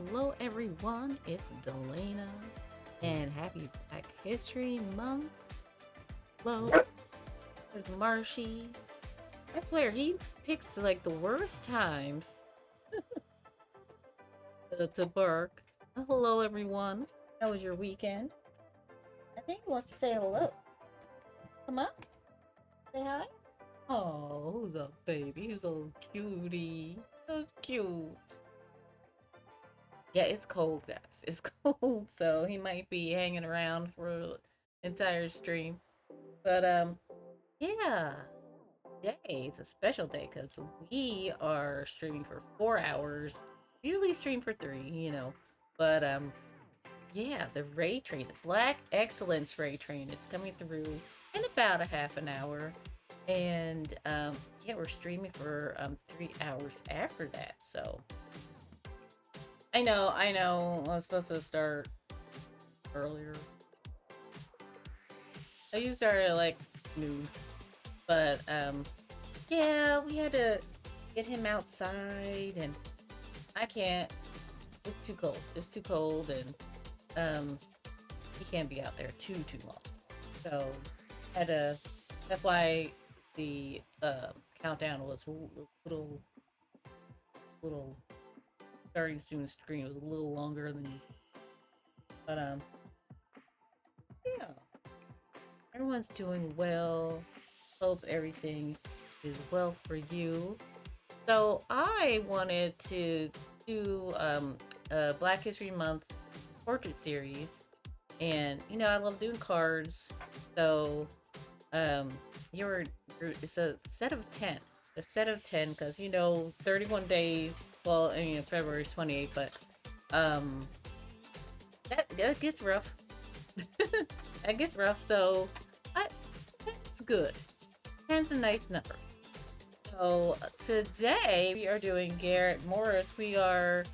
Hello everyone, it's Delana, and happy Black History Month. Hello, there's Marshy. I swear, he picks like the worst times to bark. Hello everyone, how was your weekend? I think he wants to say hello. Come up, say hi. Oh, who's up, baby? He's a cutie. So cute. Yeah, it's cold, guys. It's cold, so he might be hanging around for the entire stream. But yeah, today it's a special day because we are streaming for 4 hours. Usually stream for three. But yeah, the raid train, the Black Excellence raid train, is coming through in about a half an hour, and yeah, we're streaming for 3 hours after that. So I know. I was supposed to start earlier. I used to start at like noon, but yeah, we had to get him outside, and I can't. It's too cold. It's too cold, and he can't be out there too long. So had to. That's why the countdown was a little starting soon screen was a little longer than usual. But yeah, everyone's doing well. Hope everything is well for you. So I wanted to do a Black History Month portrait series, and I love doing cards. So um, you're it's a set of 10. It's a set of 10 because 31 days. Well, I mean February 28th, but um, that gets rough. That gets rough. So I that's good. 10's a nice number. So today we are doing Garrett Morris. We are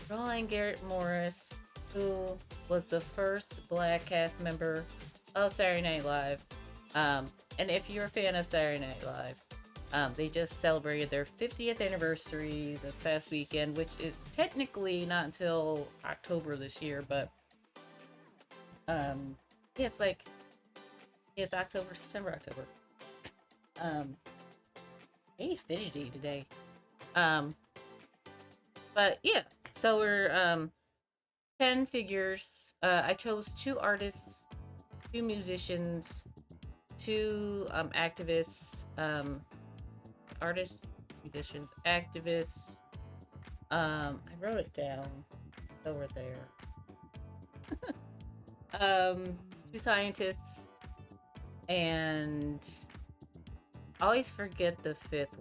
drawing Garrett Morris, who was the first Black cast member of Saturday Night Live. And if you're a fan of Saturday Night Live, they just celebrated their 50th anniversary this past weekend, which is technically not until October this year, but yeah, it's October, September, October. Um, he's fidgety today. Um, but yeah, so we're 10 figures. I chose 2 artists, 2 musicians, 2 activists, artists, musicians, activists. I wrote it down. It's over there. 2 scientists, and I always forget the 5th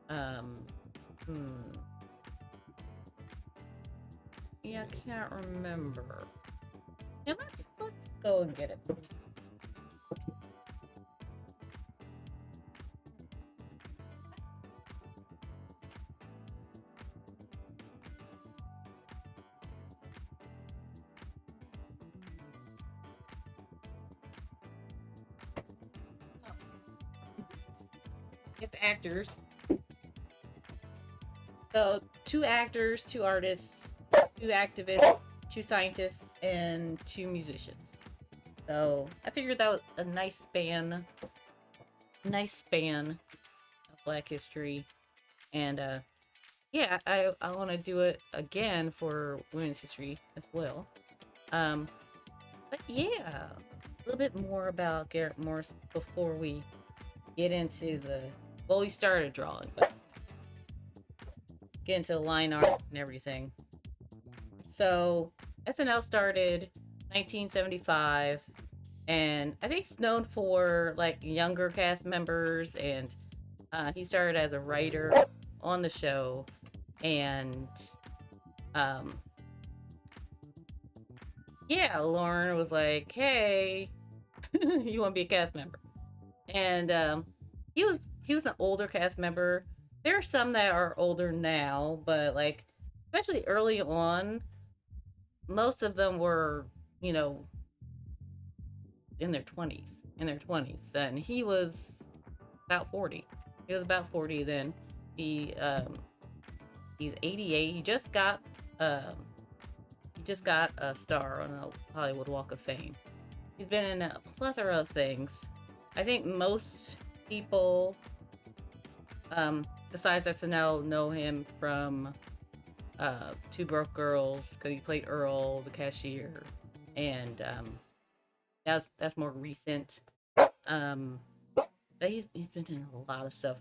one. Yeah, I can't remember. Yeah, let's go and get it. If actors. So 2 actors, 2 artists, 2 activists, 2 scientists, and 2 musicians. So I figured that was a nice span of Black history. And yeah, I want to do it again for Women's History as well. But yeah, a little bit more about Garrett Morris before we get into we started drawing, but get into the line art and everything. So SNL started 1975, and I think it's known for like younger cast members, and he started as a writer on the show, and yeah, Lauren was like, hey, you want to be a cast member? And he was an older cast member. There are some that are older now, but like especially early on, most of them were, in their 20s. And he was about 40. He was about 40 then. He's 88. He just got Um, he just got a star on the Hollywood Walk of Fame. He's been in a plethora of things. I think most people, besides SNL, know him from Two Broke Girls because he played Earl, the cashier, and that's more recent. Um, but he's been in a lot of stuff,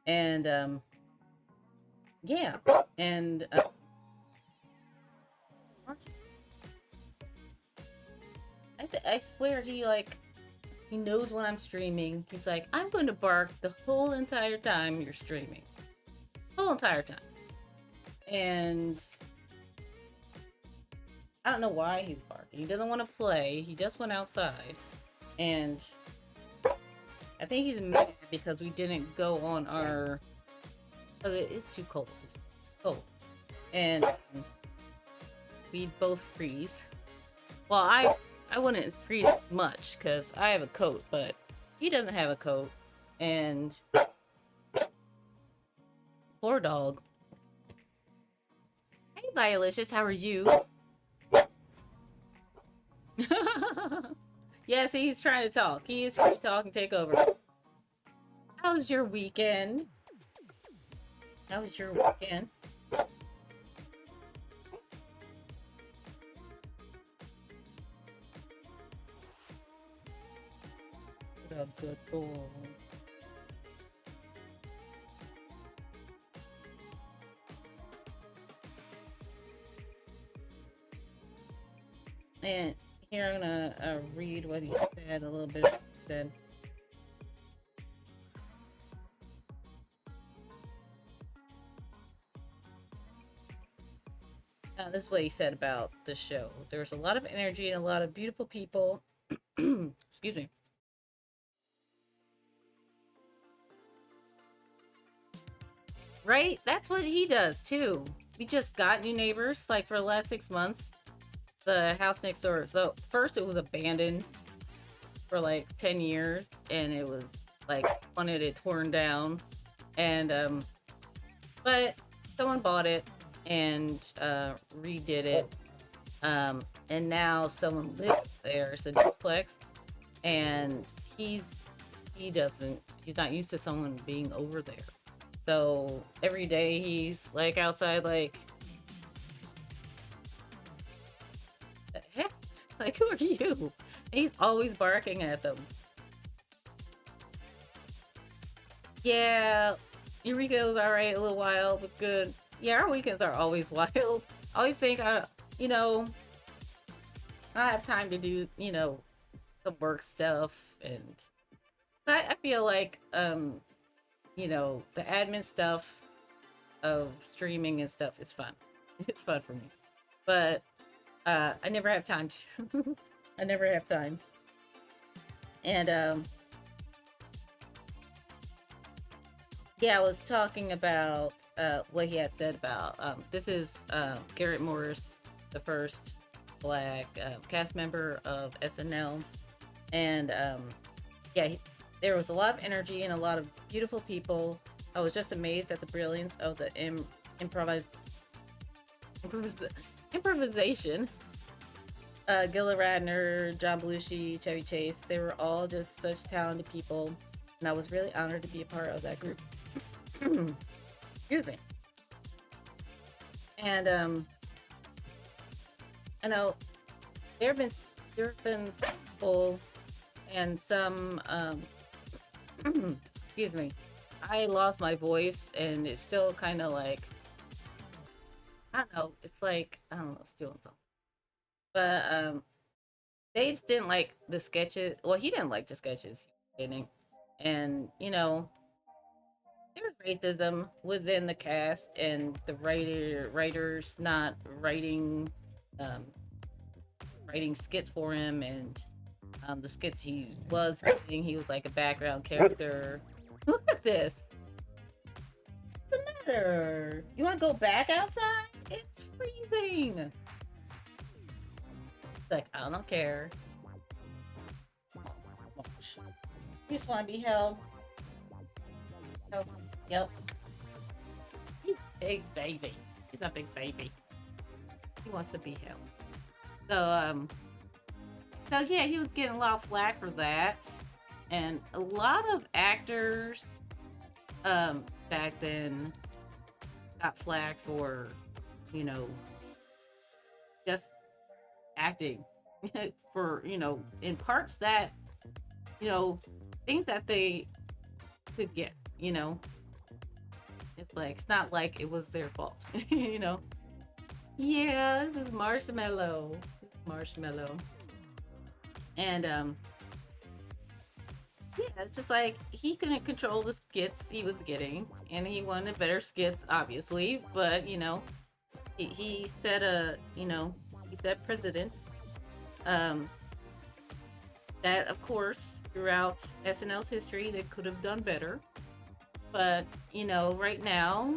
and yeah, and I swear he knows when I'm streaming. He's like, I'm going to bark the whole entire time you're streaming, whole entire time, and I don't know why he's barking. He doesn't want to play. He just went outside, and I think he's mad because we didn't go on our. Oh, it is too cold. It's cold, and we both freeze. Well, I wouldn't freeze much because I have a coat, but he doesn't have a coat, and poor dog. Hey, Violicious, how are you? Yeah, see, he's trying to talk. He is trying to talk and take over. How was your weekend? How was your weekend? A good boy. And here I'm gonna read what he said, a little bit of what he said. This is what he said about the show. There was a lot of energy and a lot of beautiful people. Excuse me. Right? That's what he does too. We just got new neighbors like for the last 6 months. The house next door. So first it was abandoned for like 10 years and it was like wanted it torn down. And but someone bought it and redid it. And now someone lives there. It's a duplex and he's not used to someone being over there. So every day he's like outside, like, like who are you? And he's always barking at them. Yeah, Eureka was alright a little wild, but good. Yeah, our weekends are always wild. I always think you know, I have time to do, some work stuff, and I feel like, the admin stuff of streaming and stuff is fun. It's fun for me, but I never have time to. I never have time, and yeah, I was talking about what he had said about this is Garrett Morris, the first black cast member of SNL, and yeah, there was a lot of energy and a lot of beautiful people. I was just amazed at the brilliance of the improvisation. Gilla Radner, John Belushi, Chevy Chase, they were all just such talented people, and I was really honored to be a part of that group. Excuse me. And I know there have been people and some excuse me. I lost my voice and it's still kind of like I don't know. It's like I don't know, it's doing something. But they just didn't like the sketches. Well, he didn't like the sketches he was getting, and there's racism within the cast and the writers not um, writing skits for him, and the skits he was writing, he was like a background character. Look at this. What's the matter? You want to go back outside? It's freezing. It's like I don't care. You just want to be held. Yep. He's a big baby. He's a big baby. He wants to be held. So so yeah, he was getting a lot of flack for that, and a lot of actors back then got flack for, you know, just acting for, in parts that, you know, things that they could get, it's like it's not like it was their fault. you know yeah, this is Marshmallow. Marshmallow. And yeah, it's just like he couldn't control the skits he was getting, and he wanted better skits, obviously. But he set he set precedent. Um, that of course throughout SNL's history they could have done better, but right now,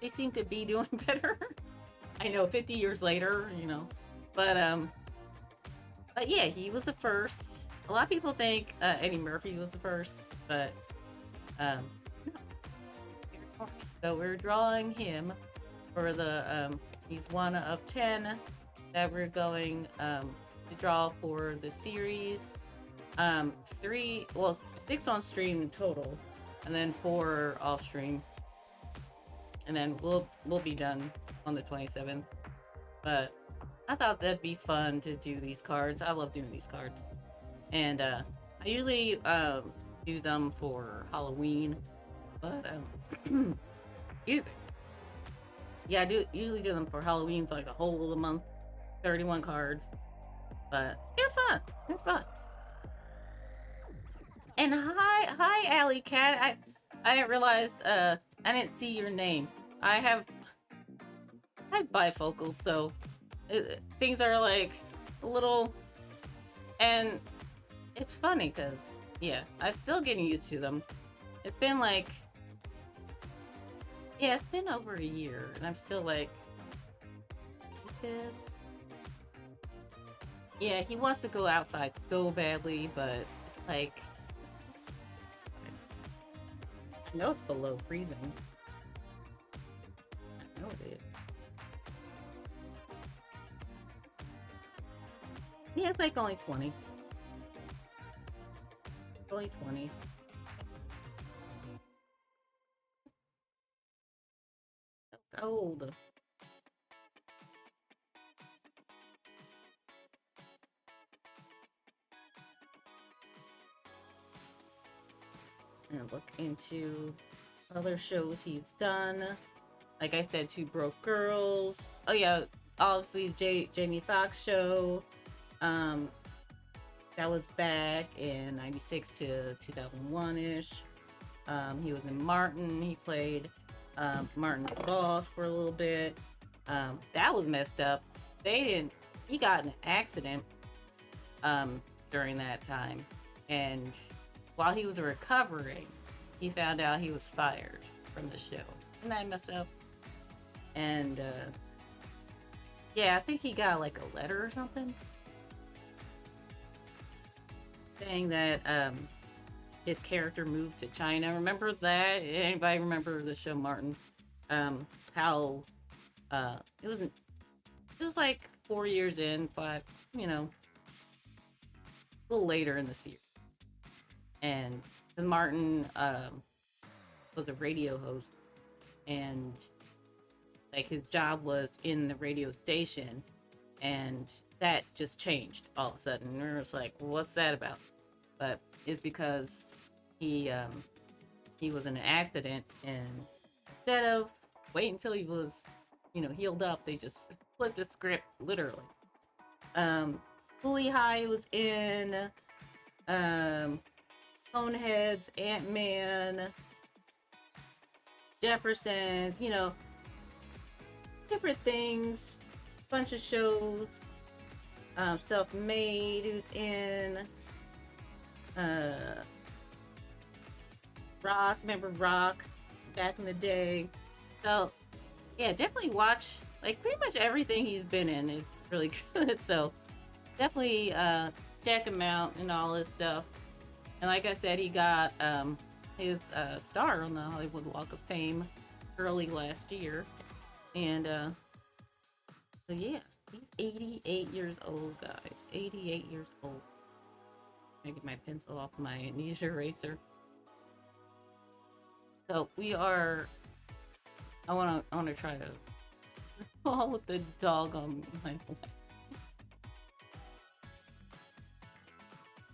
they seem to be doing better. I know 50 years later, but yeah, he was the first. A lot of people think Eddie Murphy was the first, but um, so we're drawing him for the he's one of 10 that we're going to draw for the series. Three, well, 6 on stream in total, and then 4 off stream, and then we'll be done on the 27th. But I thought that'd be fun to do these cards. I love doing these cards, and I usually do them for Halloween, but excuse me. Yeah, I do usually do them for Halloween for like a whole of the month, 31 cards. But they're fun. They're fun. And hi, Alley Cat. I didn't realize I didn't see your name. I have bifocals, so things are like a little, and it's funny because yeah, I'm still getting used to them. It's been like, yeah, it's been over a year, and I'm still like this. Yeah, he wants to go outside so badly, but it's like, I know it's below freezing. I know it is. Yeah, it's like only 20. It's only 20. So cold. And look into other shows he's done. Like I said, Two Broke Girls. Oh yeah, obviously Jamie Foxx show. Um, that was back in '96 to 2001 ish. He was in Martin. He played Martin's boss for a little bit. That was messed up. They didn't. He got in an accident during that time, and while he was recovering, he found out he was fired from the show. Isn't that messed up? And yeah, I think he got like a letter or something saying that his character moved to China. Remember that? Anybody remember the show Martin? How it was like 4 years in, 5, a little later in the series, and Martin was a radio host, and like his job was in the radio station, and that just changed all of a sudden. And we were just like, well, what's that about? But it's because he was in an accident, and instead of wait until he was healed up, they just flipped the script literally. Fully High was in Coneheads, Ant-Man, Jeffersons, different things, bunch of shows. Self-Made, who's in Rock, remember Rock back in the day. So yeah, definitely watch like pretty much everything he's been in is really good. So definitely check him out and all this stuff. And like I said, he got his star on the Hollywood Walk of Fame early last year. And So yeah, he's 88 years old, guys. 88 years old. I get my pencil off my amnesia eraser. So we are. I wanna try to fall with the dog on my lap.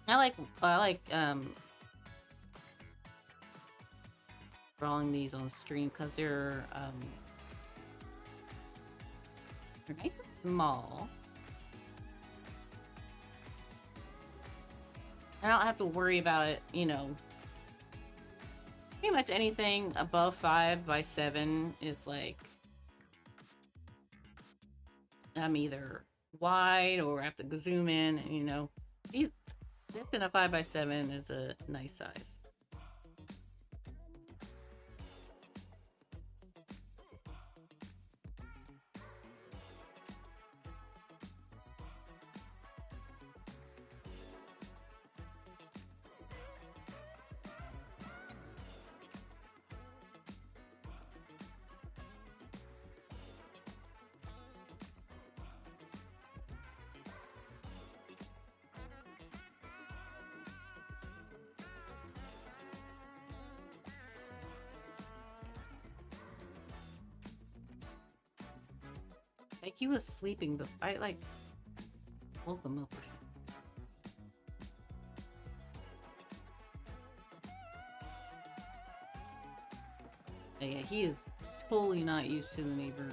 I like drawing these on stream because they're nice and small. I don't have to worry about it, pretty much anything above 5 by 7 is like I'm either wide or I have to zoom in. These this in a 5 by 7 is a nice size. Like he was sleeping, but I like woke him up or something. Yeah, he is totally not used to the neighbor.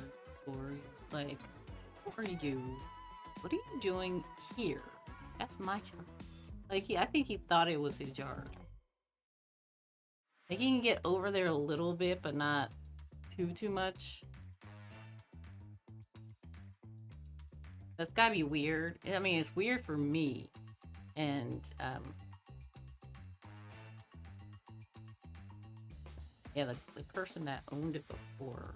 Or he's like, who are you? What are you doing here? That's my yard. Like I think he thought it was his yard. Like he can get over there a little bit, but not too much. That's gotta be weird. I mean, it's weird for me, and yeah, the person that owned it before,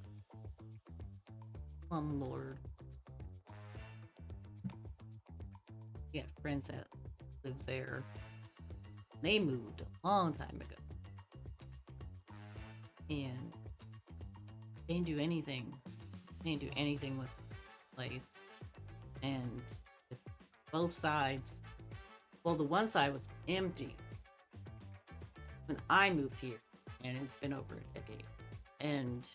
Plum Lord. Yeah, friends that live there. They moved a long time ago, and they didn't do anything. They didn't do anything with the place, and it's both sides. Well, the one side was empty when I moved here, and it's been over a decade. And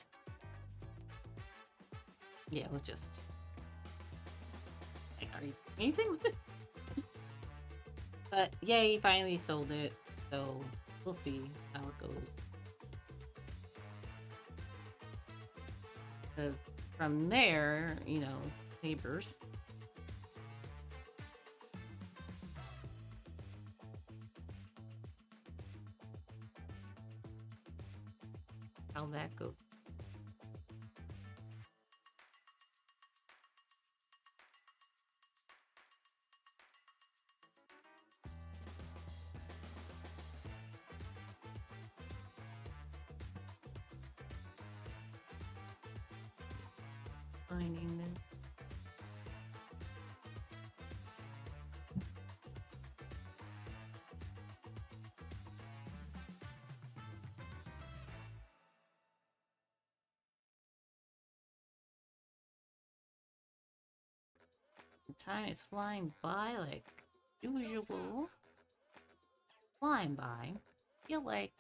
yeah, it was just like, are you anything with it? But yeah, he finally sold it, so we'll see how it goes. Because from there, neighbors. How that goes. Finding this. Time is flying by like usual. Flying by. Feel like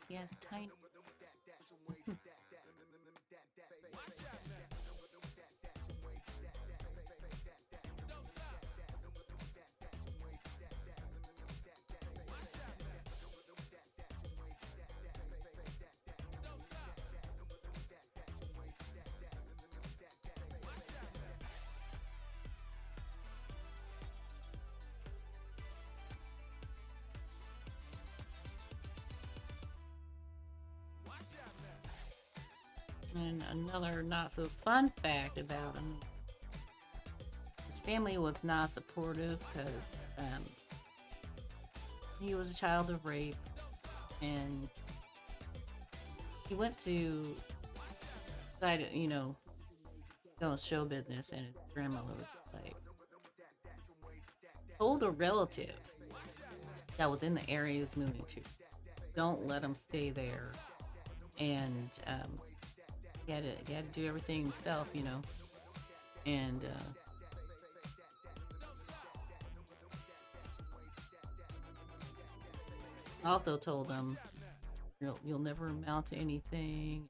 yes, tiny. And another not so fun fact about him: his family was not supportive because he was a child of rape, and he went to decide, go in show business, and his grandmother was like told a relative that was in the area he was moving to, don't let him stay there, and He had to do everything himself, you know. And also told him, you'll never amount to anything.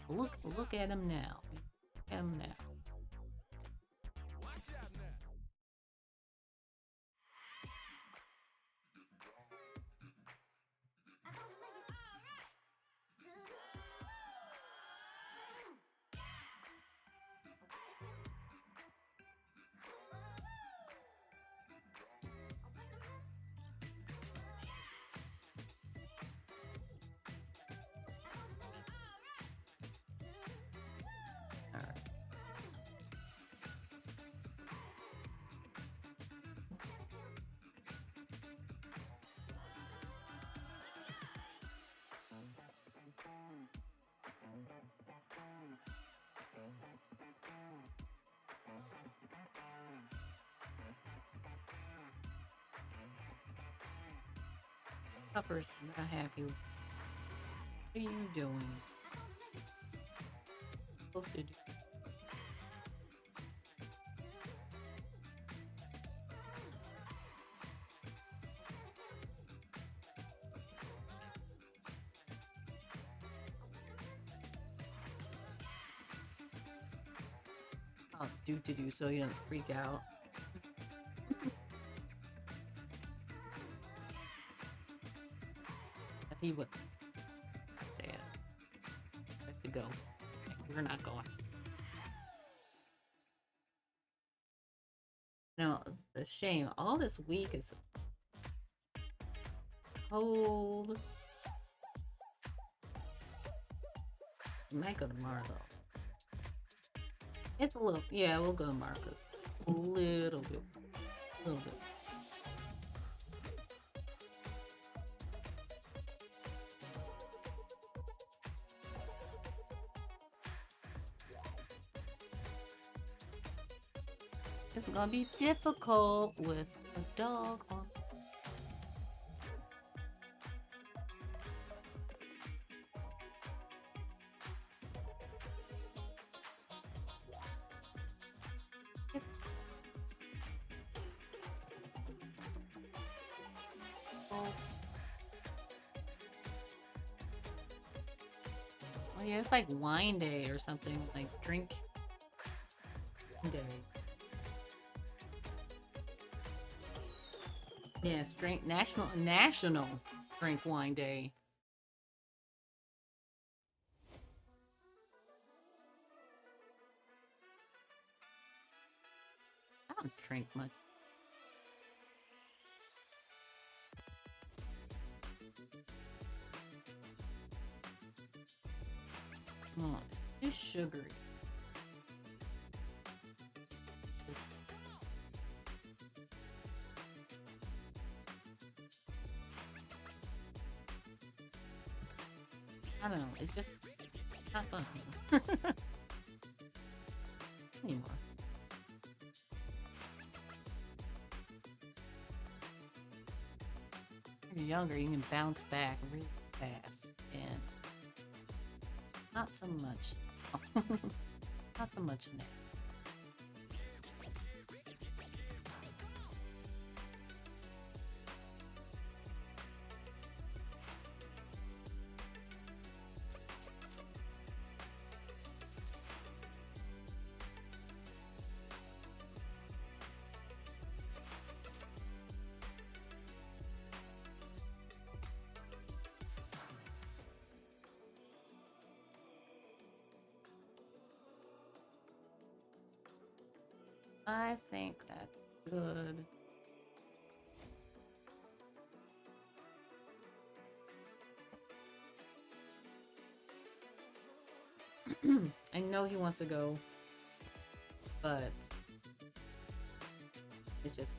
Look at him now. Look at him now. All right. Pupper's not happy. What are you doing? Supposed to do. I'll do so you don't freak out. I see what. Say it. Have to go. We're not going. Now, the shame. All this week is cold. We might go tomorrow though. It's a little. Yeah, we'll go tomorrow because a little bit. A little bit. It's gonna be difficult with a dog on. Oh yeah, it's like wine day or something. Like drink day. Yes, drink national drink wine day. I don't drink much. Oh, it's too sugary. I don't know. It's just not fun anymore. When you're younger, you can bounce back really fast, and not so much. Not so much now. I think that's good. I know he wants to go, but it's just.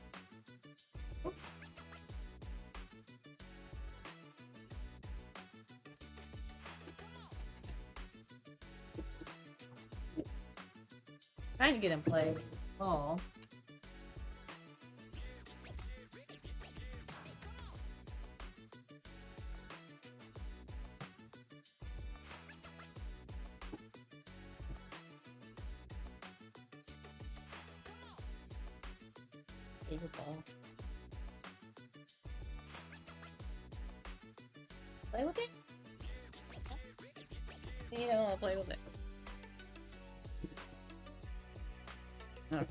Trying to get him play ball. Take your ball. Play with it? You don't want to play with it. Oh.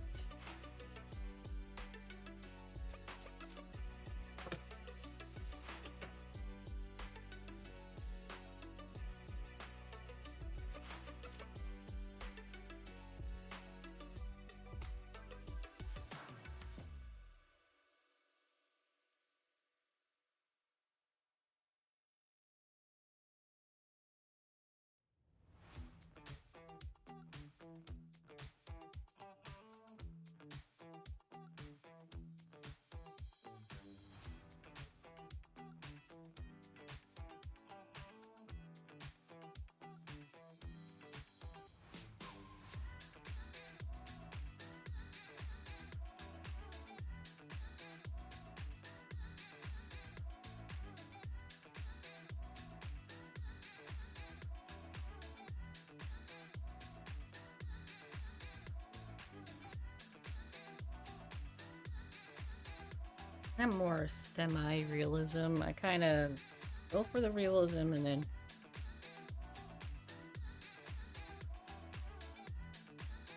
I'm more semi-realism. I kind of go for the realism and then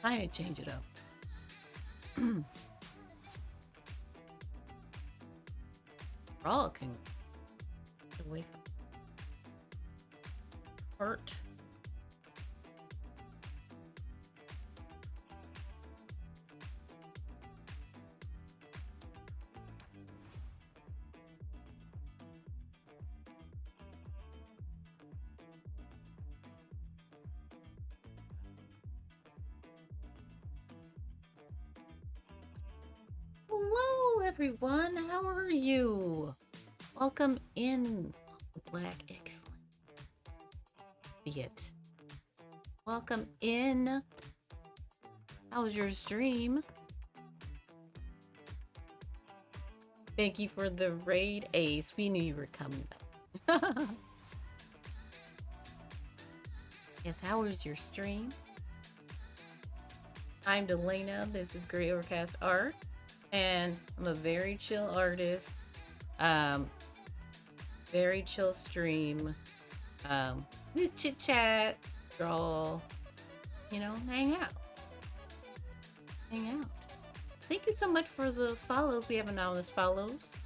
kind of change it up. Raw can get away from hurt. Hello, everyone. How are you? Welcome in, Black Excellence. See it. Welcome in. How was your stream? Thank you for the raid, Ace. We knew you were coming back. Yes, how was your stream? I'm Delana. This is Grayovercast Art. And I'm a very chill artist. Very chill stream. We just chit chat, draw, you know, hang out. Hang out. Thank you so much for the follows. We have anonymous follows.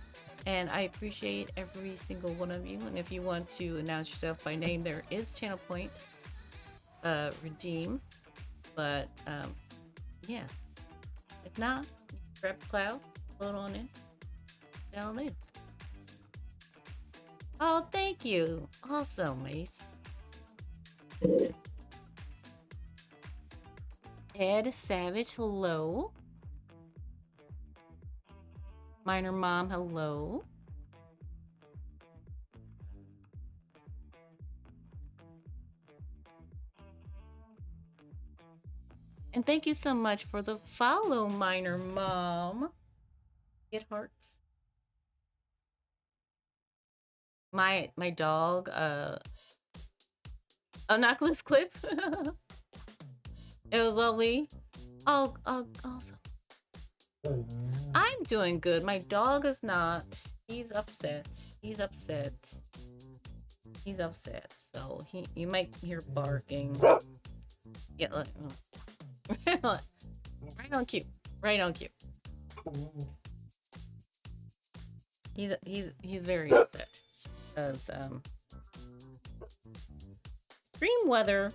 And I appreciate every single one of you. And if you want to announce yourself by name, there is channel point redeem. But yeah. If not, grab the cloud, float on in, down in. Oh, thank you. Awesome, Mace. Ed Savage, hello. Minor Mom, hello. And thank you so much for the follow, Minor Mom. Get hearts. My dog, Oculus clip. It was lovely. Oh, awesome. I'm doing good. My dog is not. He's upset. He's upset. He's upset. So you might hear barking. Yeah, look. Right on cue. Right on cue. He's very upset because extreme weather,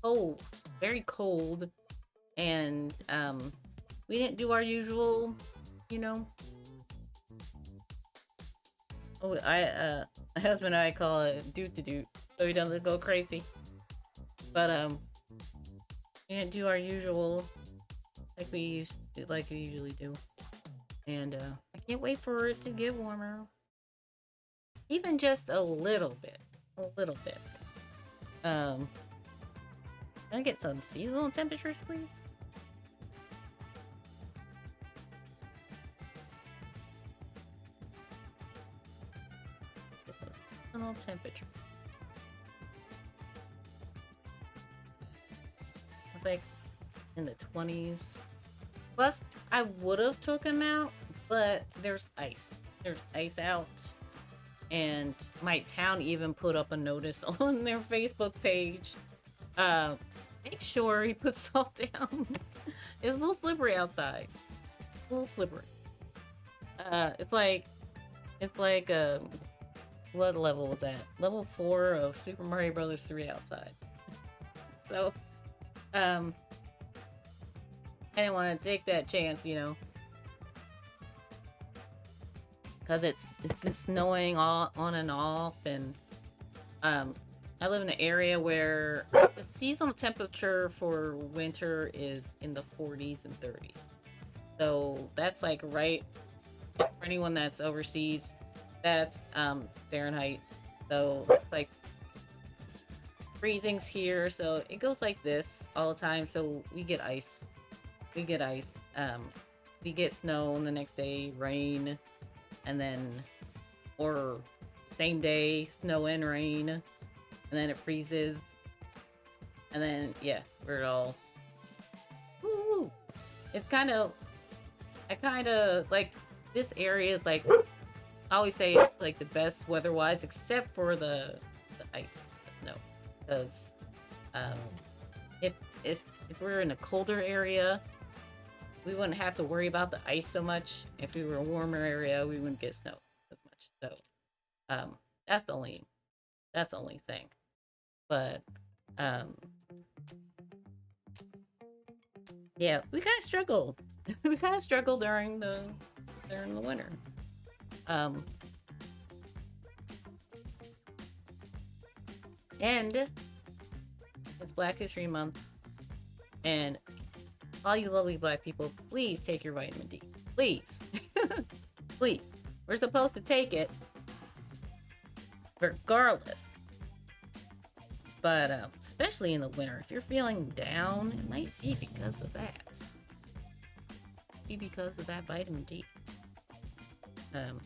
cold, very cold, and we didn't do our usual, you know. Oh, my husband and I call it doot to doot, so he doesn't go crazy. But we didn't do our usual like we usually do. And I can't wait for it to get warmer. Even just a little bit. A little bit. Can I get some seasonal temperatures, please? Get some seasonal temperature. It's like in the 20s. Plus, I would have took him out, but there's ice. There's ice out, and my town even put up a notice on their Facebook page. Uh, make sure he puts salt down. It's a little slippery outside. A little slippery. It's like what level was that? Level 4 of Super Mario Brothers 3 outside. So, um, I didn't want to take that chance, because it's been snowing all on and off, and um, I live in an area where the seasonal temperature for winter is in the 40s and 30s. So that's like right for anyone that's overseas. That's Fahrenheit. So it's like freezing's here. So it goes like this all the time. So we get ice. We get ice. We get snow the next day, rain, and then or same day snow and rain, and then it freezes, and then yeah, we're all. Woo! It's I kind of like this area is like I always say it's like the best weather wise, except for the ice, the snow, because um, if if we're in a colder area, we wouldn't have to worry about the ice so much. If we were a warmer area, we wouldn't get snow as much. So um, that's the only thing. But um, yeah, we kind of struggled. We kind of struggled during the winter. Um, and it's Black History Month, and all you lovely Black people, please take your vitamin D. Please, please. We're supposed to take it regardless. But especially in the winter, if you're feeling down, it might be because of that. Be because of that vitamin D. Um,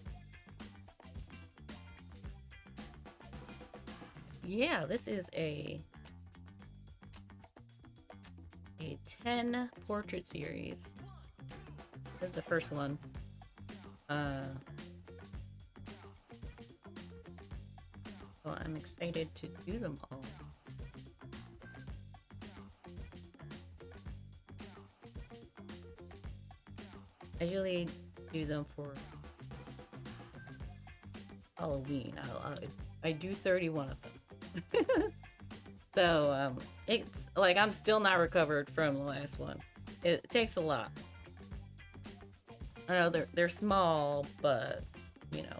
yeah, this is a 10 portrait series. This is the first one. So I'm excited to do them all. I usually do them for Halloween. I do 31 of them. So it's like I'm still not recovered from the last one. It takes a lot. I know they're small, but you know,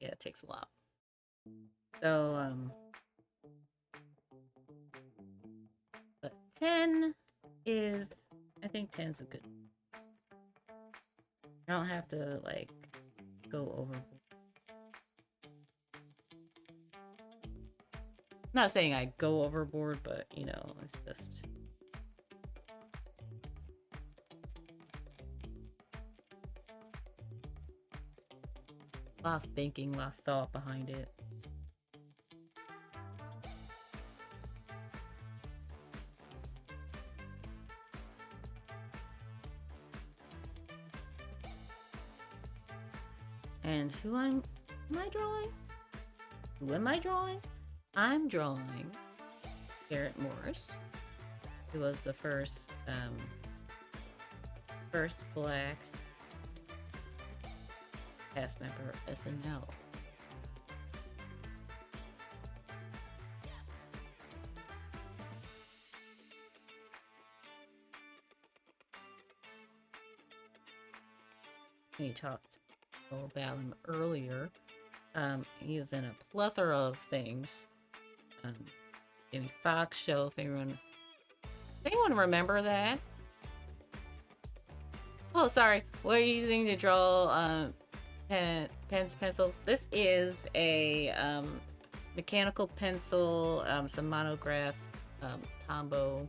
yeah, it takes a lot. So but 10 is I think 10 is a good. I don't have to like go over. Not saying I go overboard, but it's just a lot of thinking, a lot of thought behind it. And am I drawing? Who am I drawing? I'm drawing Garrett Morris, who was the first Black cast member of SNL. We talked about him earlier. He was in a plethora of things. Jimmy Fox show. If anyone remember that? Oh, sorry. What are you using to draw pens, pencils? This is a mechanical pencil, some monograph, Tombow.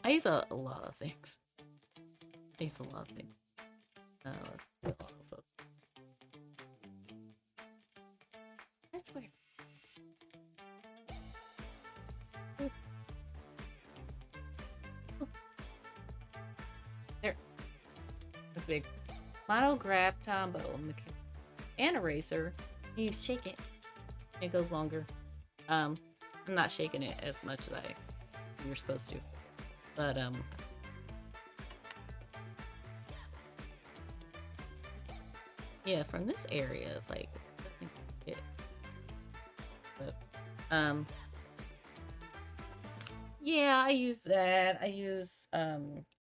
I use a lot of things. I use a lot of things. Let's see. big monograph combo and eraser. You shake it, it goes longer. I'm not shaking it as much as you're supposed to, but yeah, from this area, it's like I think you get it. But yeah, I use that. I use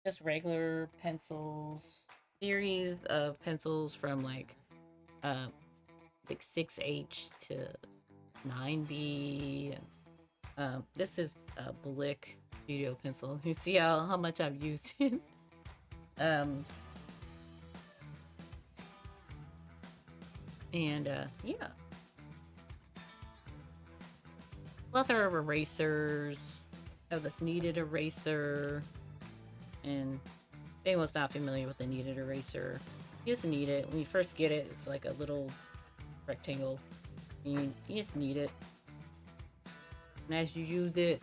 just regular pencils, series of pencils from uh like 6H to 9B. And this is a Blick Studio pencil. You see how much I've used it. um and yeah, plethora of erasers. I have this kneaded eraser, and if anyone's not familiar with the kneaded eraser, you just knead it. When you first get it, it's like a little rectangle. You just knead it. And as you use it,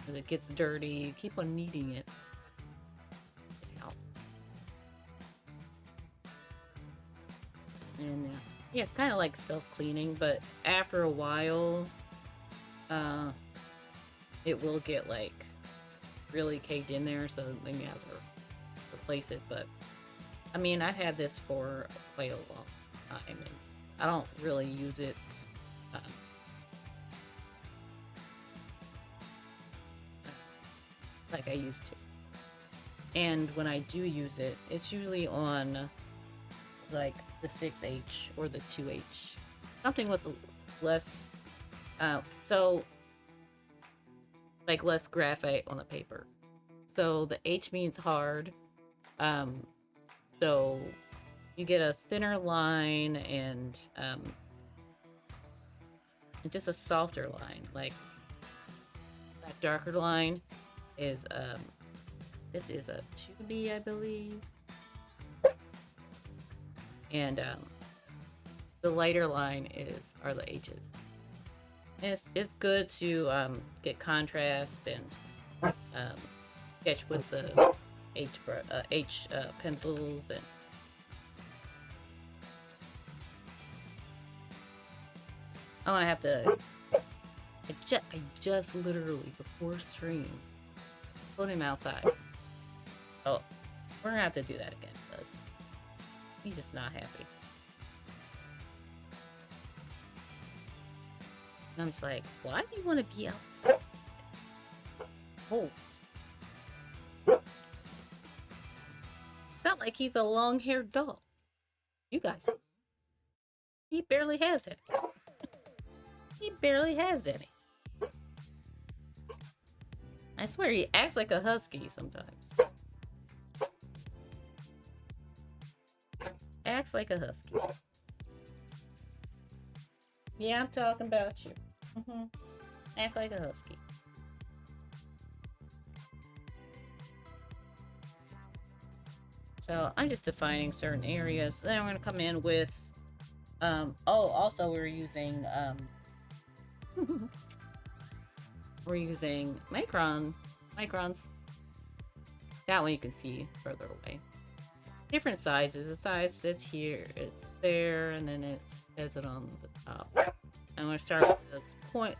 as it gets dirty, you keep on kneading it. And yeah, it's kind of like self-cleaning, but after a while, it will get like really caked in there, so then you have to replace it. But I mean, I've had this for quite a long time, and I don't really use it like I used to. And when I do use it, it's usually on like the 6H or the 2H, something with less, so like less graphite on the paper. So the H means hard. So you get a thinner line and just a softer line. Like that darker line is this is a 2B, I believe. And the lighter line are the H's. And it's good to get contrast and sketch with the H pencils. And I'm gonna have to. I just literally before stream put him outside. Oh, we're gonna have to do that again because he's just not happy. And I'm just like, why do you want to be outside? Oh. Felt like he's a long-haired dog. You guys. He barely has any. He barely has any. I swear he acts like a husky sometimes. Acts like a husky. Yeah, I'm talking about you. Act like a husky. So I'm just defining certain areas. Then I'm going to come in with, also we're using, microns. That one you can see further away. Different sizes. The size sits here, it's there, and then it says it on the top. I'm going to start with this 0.1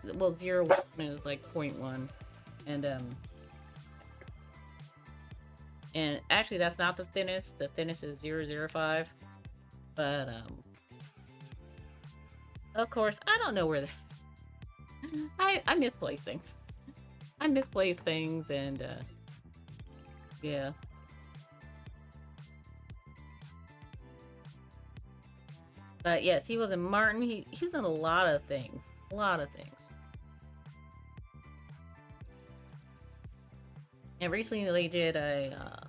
is like 0.1. And actually that's not the thinnest. The thinnest is 0.005. But of course, I don't know where that is. I misplace things. I misplace things, and yeah. But yes, he was in Martin. He was in a lot of things. A lot of things. And recently they did a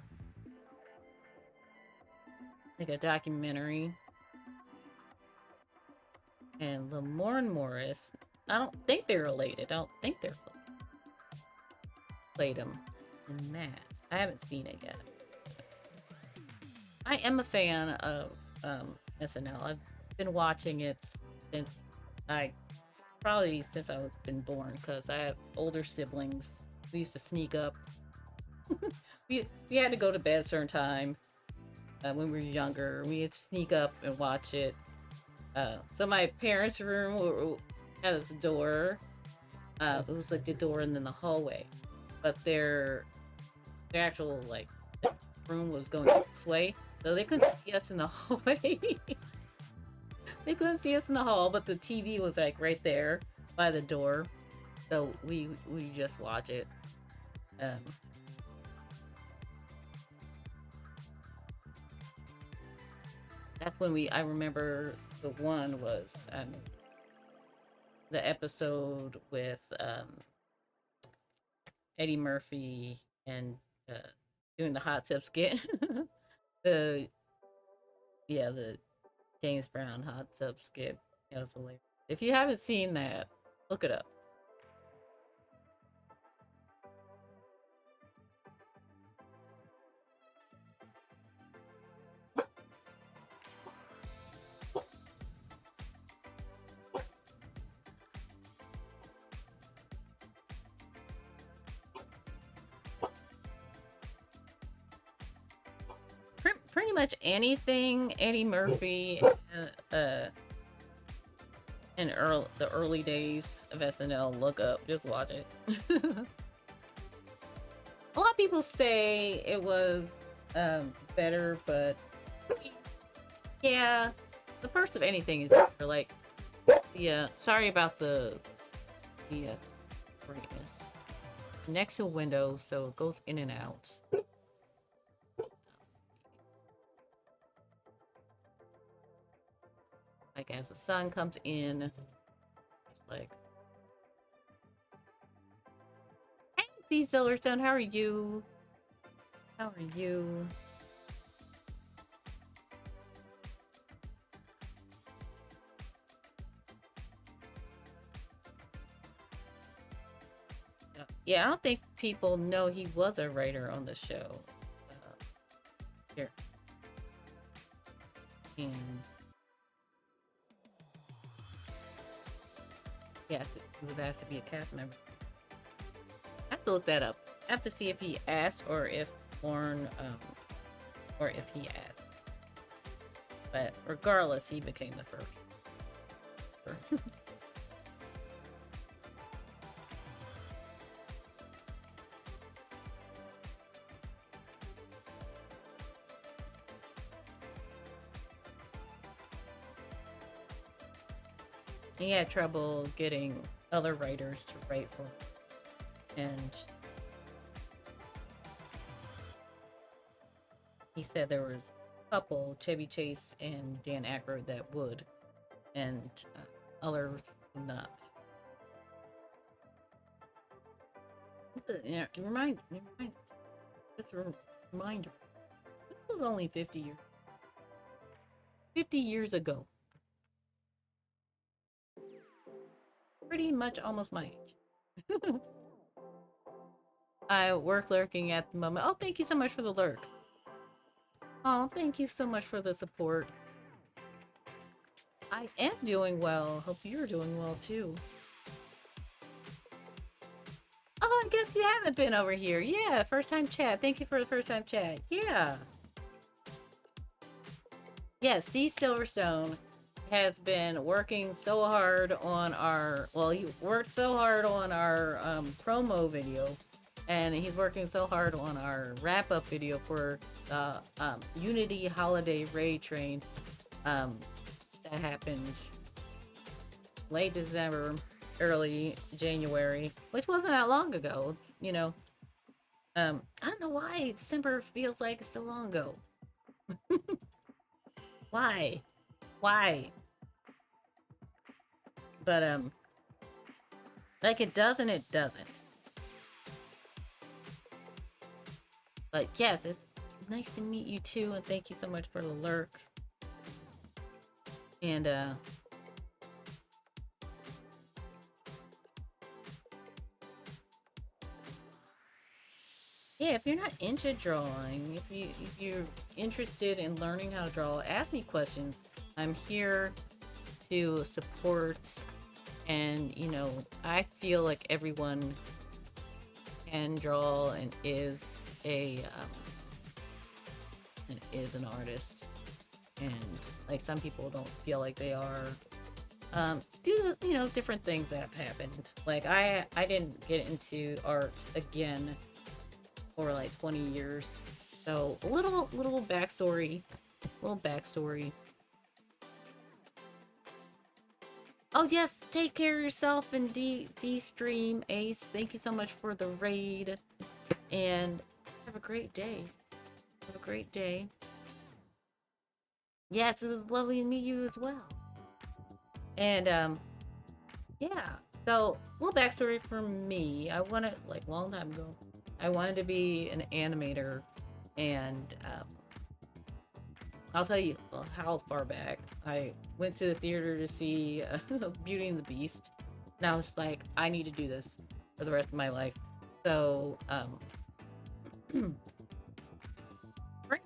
documentary. And Lamore and Morris, I don't think they're related. I don't think they're played him in that. I haven't seen it yet. I am a fan of SNL. I've been watching it since I've been born, because I have older siblings. We used to sneak up. we had to go to bed at a certain time, when we were younger. We'd sneak up and watch it. So my parents' room had this door. It was like the door and then the hallway, but their actual like room was going this way, so they couldn't see us in the hallway. They couldn't see us in the hall, but the TV was like right there by the door, so we just watch it. Um, that's when I remember the one was the episode with Eddie Murphy and uh, doing the hot tub skit. the the James Brown hot tub skit. It was hilarious. If you haven't seen that, look it up. Pretty much anything Eddie Murphy in the early days of SNL, look up, just watch it. A lot of people say it was better, but yeah, the first of anything is better. Like, yeah, sorry about the brightness. Next to a window, so it goes in and out. Like as the sun comes in, like, hey, D Silverstone, how are you? How are you? Yeah, I don't think people know he was a writer on the show. Here. And yes, he was asked to be a cast member. I have to look that up. I have to see if he asked or if Lauren, or if he asked. But regardless, he became the first. He had trouble getting other writers to write for him. And he said there was a couple, Chevy Chase and Dan Aykroyd, that would, and others would not. Just a reminder. This was only 50 years ago. Pretty much almost my age. I work lurking at the moment. Oh, thank you so much for the lurk. Oh, thank you so much for the support. I am doing well. Hope you're doing well too. Oh, I guess you haven't been over here. Yeah, first time chat. Thank you for the first time chat. Yeah. Yeah, C Silverstone has been working so hard on our, well, he worked so hard on our promo video, and he's working so hard on our wrap-up video for the Unity Holiday Raid Train that happened late December, early January, which wasn't that long ago. It's, I don't know why December feels like it's so long ago. Why? But like it does and it doesn't. But yes, it's nice to meet you too, and thank you so much for the lurk. And yeah, if you're not into drawing, if you're interested in learning how to draw, ask me questions. I'm here to support, and I feel like everyone can draw and is and is an artist, and like some people don't feel like they are. Due to different things that have happened. Like I didn't get into art again for like 20 years. So a little backstory, little backstory. Oh yes, take care of yourself and D stream Ace. Thank you so much for the raid, and have a great day. Have a great day. Yes, it was lovely to meet you as well. And yeah. So a little backstory for me. I wanted like a long time ago. I wanted to be an animator, and I'll tell you how far back. I went to the theater to see Beauty and the Beast, and I was just like, I need to do this for the rest of my life. So, pretty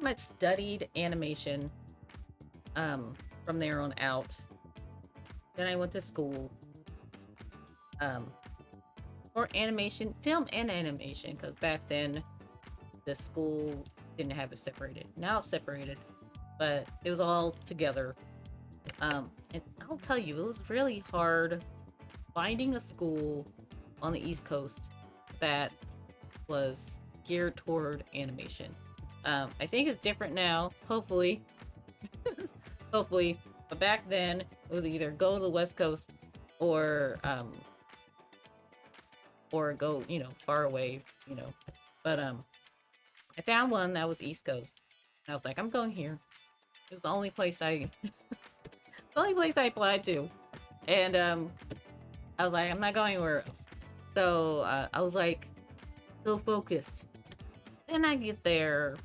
much studied animation from there on out. Then I went to school for animation, film and animation, because back then the school didn't have it separated. Now it's separated, but it was all together. And I'll tell you, it was really hard finding a school on the East Coast that was geared toward animation. I think it's different now, hopefully. Hopefully. But back then, it was either go to the West Coast or go, far away, But I found one that was East Coast. And I was like, I'm going here. It was the only place I the only place I applied to. And I was like, I'm not going anywhere else. So I was like, so focused. Then I get there,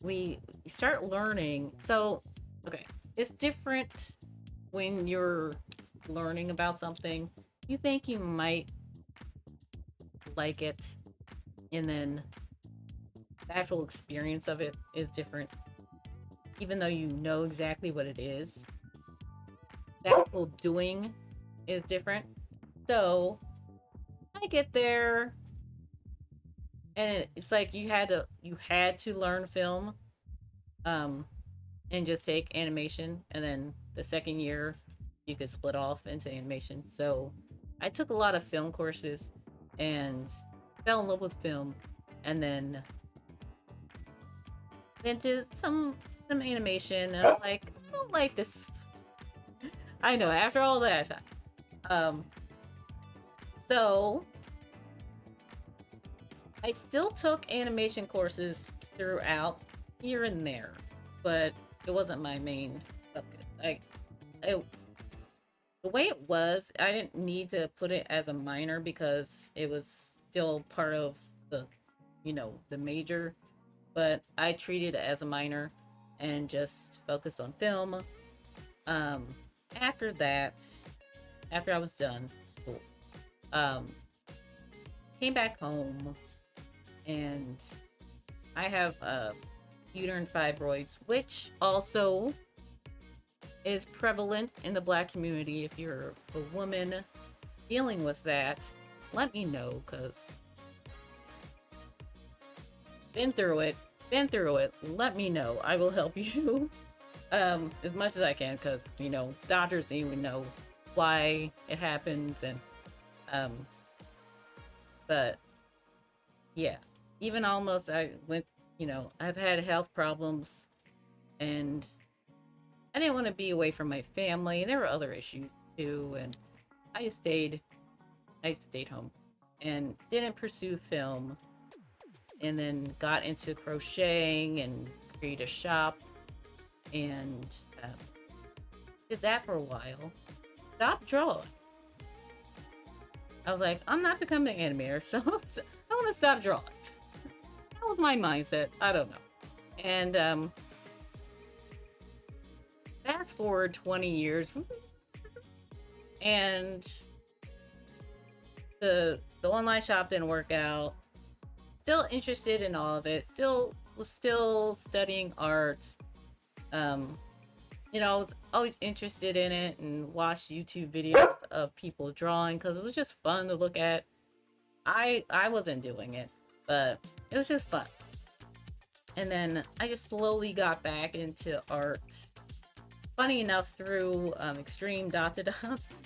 we start learning. So, okay, it's different when you're learning about something. You think you might like it, and then the actual experience of it is different. Even though you know exactly what it is, the actual doing is different. So I get there, and it's like you had to learn film, and just take animation, and then the second year you could split off into animation. So I took a lot of film courses and fell in love with film, and then into some animation, and I'm like, I don't like this. I know, after all that time. So I still took animation courses throughout, here and there, but it wasn't my main focus. The way it was, I didn't need to put it as a minor because it was still part of the major, but I treated it as a minor and just focused on film. After that, after I was done school, um, came back home, and I have uterine fibroids, which also is prevalent in the Black community. If you're a woman dealing with that, let me know, because been through it, let me know. I will help you as much as I can, because doctors don't even know why it happens. And but yeah, even almost I went, I've had health problems, and I didn't want to be away from my family. There were other issues too, and I just stayed home and didn't pursue film, and then got into crocheting and created a shop, and did that for a while. Stopped drawing. I was like, I'm not becoming an animator, so I want to stop drawing. That was my mindset. I don't know. And fast forward 20 years, and the online shop didn't work out. Still interested in all of it. Still studying art. I was always interested in it and watched YouTube videos of people drawing because it was just fun to look at. I wasn't doing it, but it was just fun. And then I just slowly got back into art. Funny enough, through extreme dot to dots.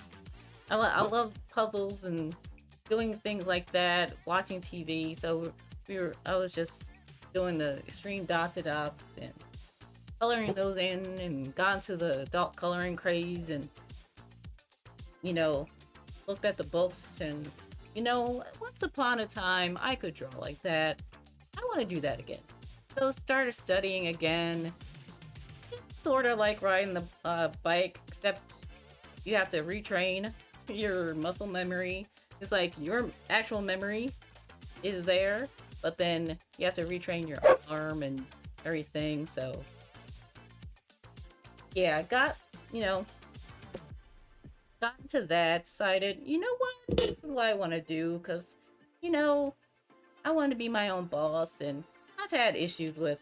I love puzzles and doing things like that, watching TV. So I was just doing the extreme dot to dots and coloring those in, and got into the adult coloring craze, and you know, looked at the books, and once upon a time I could draw like that. I want to do that again. So started studying again. It's sort of like riding the bike, except you have to retrain your muscle memory. It's like your actual memory is there, but then you have to retrain your arm and everything. So yeah, I got, you know, got into that, decided, you know what, this is what I want to do, because, you know, I want to be my own boss, and I've had issues with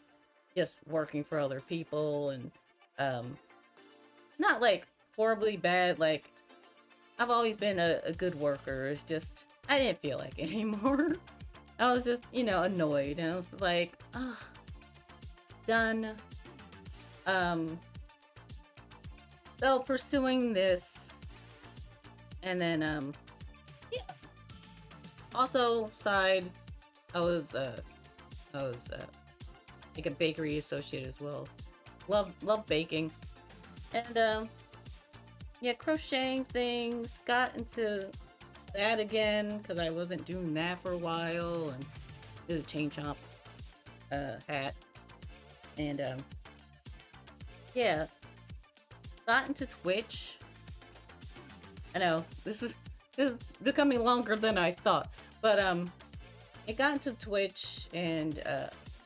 just working for other people, and um, not like horribly bad, like, I've always been a good worker. It's just, I didn't feel like it anymore. I was just, annoyed, and I was like, oh, done. So pursuing this, and then, yeah. Also, side, I was like a bakery associate as well. Love baking, and yeah, crocheting things. Got into that again because I wasn't doing that for a while, and did a chain chomp hat, and yeah, got into Twitch. I know this is becoming longer than I thought, but I got into Twitch, and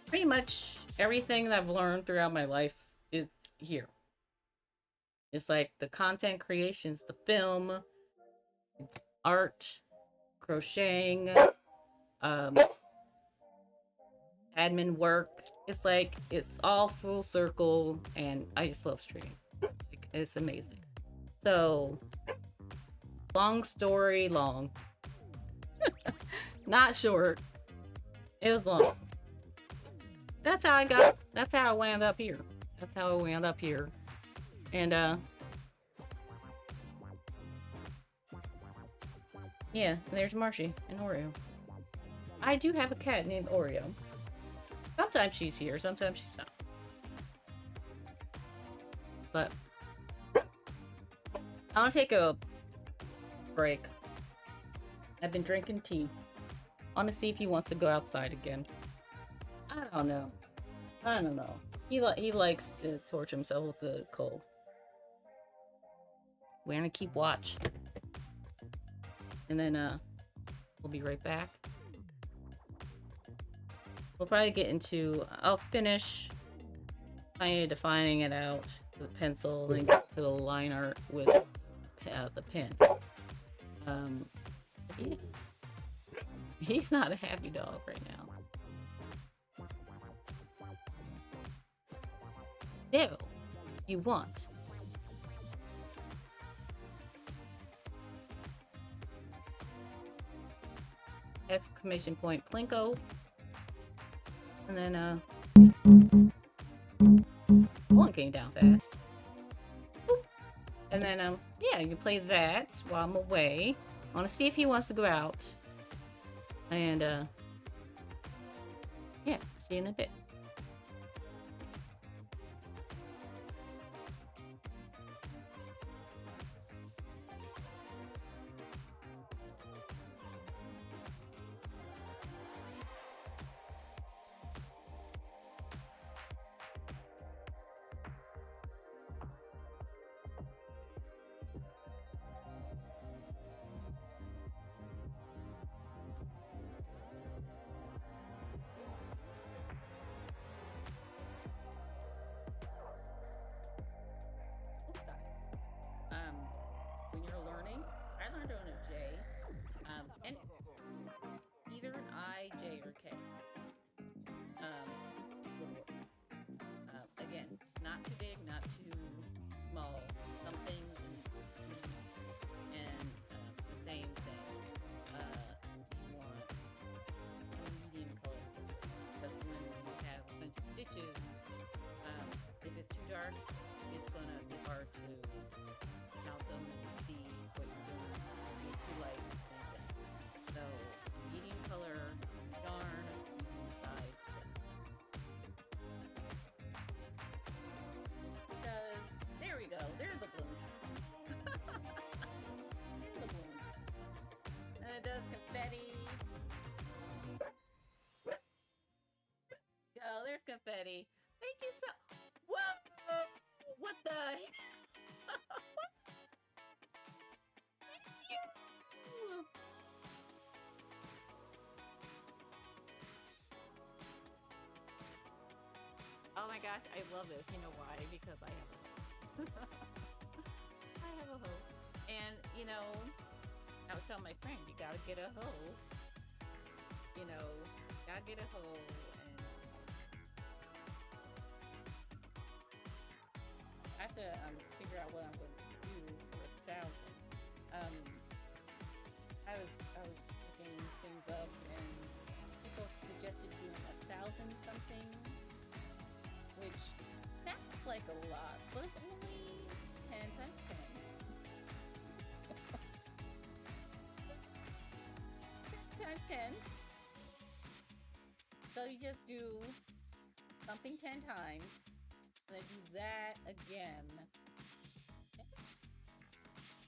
pretty much everything that I've learned throughout my life is here. It's like the content creations, the film, art, crocheting, um, admin work. It's like it's all full circle, and I just love streaming. Like, it's amazing. So, long story long, not short. It was long. That's how I got. That's how I wound up here. That's how I wound up here. And yeah, and there's Marshy and Oreo. I do have a cat named Oreo. Sometimes she's here, sometimes she's not. But I want to take a break. I've been drinking tea. I want to see if he wants to go outside again. I don't know. He likes to torture himself with the cold. We're gonna keep watch, and then we'll be right back. We'll probably get into. I'll finish kind of defining it out with a pencil, then get to the line art with the pen. Yeah. He's not a happy dog right now. No, you want. Exclamation point Plinko. And then one came down fast. Boop. And then yeah, you can play that while I'm away. I wanna see if he wants to go out. And yeah, see you in a bit. When you're learning, I learned on a J, and either an I, J, or K would work. Again, not too big, not too small. Some things and the same thing. You want a medium color, because when you have a bunch of hard, it's gonna be hard to count them and see what you're doing. These two lights, same thing. So, medium color yarn, medium size. Because, there we go, there's the blooms. There's the blooms. And it does confetti. Go, there's confetti. Thank you so. Whoa! What the? Thank you. Oh my gosh, I love this. You know why? Because I have a hoe. I have a hoe. And, you know, I was telling my friend, you gotta get a hoe. You know, gotta get a hoe. And I have to figure out what I'm going to do for 1,000. I was looking things up, and people suggested doing 1,000 somethings, which sounds like a lot, but it's only 10 times 10. 10 times 10. So you just do something 10 times, and then do that again.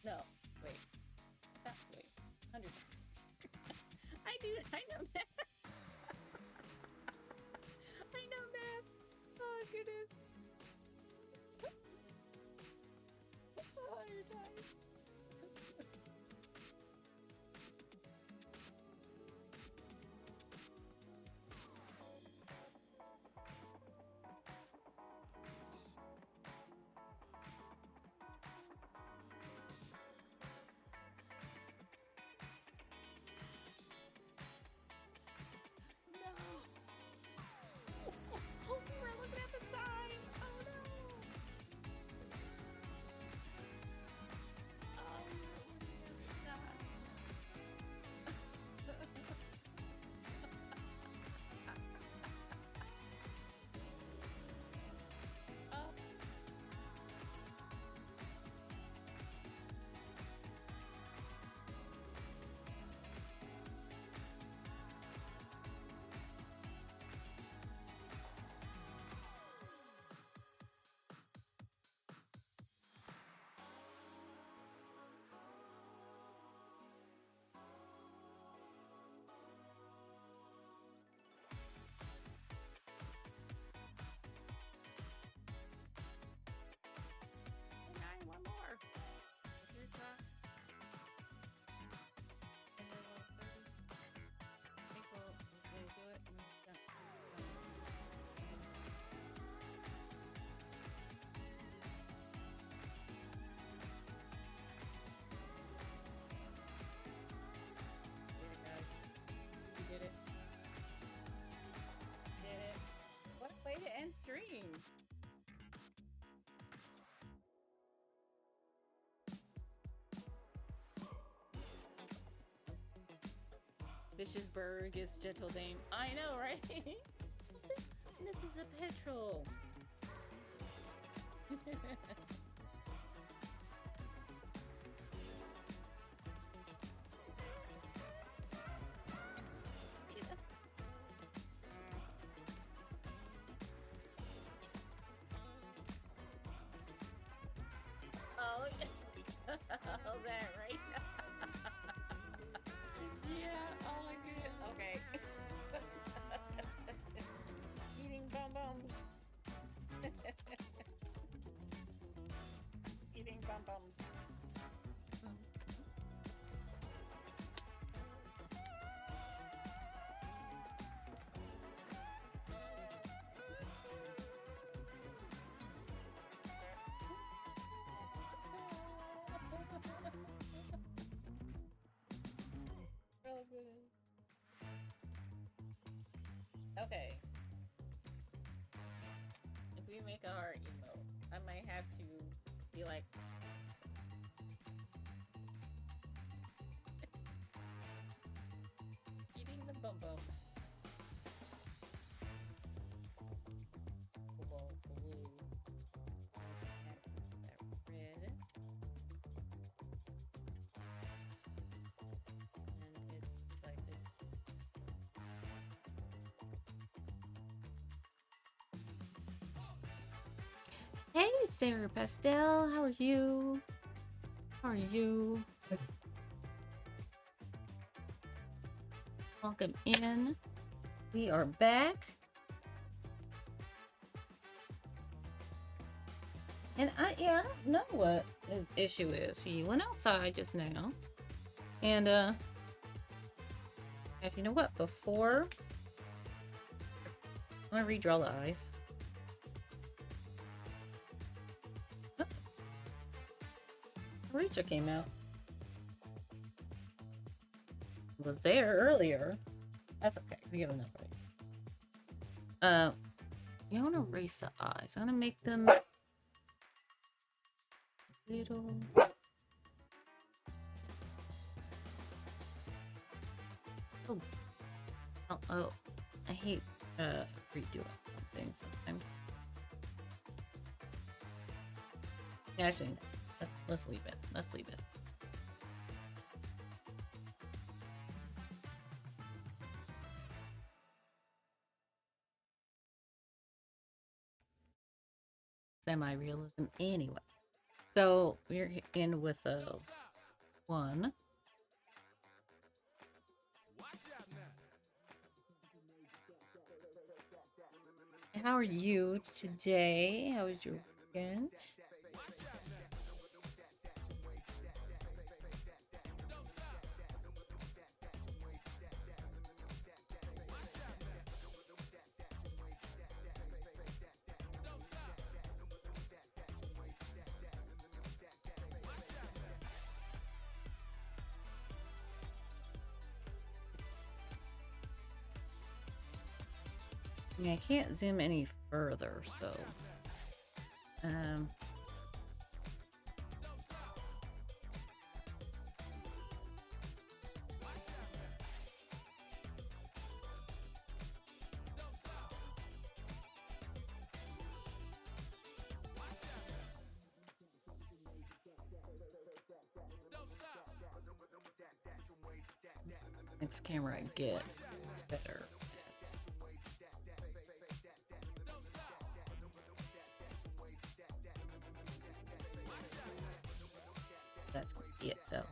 No, wait. Wait. 100 times. I know math. I know math. Oh, goodness. 100 times. Oh, we're looking at the sign. Oh no. Oh, we're looking at the sign. Oh. Nine, one more. What's your top? And then level 30. I think we'll do it. Did it, guys. You did it. Did it. What a way to end stream. Bishopsburg is gentle dame. I know, right? This is a petrol. Oh, oh, that right. Yeah, oh my goodness. Okay. Eating bum-bums. Eating bum-bums. Real good. Okay. If we make a heart emote, I might have to be like eating the bum bum. Blue. Hey, Sarah Pastel, how are you? How are you? Welcome in. We are back. And I don't know what his issue is. He went outside just now. And you know what? Before I'm gonna redraw the eyes. Oh, eraser came out. It was there earlier. That's okay. We have enough right. You want to erase the eyes. I'm gonna make them little. Oh, oh, I hate redoing things sometimes. Actually, no. Let's leave it. Let's leave it. Semi-realism anyway. So we're in with a 1. How are you today? How was your weekend? Yeah, I can't zoom any further, so next camera I get better. That's gonna see it, so.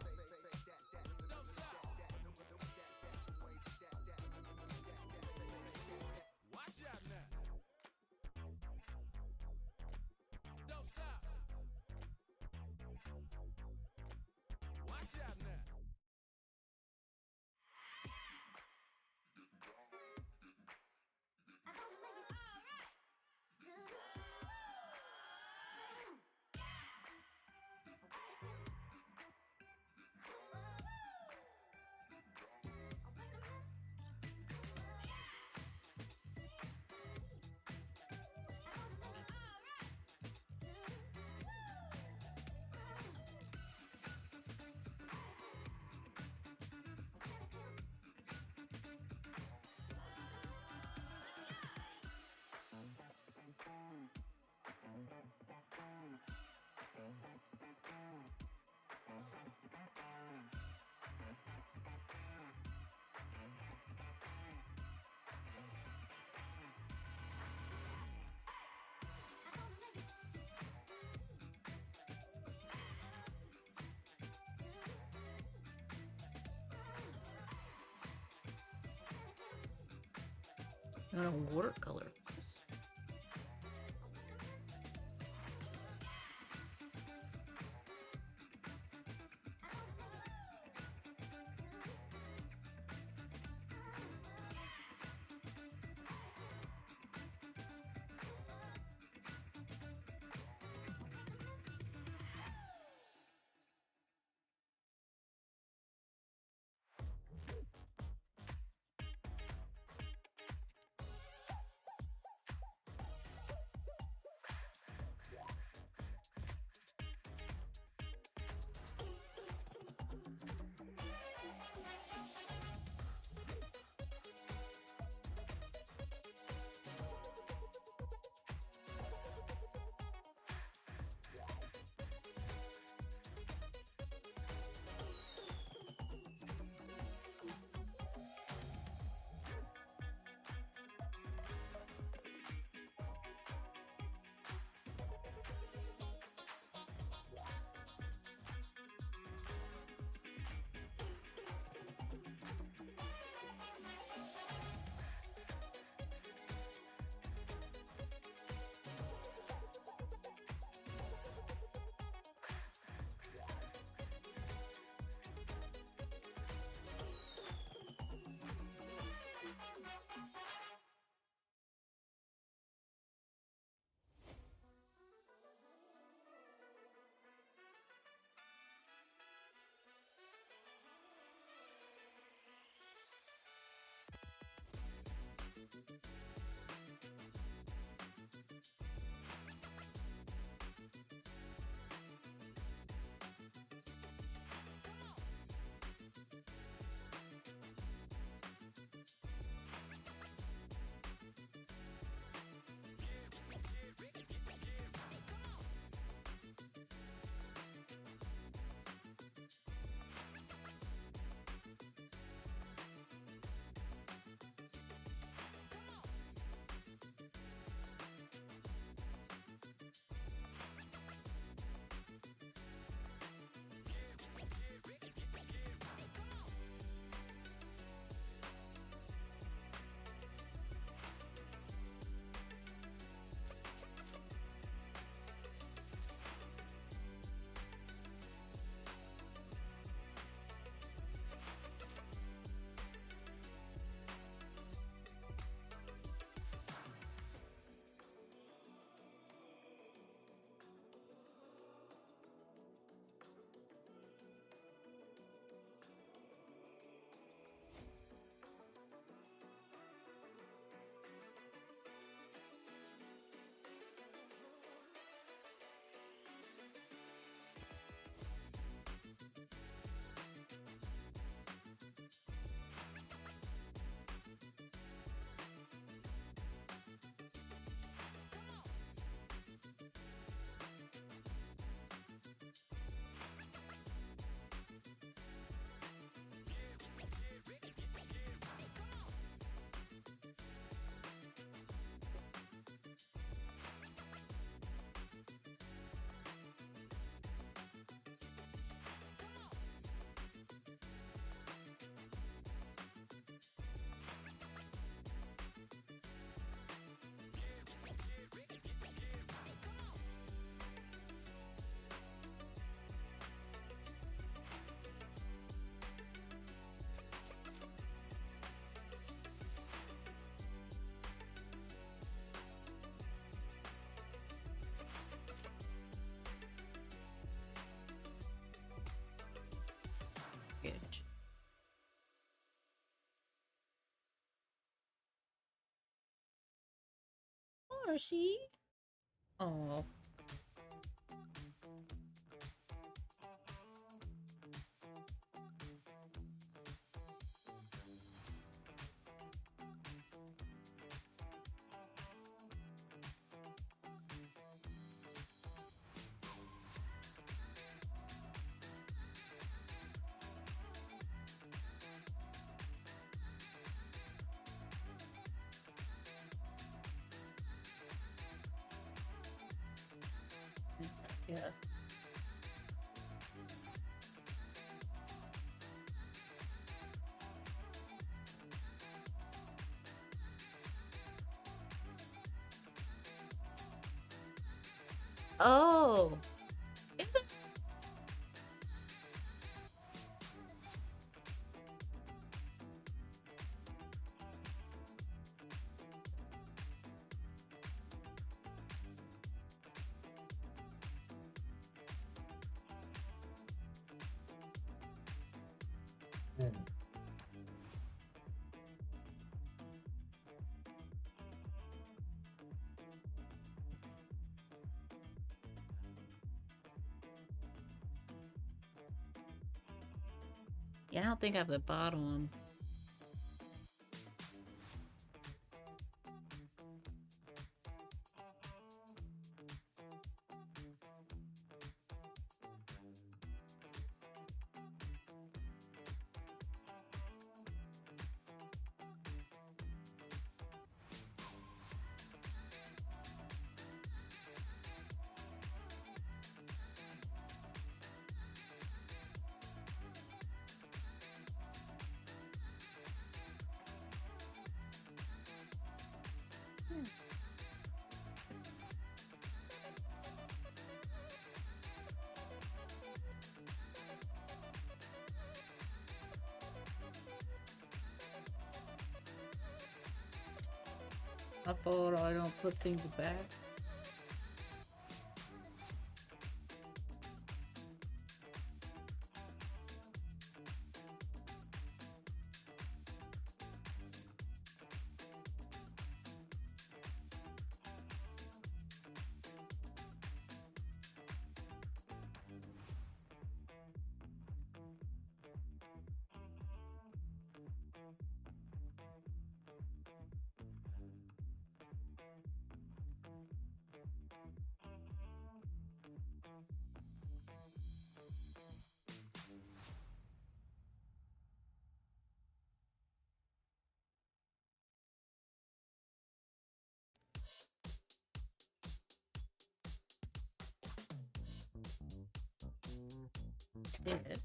I'm gonna watercolor this. Hershey. Oh. Yeah. Oh. Yeah, I don't think I have the bottom. I thought I don't put things back. Did.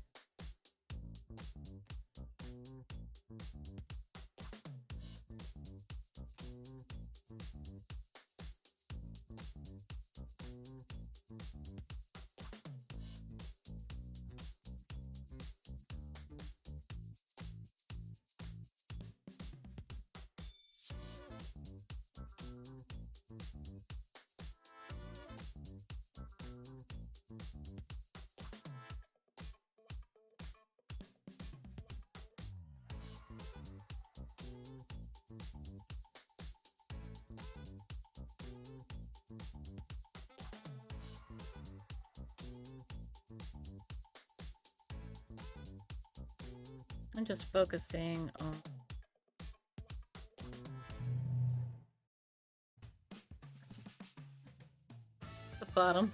I'm just focusing on the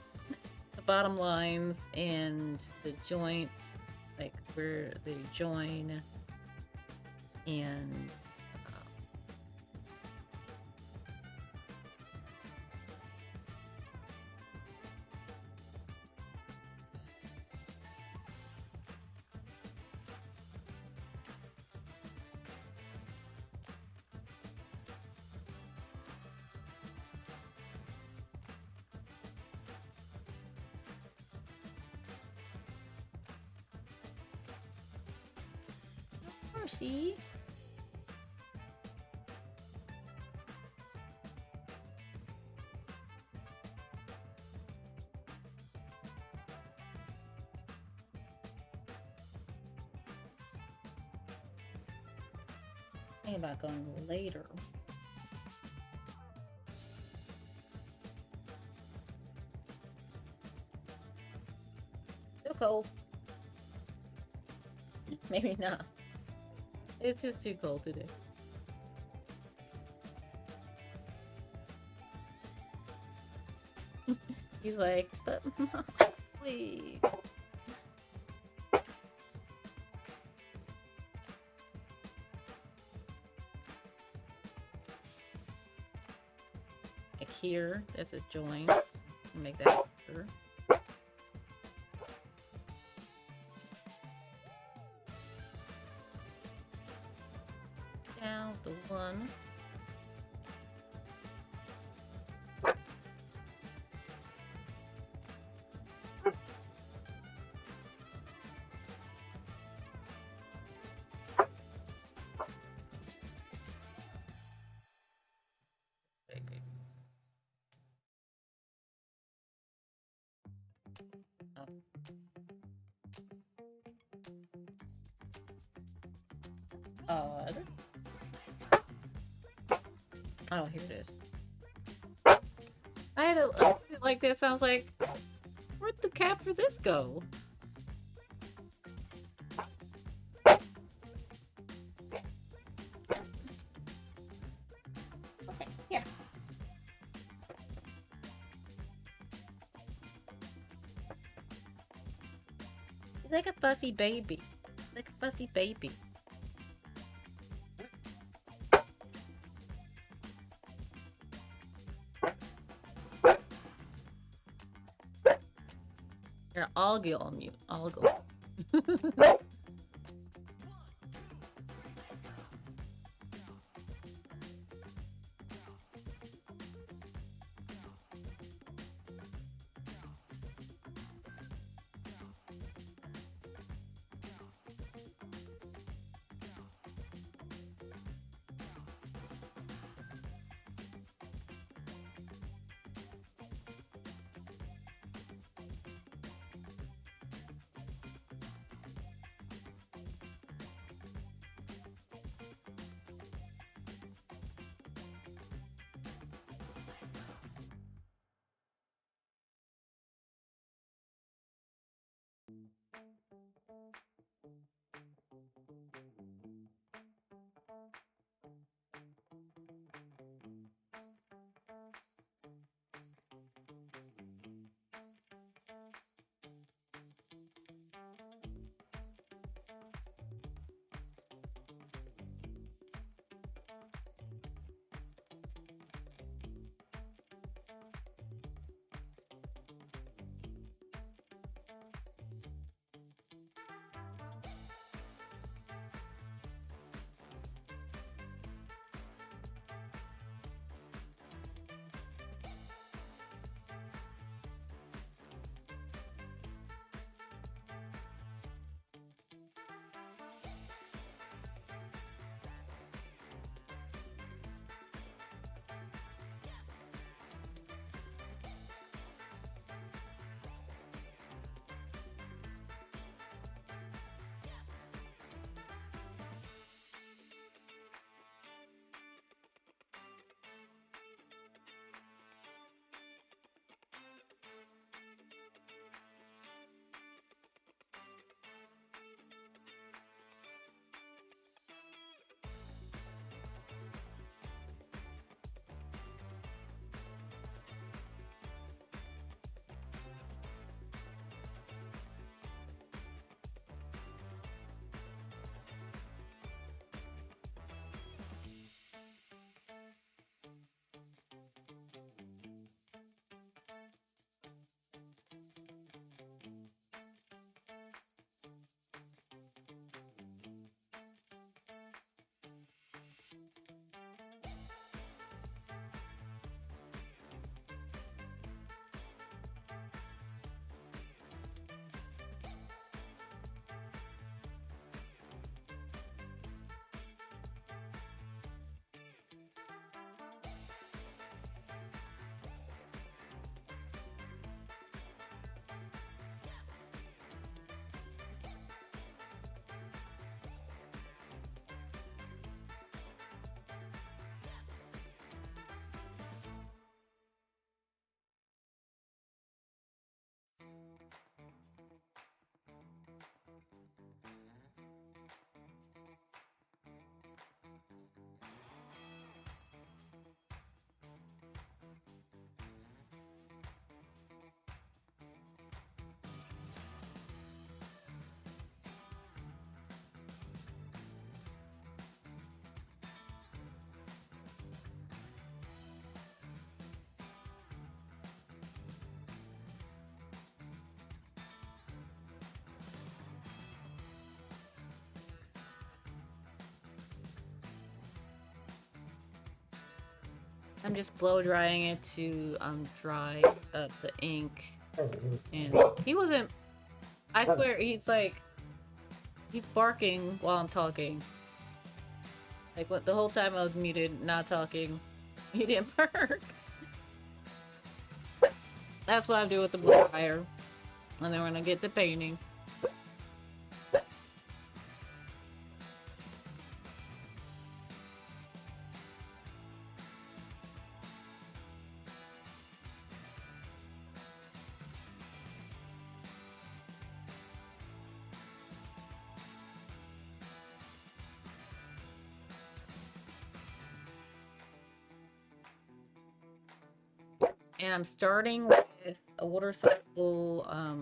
bottom lines and the joints, like where they join, and Mercy. Think about going later. Too cold. Maybe not. It's just too cold today. He's like, but Mom, please. Like here, that's a join. Make that bigger. Down the one. Odd. Oh, here it is. I had a like this. I was like, where'd the cap for this go? Okay, here. He's like a fussy baby. Like a fussy baby. Here, I'll go on mute. I'll go. I'm just blow drying it to dry up the ink. And he wasn't. I swear, he's barking while I'm talking. Like what the whole time I was muted, not talking. He didn't bark. That's what I'm doing with the blow dryer. And then we're gonna get to painting. And I'm starting with a water soluble. I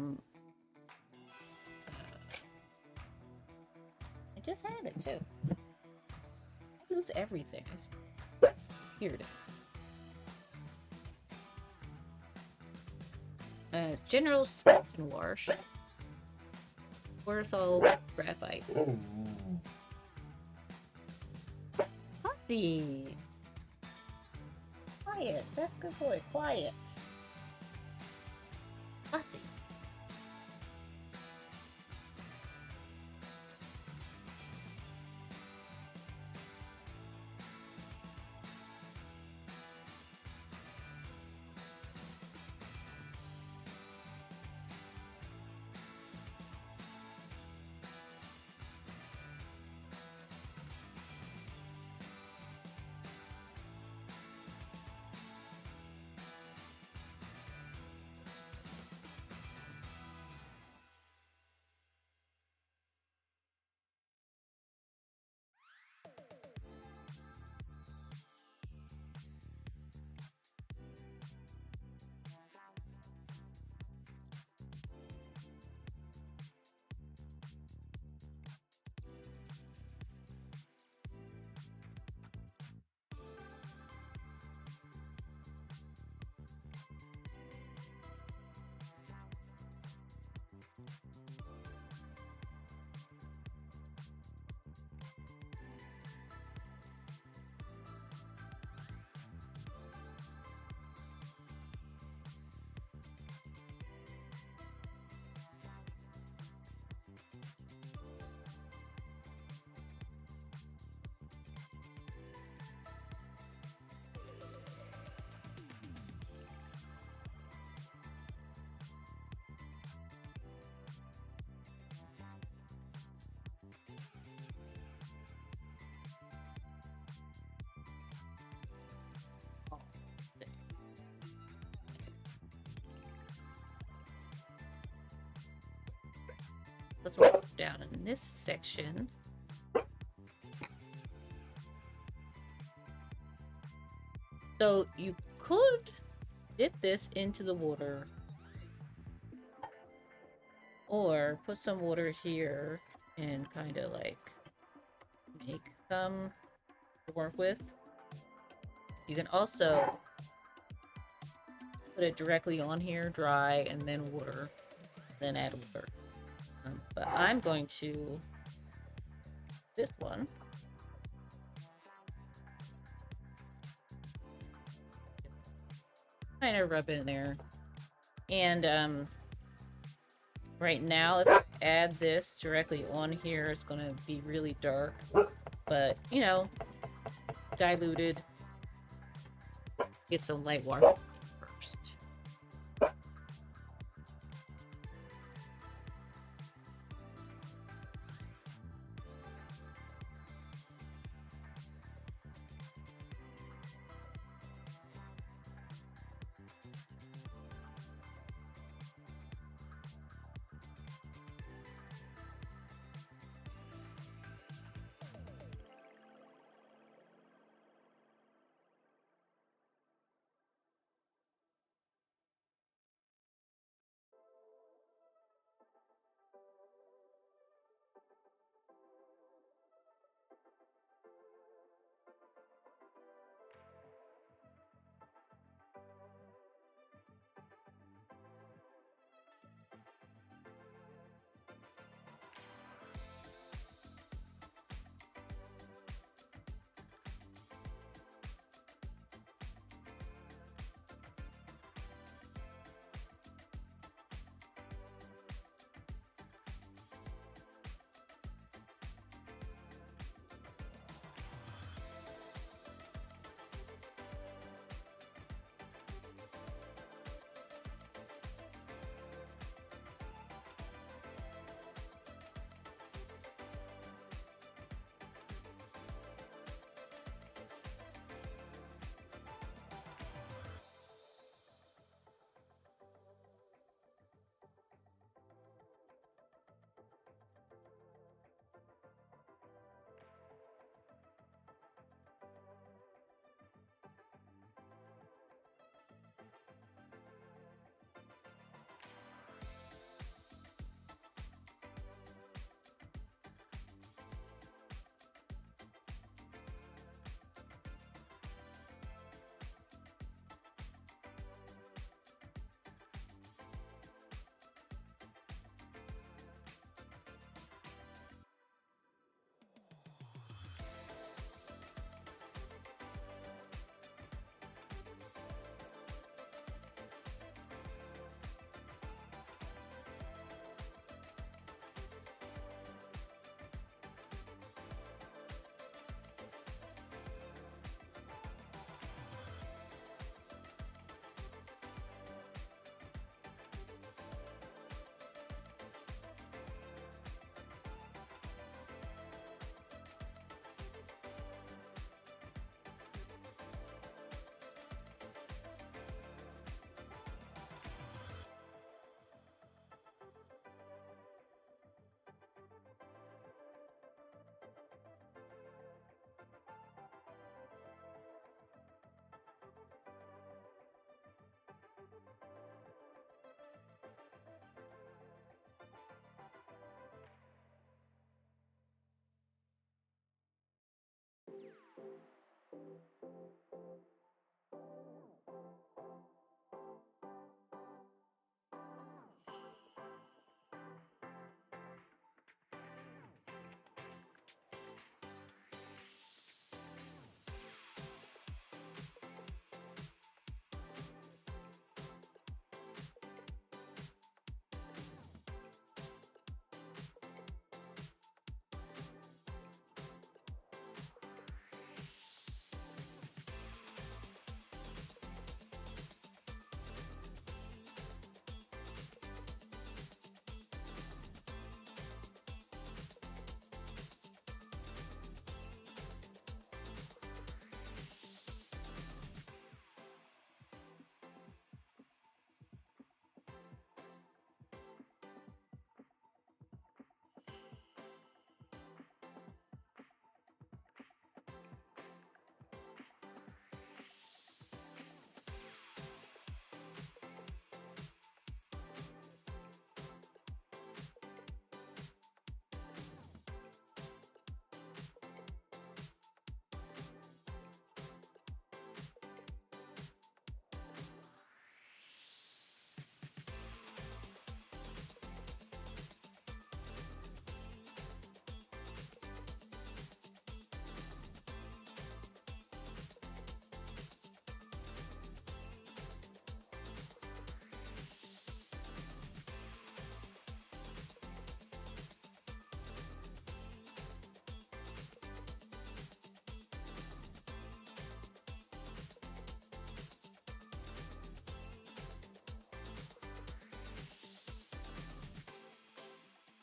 just had it too. I lose everything. Here it is. General Sketch and Wash. Water soluble graphite. Puppy. Quiet. That's good boy. Quiet. Puppy. Let's walk down in this section. So you could dip this into the water or put some water here and kind of like make some to work with. You can also put it directly on here, dry, and then water, then add water. But I'm going to this one. Kind of rub it in there. And right now, if I add this directly on here, it's going to be really dark. But, you know, diluted. Get some light water first.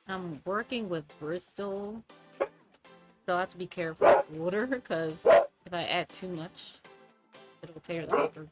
I'm working with Bristol, so I have to be careful with water because if I add too much, it'll tear the paper.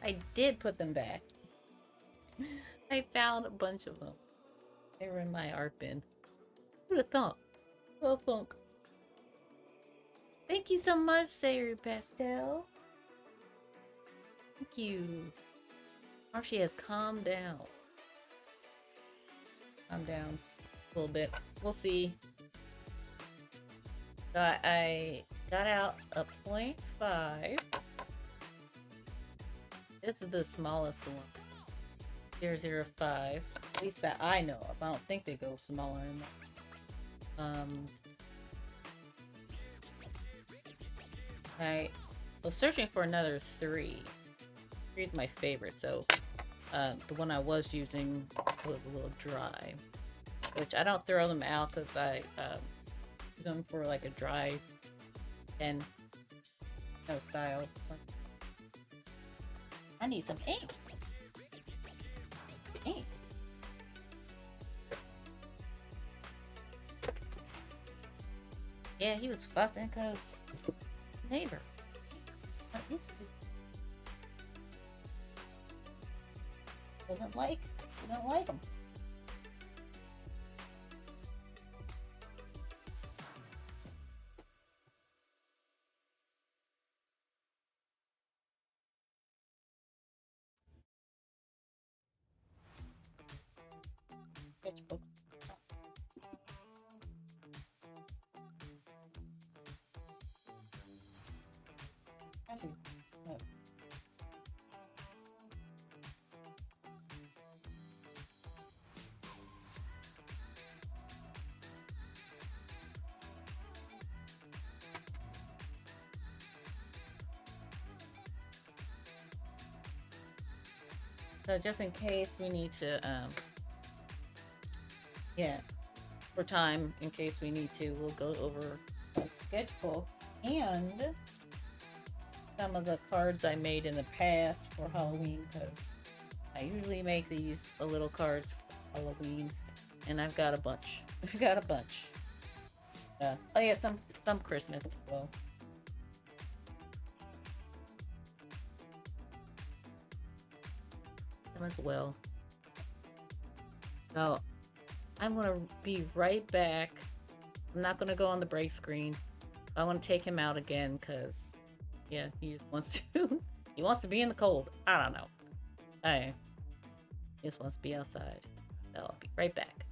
I did put them back. I found a bunch of them. They were in my art bin. Who'd have thought? Oh, funk. Thank you so much, Sayuri Pastel. Thank you. Archie has calmed down. Calm down a little bit. We'll see. So I got out a 0.5. This is the smallest one. 0.005. At least that I know of. I don't think they go smaller than that. I was searching for another 3. 3 is my favorite, so the one I was using was a little dry. Which I don't throw them out because I use them for like a dry pen style. I need some ink. Ink. Yeah, he was fussing because neighbor. Not used to. Doesn't like. You don't like him. Sketchbook. No. So just in case we need to, yeah, for time, in case we need to, we'll go over a sketchbook and some of the cards I made in the past for Halloween, because I usually make these little cards for Halloween, and I've got a bunch. I got a bunch. Oh yeah, some Christmas as well. Them as well. So I'm gonna be right back. I'm not gonna go on the break screen. I want to take him out again because, yeah, he just wants to. He wants to be in the cold. I don't know. He just wants to be outside. So I'll be right back.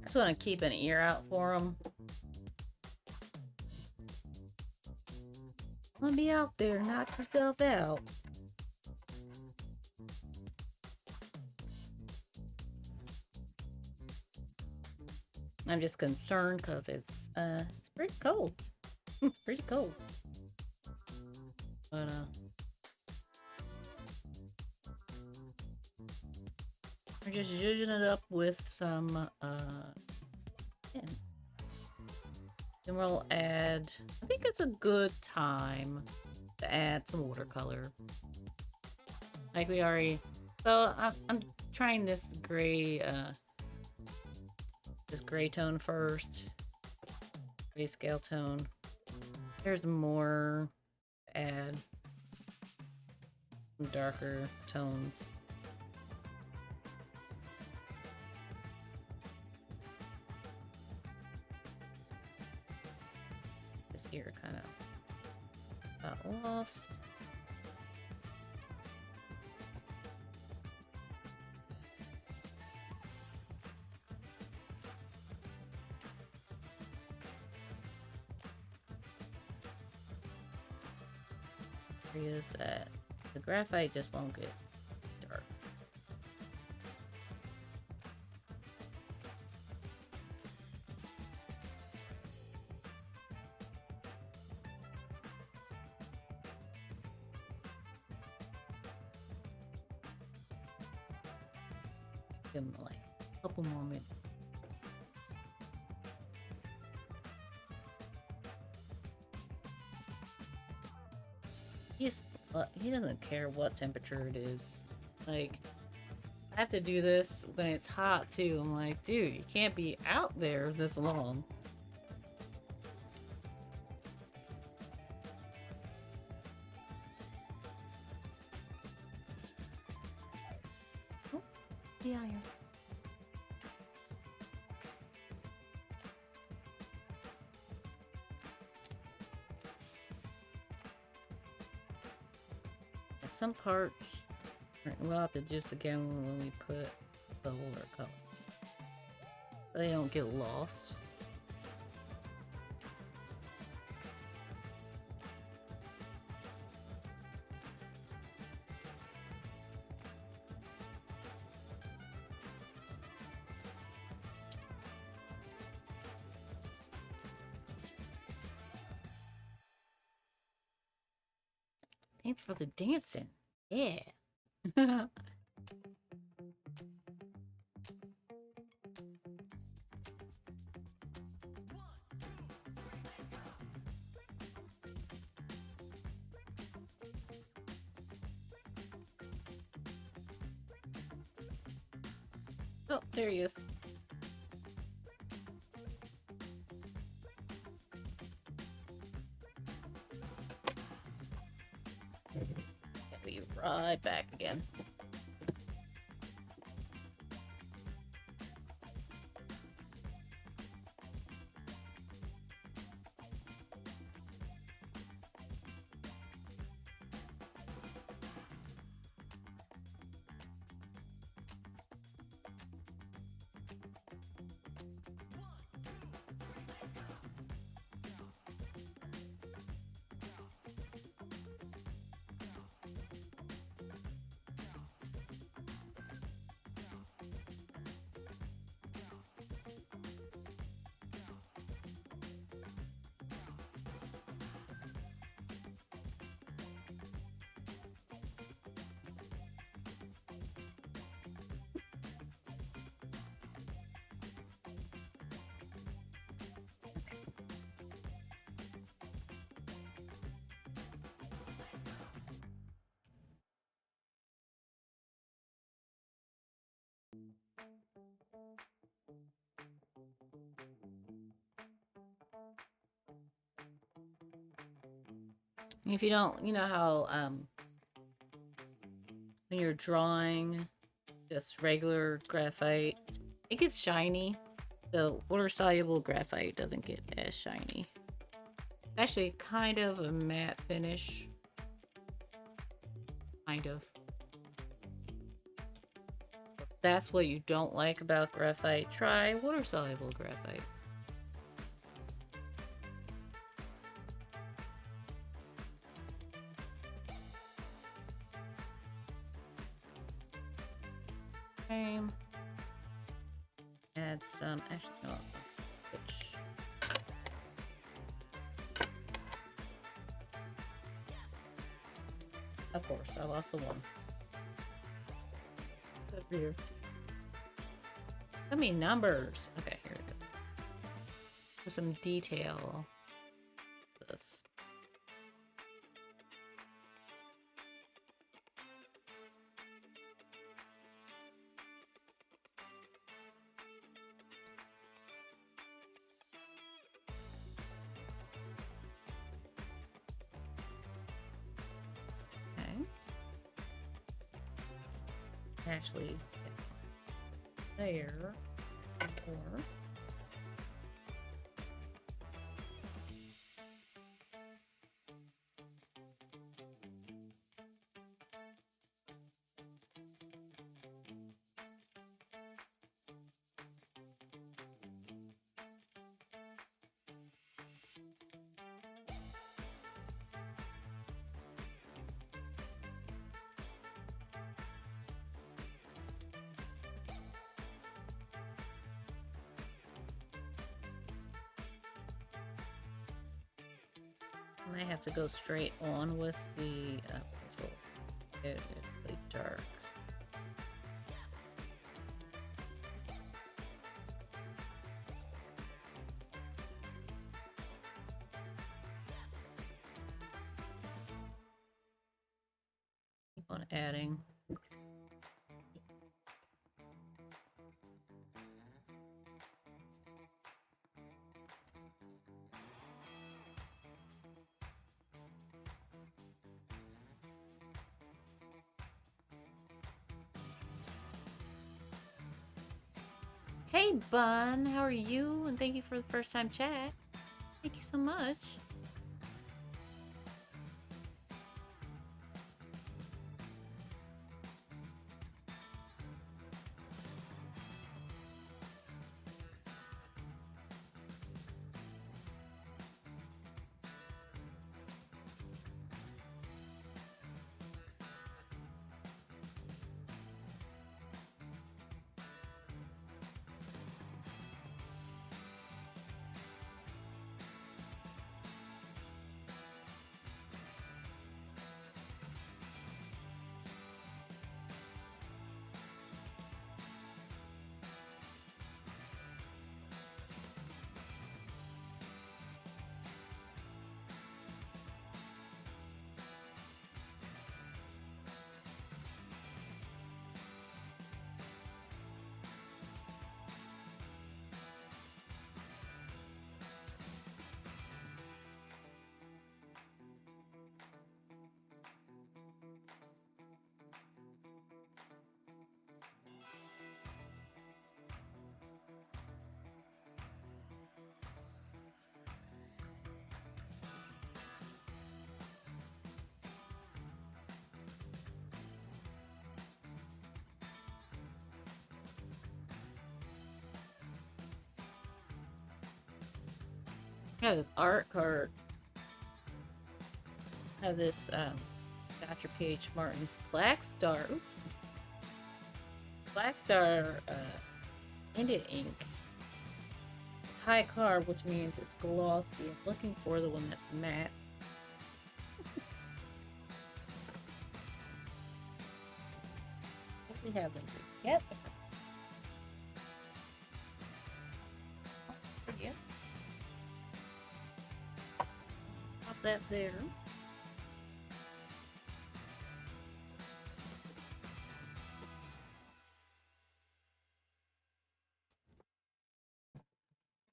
I just want to keep an ear out for him. Let me out there, knock yourself out. I'm just concerned because it's pretty cold. It's pretty cold. But we're just zhuzhing it up with some tin. Then we'll add, I think it's a good time to add some watercolor. Like we already, so I'm trying this gray tone first. Grayscale tone. There's more to add. Some darker tones. This here kind of got lost. Areas that the graphite just won't get dark. Give them like a couple more minutes. He doesn't care what temperature it is. Like, I have to do this when it's hot too. I'm like, dude, you can't be out there this long. Oh, yeah, yeah. Some parts we'll have to just again when we put the watercolor. They don't get lost. Thanks for the dancing. Yeah. Oh, there he is. I'll be right back again. If you don't, you know how when you're drawing just regular graphite, it gets shiny. The water-soluble graphite doesn't get as shiny. Actually, kind of a matte finish. Kind of. If that's what you don't like about graphite, try water-soluble graphite. Add some, actually, no, switch. Of course, I lost the one. Up here. How many numbers? Okay, here it is. For some detail. This. Okay. Actually, there. Or I might have to go straight on with the pencil. It's really dark. Keep on adding. Hey, Bun, how are you? And thank you for the first time chat. Thank you so much. I have this art card. I have this Dr. P.H. Martin's Black Star. Oops. Black Star Ended ink. It's high carb, which means it's glossy. I'm looking for the one that's matte. We have them together. Let's see it. Pop that there.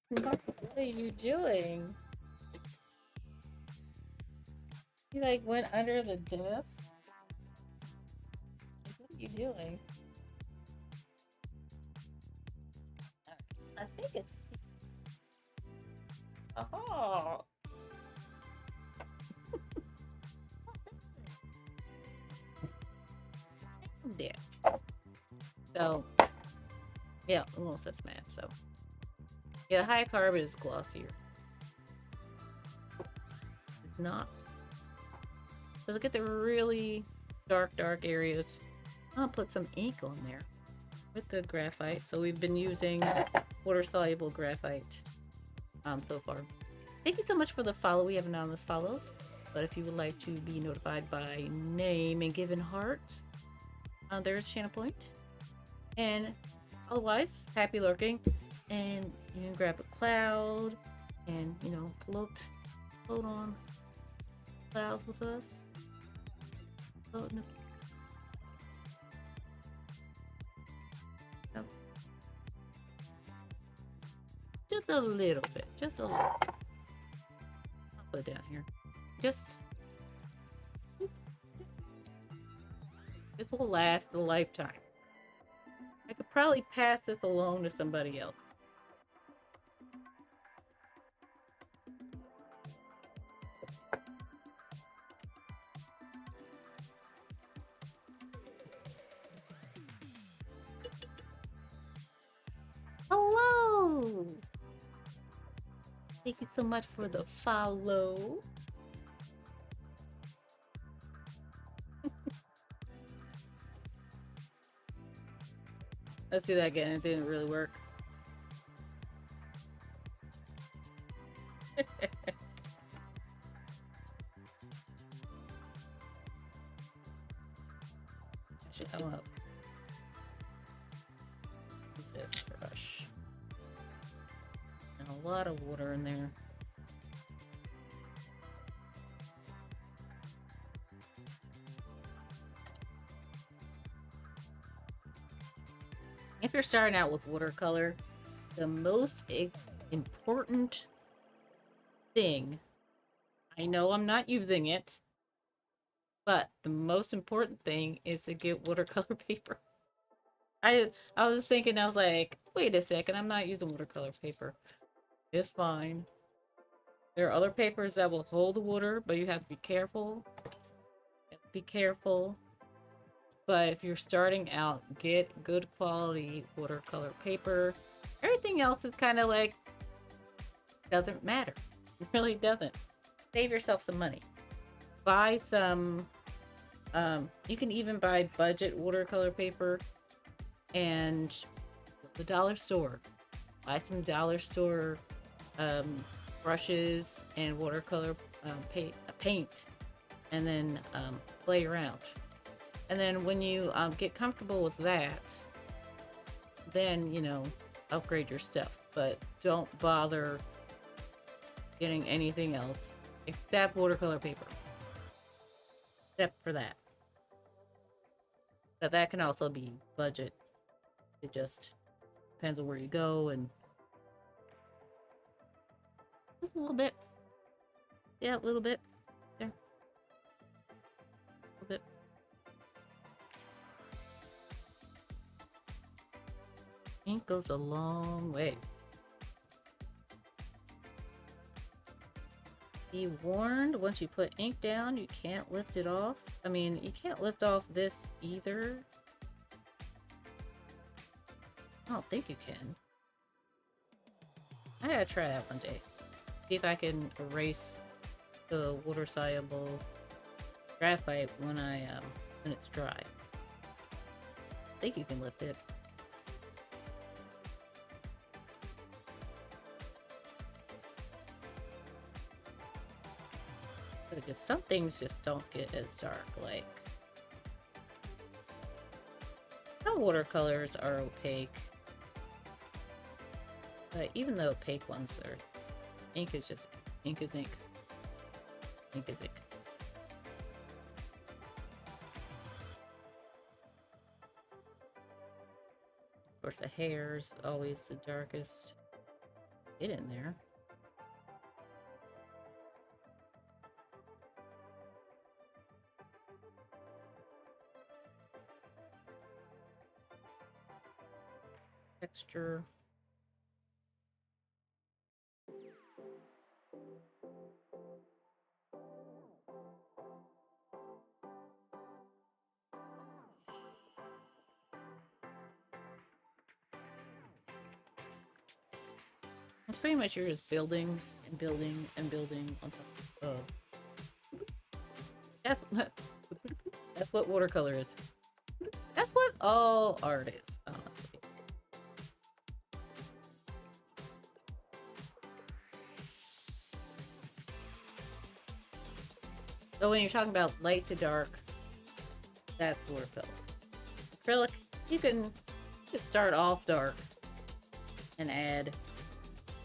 What are you doing? You like went under the desk? What are you doing? I think it's. Oh. There. So, yeah, almost that's matte. So, yeah, high carb is glossier. It's not. So look at the really dark areas. I'll put some ink on there with the graphite. So we've been using water-soluble graphite so far. Thank you so much for the follow. We have anonymous follows. But if you would like to be notified by name and given hearts, there's channel point. And otherwise, happy lurking. And you can grab a cloud and, float on clouds with us. Float in the clouds. Just a little bit. Just a little bit. I'll put it down here. Just. This will last a lifetime. I could probably pass this along to somebody else. Hello! Thank you so much for the follow. Let's do that again. It didn't really work. Should come up. Use this brush. And a lot of water in there. If you're starting out with watercolor, the most important thing, I know I'm not using it, but the most important thing is to get watercolor paper. I was thinking, I was like, wait a second, I'm not using watercolor paper. It's fine. There are other papers that will hold the water, but you have to be careful. Be careful. But if you're starting out, get good quality watercolor paper. Everything else is kind of like, doesn't matter. It really doesn't. Save yourself some money. Buy some, you can even buy budget watercolor paper and the dollar store. Buy some dollar store brushes and watercolor paint, and then play around. And then when you get comfortable with that, then, upgrade your stuff. But don't bother getting anything else except watercolor paper. Except for that. But that can also be budget. It just depends on where you go, and just a little bit. Yeah, a little bit. There. A little bit. Ink goes a long way. Be warned, once you put ink down, you can't lift it off. I mean, you can't lift off this either. I don't think you can. I gotta try that one day. See if I can erase the water-soluble graphite when it's dry. I think you can lift it. Because some things just don't get as dark, like some watercolors are opaque, but even the opaque ones are, ink is just, ink is ink. Ink is ink. Of course, the hair's always the darkest. Get in there. Texture. It's pretty much you're just building and building and building on top of. That's what watercolor is. That's what all art is, honestly. But when you're talking about light to dark, that's watercolor. Acrylic, you can just start off dark and add,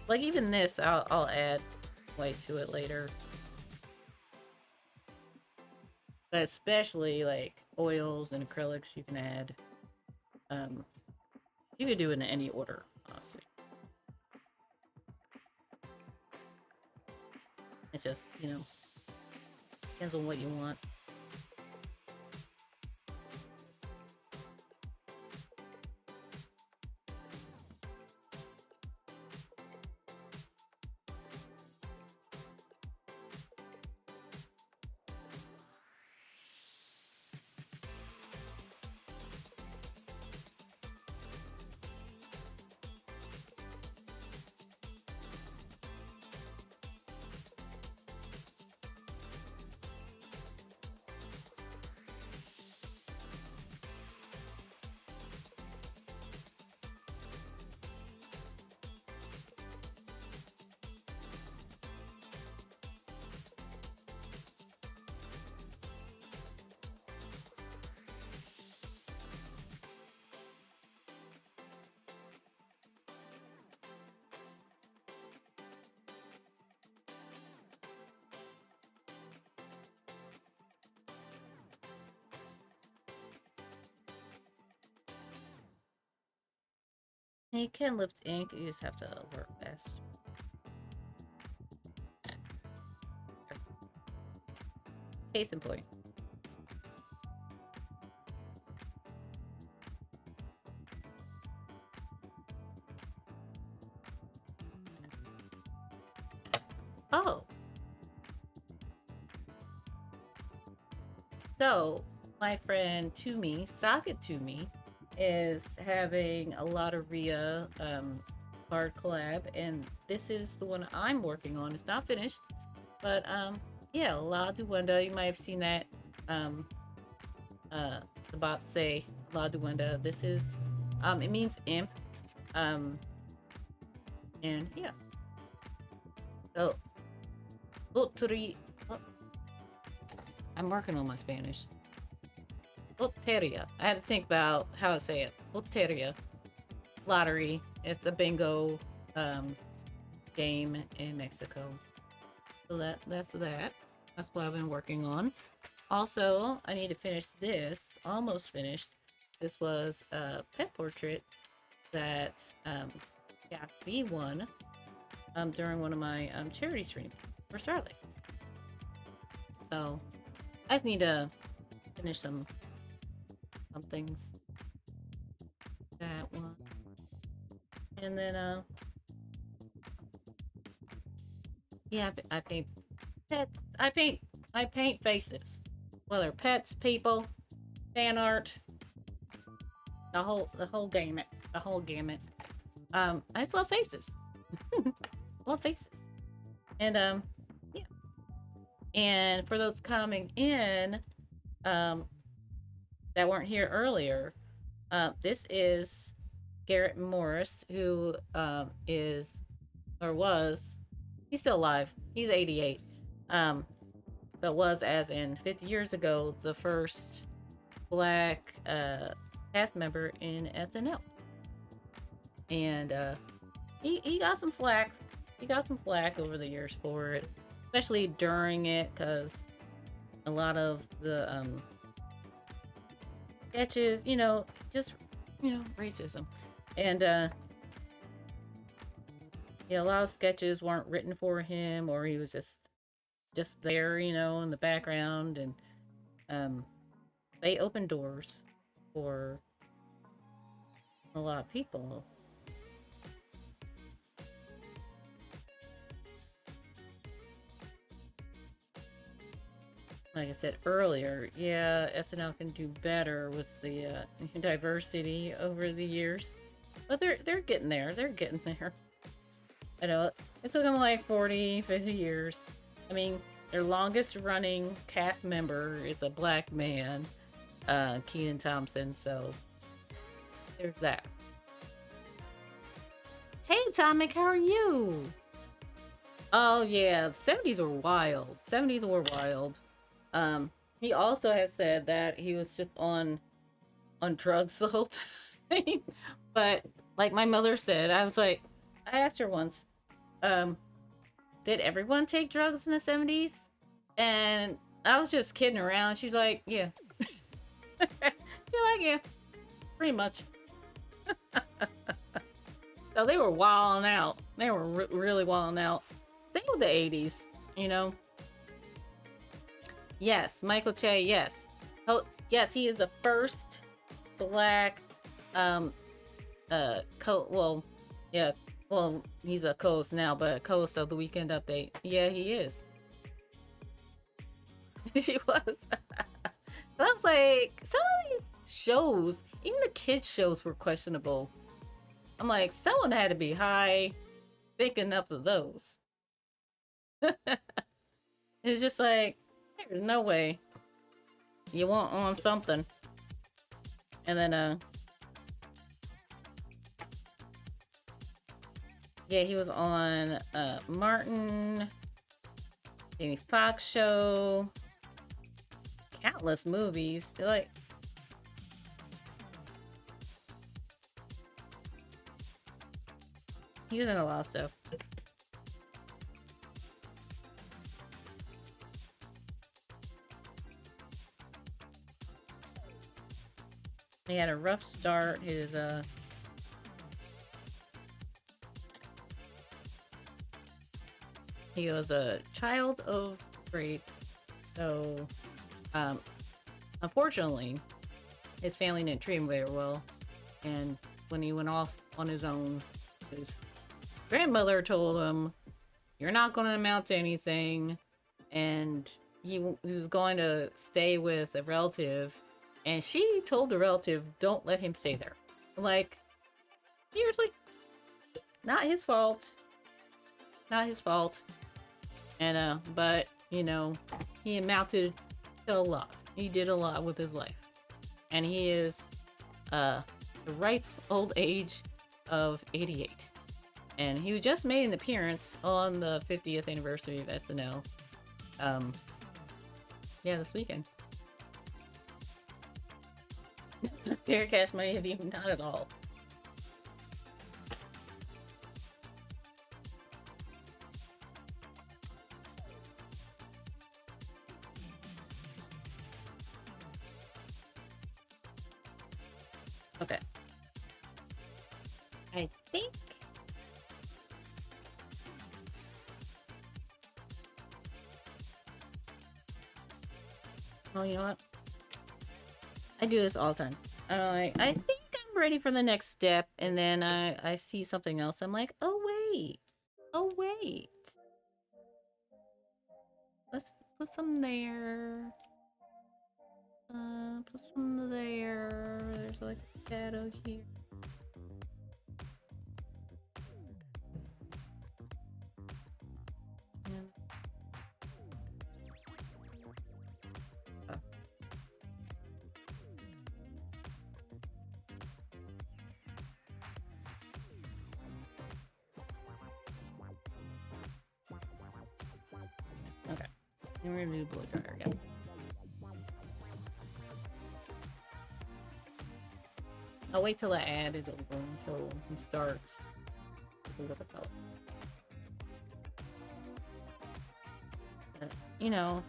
like even this, I'll add white to it later. But especially like oils and acrylics, you can add. Um, you could do it in any order, honestly. It's just, depends on what you want. And you can lift ink, you just have to work fast. Case in point. Oh. So, my friend Toomey, Socket Toomey, is having a Lotteria card collab, and this is the one I'm working on. It's not finished, but yeah, La Duenda. You might have seen that. Um, the bot say La Duenda. This is it means imp. Um, and yeah. So, Lottery. Oh, I'm working on my Spanish. Loteria. I had to think about how to say it. Loteria. Lottery. It's a bingo game in Mexico. So that's that. That's what I've been working on. Also, I need to finish this. Almost finished. This was a pet portrait that got me one during one of my charity streams for Starlight. So I just need to finish some things. That one. And then yeah, I paint pets. I paint faces. Whether pets, people, fan art, the whole gamut. The whole gamut. I just love faces. Love faces. And yeah. And for those coming in, that weren't here earlier, this is Garrett Morris, who is or was, he's still alive. He's 88. But was, as in 50 years ago, the first black cast member in SNL. And he got some flack. He got some flack over the years for it, especially during it, because a lot of the sketches, just racism, and a lot of sketches weren't written for him, or he was just there, in the background, and they opened doors for a lot of people. Like I said earlier, yeah, SNL can do better with the diversity over the years, but they're getting there. They're getting there. I know it took them like 40, 50 years. I mean, their longest running cast member is a black man, Kenan Thompson. So there's that. Hey, Atomic, how are you? Oh yeah, the 70s were wild. 70s were wild. He also has said that he was just on drugs the whole time. But like my mother said, I was like, I asked her once, um, did everyone take drugs in the 70s? And I was just kidding around. She's like, yeah. She's like, yeah, pretty much. So they were wilding out. They were really wilding out. Same with the 80s, you know? Yes, Michael Che, yes. Oh, yes, he is the first black well, yeah, well, he's a co-host now, but co-host of the Weekend Update. Yeah, he is. She was. I was like, some of these shows, even the kids shows were questionable. I'm like, someone had to be high thinking up of those. It's just like, there's no way you want on something. And then yeah, he was on Martin, Jamie Foxx show, countless movies. Like, he was in a lot of stuff. He had a rough start. His he was a child of rape, so unfortunately, his family didn't treat him very well. And when he went off on his own, his grandmother told him, "You're not going to amount to anything," and he was going to stay with a relative, and she told the relative, "Don't let him stay there." Like, seriously, not his fault. Not his fault. And but you know, he amounted to a lot. He did a lot with his life, and he is the ripe old age of 88. And he just made an appearance on the 50th anniversary of SNL. Yeah, this weekend. So Garrett may have even not at all. Okay. I think oh, you know what? I do this all the time. I think I'm ready for the next step, and then I see something else. I'm like, oh wait, let's put some there. Put some there. There's like a shadow here. And, oh. Okay, and we're gonna do blow dryer again. I'll wait till the ad is over until we start with the color. You know,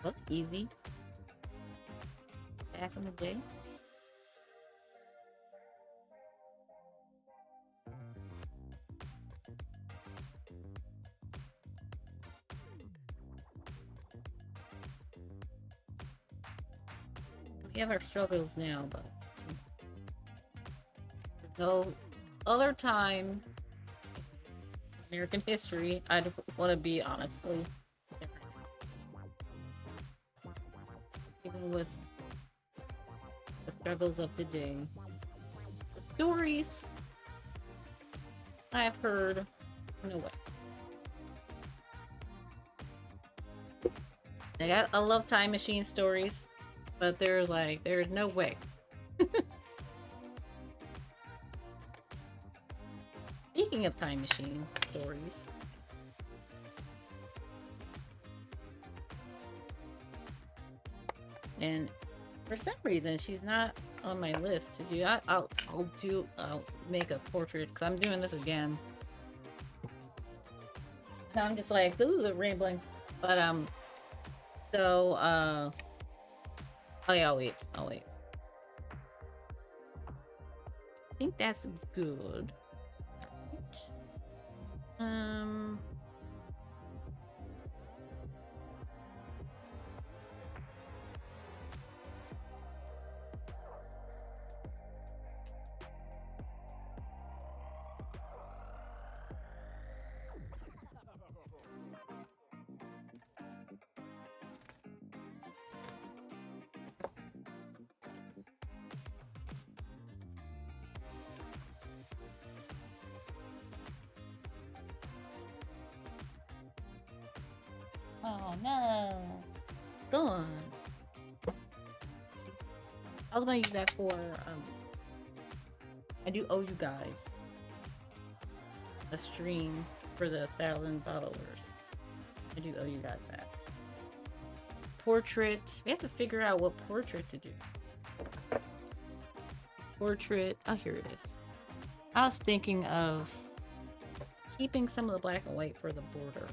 look easy. Back in the day. We have our struggles now, but no other time in American history I'd want to be honestly different. Even with the struggles of today. The stories I've heard, no way. I love time machine stories, but they're like, there's no way. Speaking of time machine stories, And for some reason, she's not on my list to do. I'll make a portrait because I'm doing this again. And I'm just like, ooh, the rambling. But so oh yeah, I'll wait. I think that's good. Um. Oh no. Go on. I was gonna use that for I do owe you guys a stream for the 1,000 followers. I do owe you guys that. Portrait. We have to figure out what portrait to do. Portrait. Oh, here it is. I was thinking of keeping some of the black and white for the border.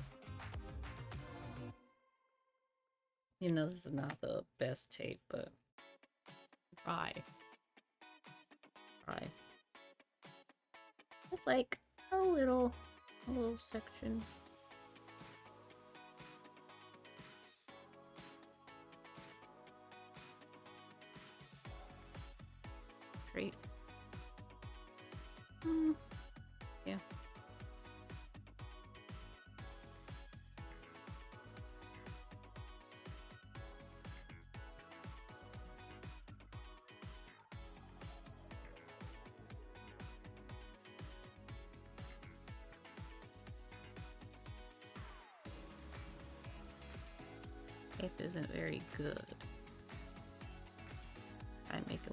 You know, this is not the best tape, but try. It's like a little section. Great. Yeah. Tape isn't very good. I make it.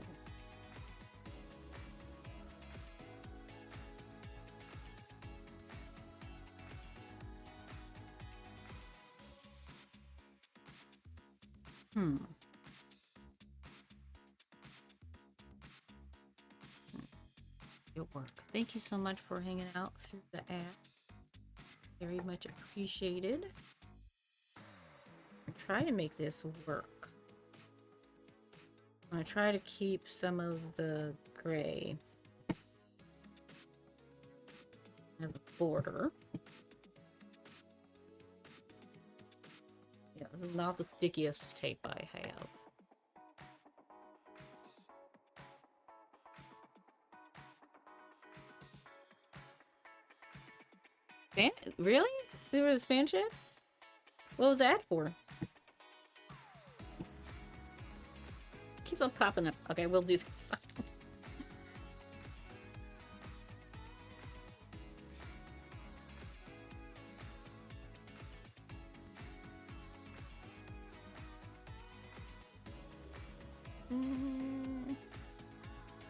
It'll work. Thank you so much for hanging out through the app. Very much appreciated. I'm trying to make this work. I'm gonna try to keep some of the gray and the border. Yeah, this is not the stickiest tape I have. Really? There was a span shed? What was that for? Keeps on popping up. Okay, we'll do this.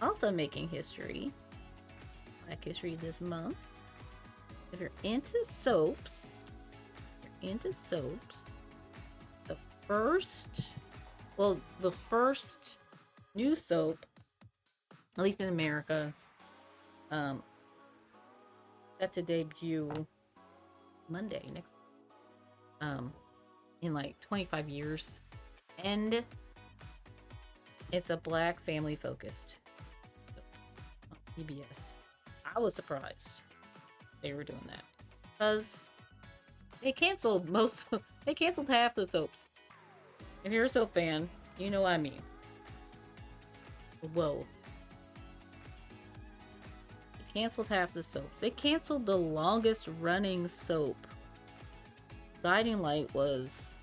Also making history. Black History this month. If you're into soaps, the first new soap, at least in America, set to debut Monday next, in like 25 years, and it's a black family focused on CBS. I was surprised they were doing that because they canceled half the soaps. If you're a soap fan, you know what I mean. Whoa. They canceled half the soaps. They canceled the longest running soap. Guiding Light was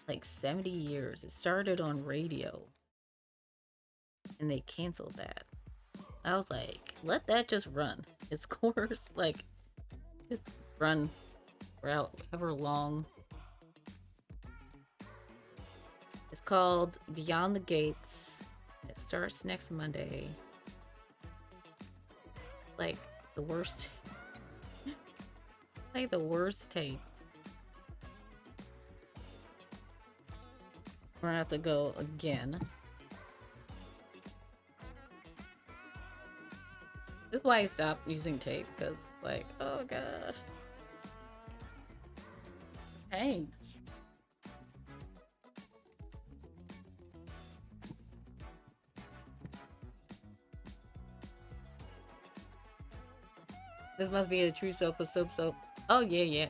like 70 years. It started on radio. And they canceled that. I was like, let that just run. Its course, like, just run for however long. It's called Beyond the Gates. It starts next Monday. Like the worst tape. We're gonna have to go again. This is why I stopped using tape, because, like, oh gosh. Hey. This must be a true soap, a soap. Oh, yeah, yeah.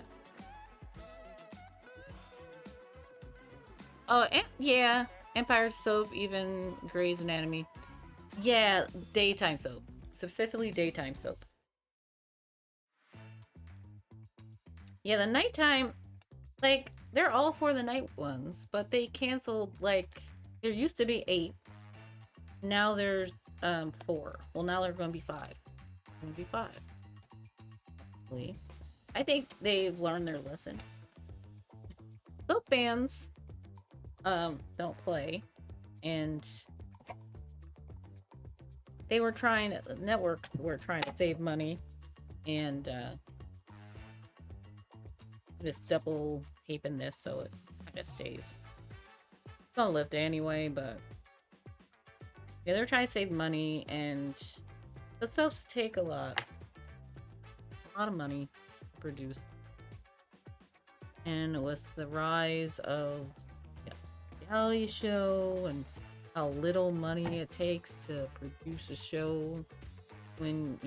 Oh, and, yeah. Empire Soap, even Grey's Anatomy. Yeah, daytime soap. Specifically daytime soap. Yeah, the nighttime, like, they're all for the night ones, but they canceled, like, there used to be 8. Now there's 4. Well, now they're going to be 5. Going to be 5. I think they've learned their lesson. Soap fans don't play, and they were trying, networks were trying to save money, and just double taping this so it kind of stays. It's gonna lift anyway, but yeah, they're trying to save money, and the soaps take a lot of money to produce. And with the rise of reality show and how little money it takes to produce a show, when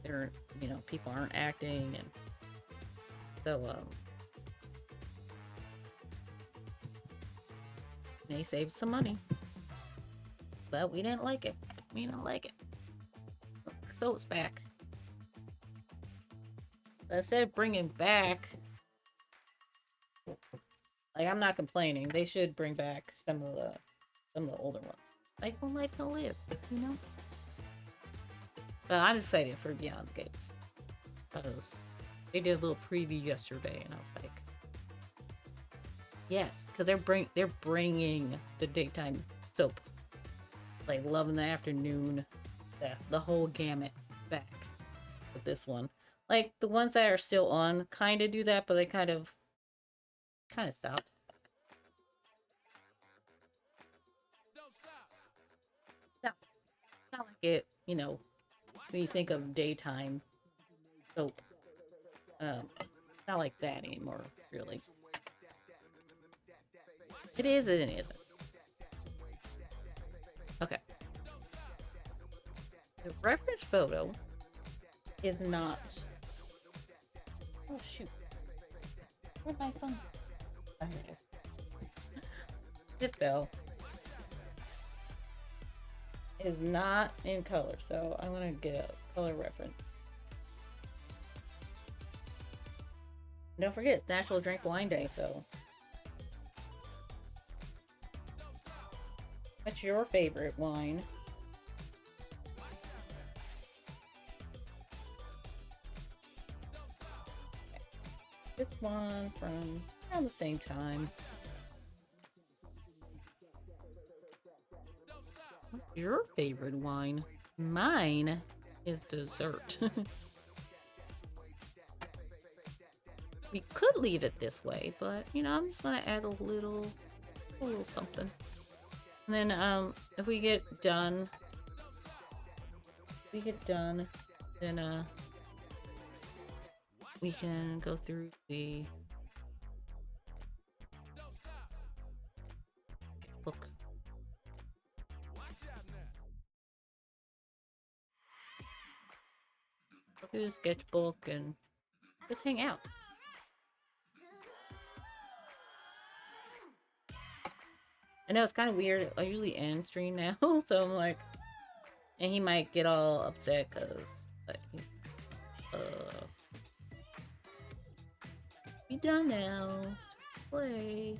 they're people aren't acting, and so they saved some money, but we didn't like it. We didn't like it. So it's back. But instead of bringing back, like, I'm not complaining. They should bring back some of the older ones. Like One Life to Live, But I'm excited for Beyond the Gates, because they did a little preview yesterday, and I was like, yes, because they're bringing the daytime soap, like Love in the Afternoon, the whole gamut back with this one. Like, the ones that are still on kind of do that, but they kind of stopped. Not like it, when you think of daytime soap. Not like that anymore, really. It is and it isn't. Okay. The reference photo is not... Oh, shoot. Where'd my phone? Oh, here it is. It fell. It is not in color, so I'm gonna get a color reference. Don't forget, it's National Drink Wine Day, so... What's your favorite wine? Okay. This one from around the same time. What's your favorite wine? Mine is dessert. We could leave it this way, but I'm just gonna add a little something. And then if we get done, then we can go through the book. Go through the sketchbook and just hang out. I know it's kind of weird. I usually end stream now, so I'm like, and he might get all upset because, like, be done now. Play.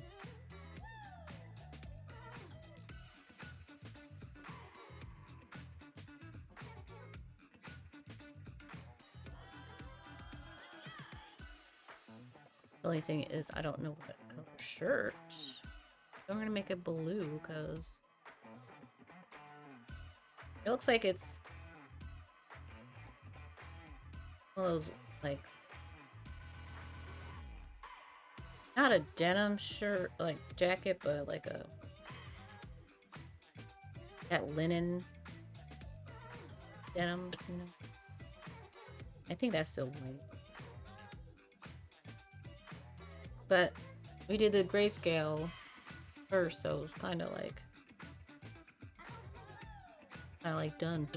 The only thing is, I don't know what color shirt. I'm gonna make it blue because it looks like it's one of those, like, Not a denim shirt, like jacket, but like a that linen denim, you know. I think that's still white. But we did the grayscale first, so it's kind of like done.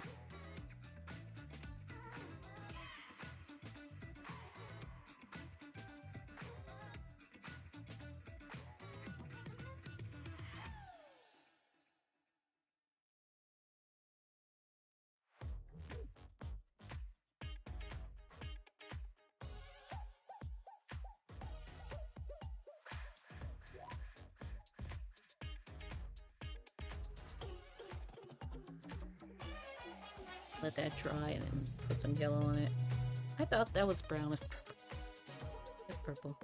Let that dry and then put some yellow on it. I thought that was brown. It's purple. It's purple.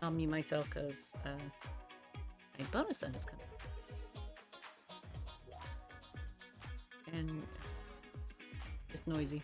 I'll mute myself because my bonus son is coming. And it's noisy.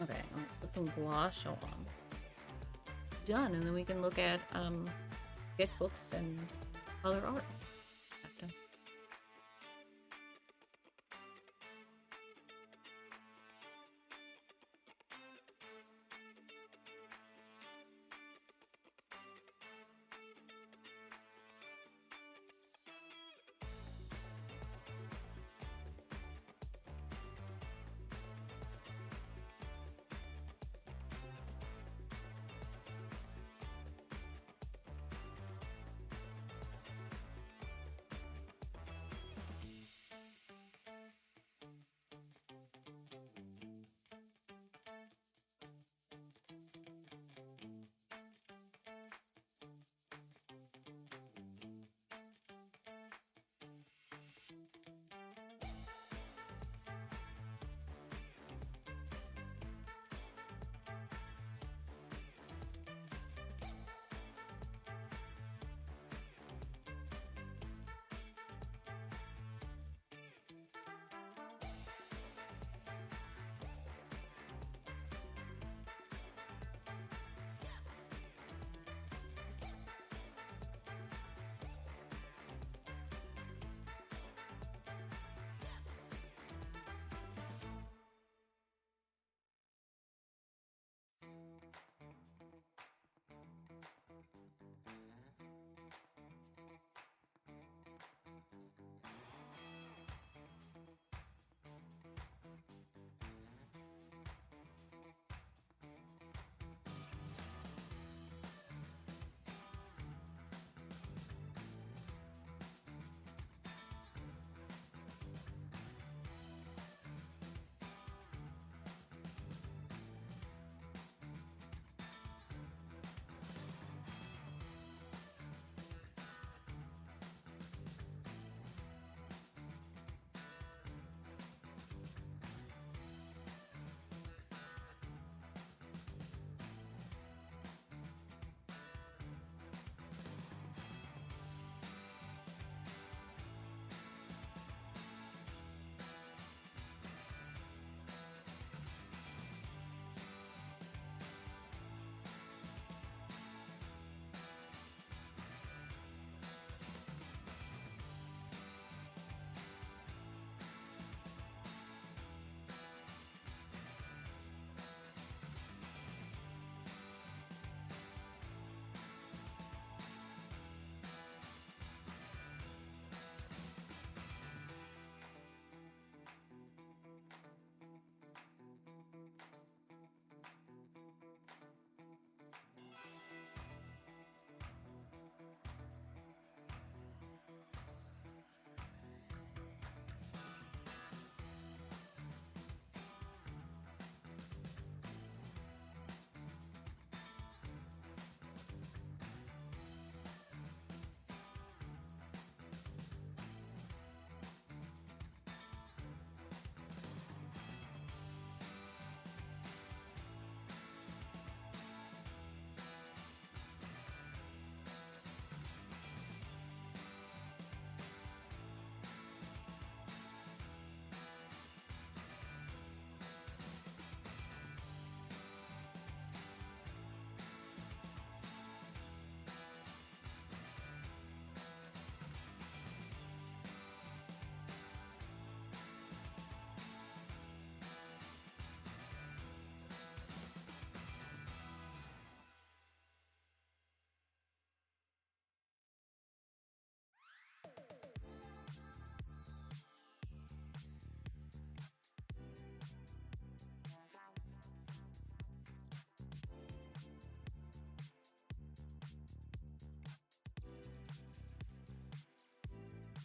Okay, I'll put some gouache on. Done, and then we can look at sketchbooks and color art. After.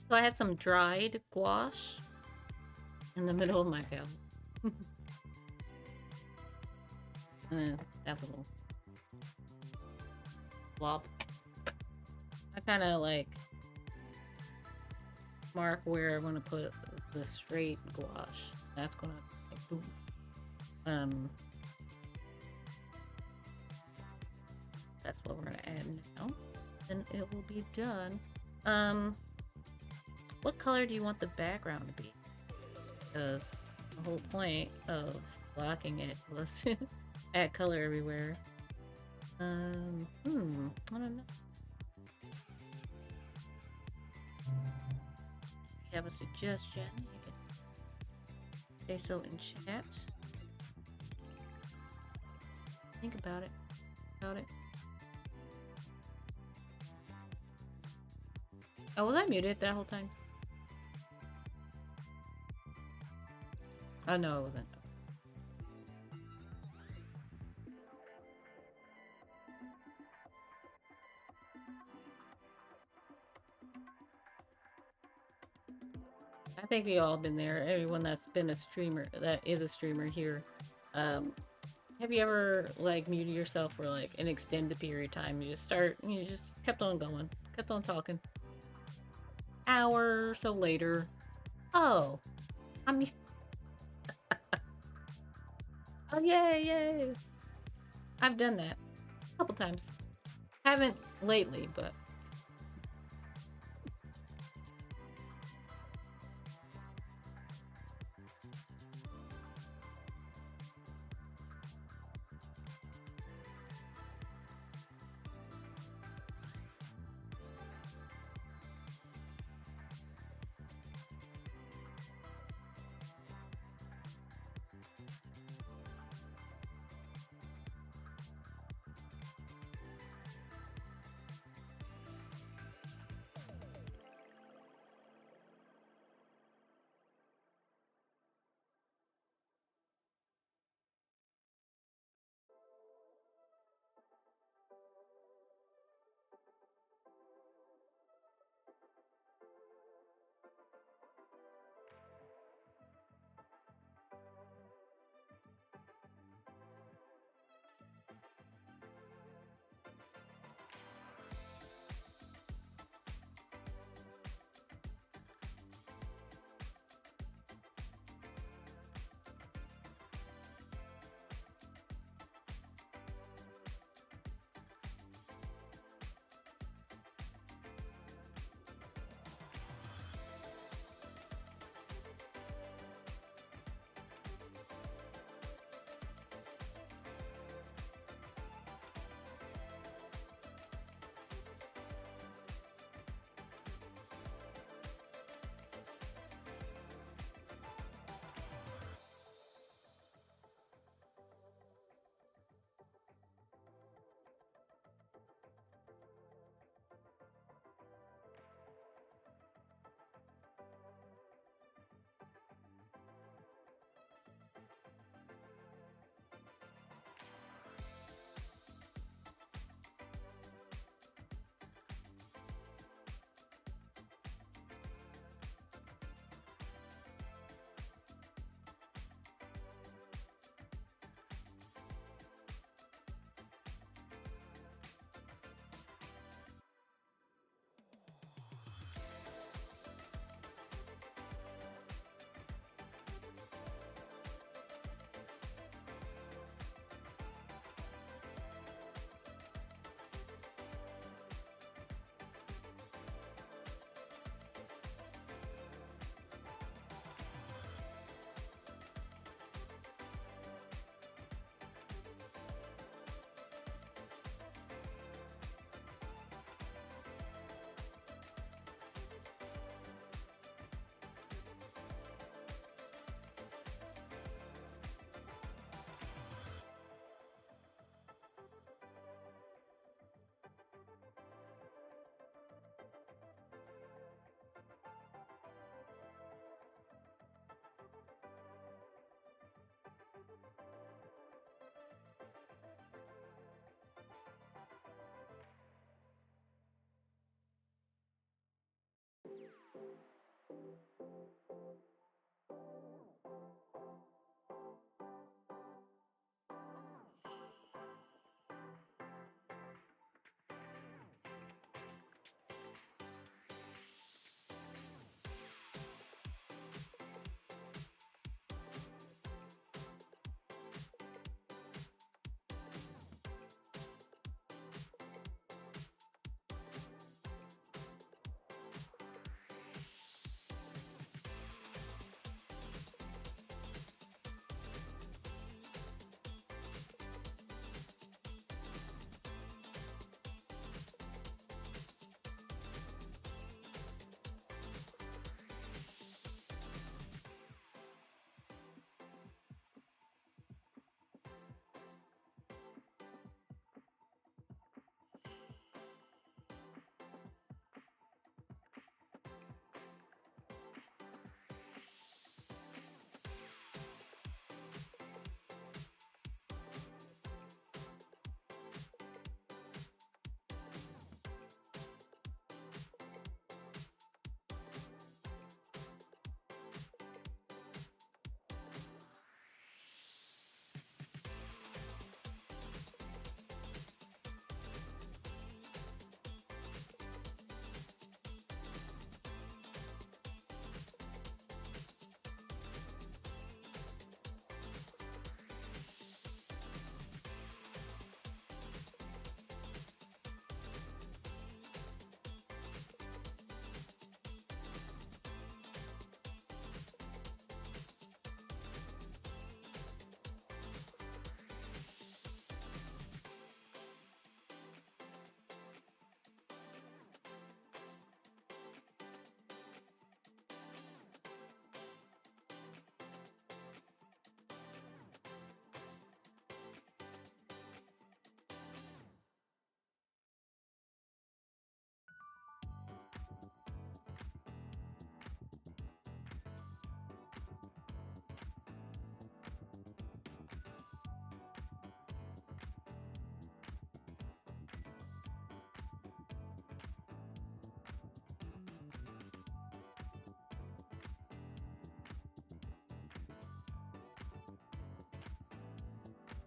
So I had some dried gouache in the middle of my palette. And then that little blob. I kind of like mark where I want to put the straight gouache. That's gonna like, boom. Um, that's what we're gonna add now, and it will be done. Um, what color do you want the background to be? Because the whole point of blocking it was to add color everywhere. I don't know. If you have a suggestion, you can say so in chat. Think about it. About it. Oh, was I muted that whole time? Oh no, it wasn't. I think we all been there. Everyone that's been a streamer, that is a streamer here. Um, have you ever like muted yourself for like an extended period of time? You just kept on going, kept on talking. Hour or so later, oh, I'm, oh yay, yay! I've done that a couple times. Haven't lately, but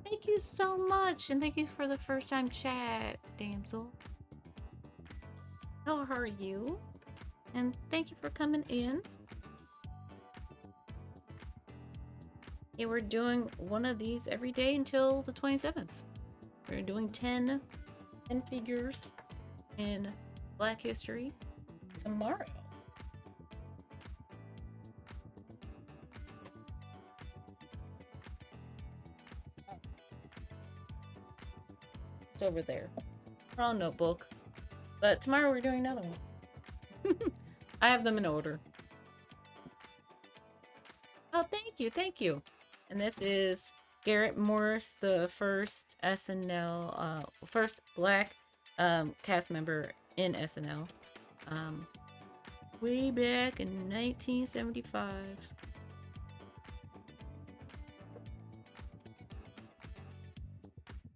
Thank you so much, and thank you for the first time chat, damsel. How are you? And thank you for coming in. Yeah, we're doing one of these every day until the 27th. We're doing 10 figures in Black History tomorrow. It's over there. Wrong notebook. But tomorrow we're doing another one. I have them in order. Oh, thank you, thank you. And this is Garrett Morris, the first SNL, first Black cast member in SNL, way back in 1975.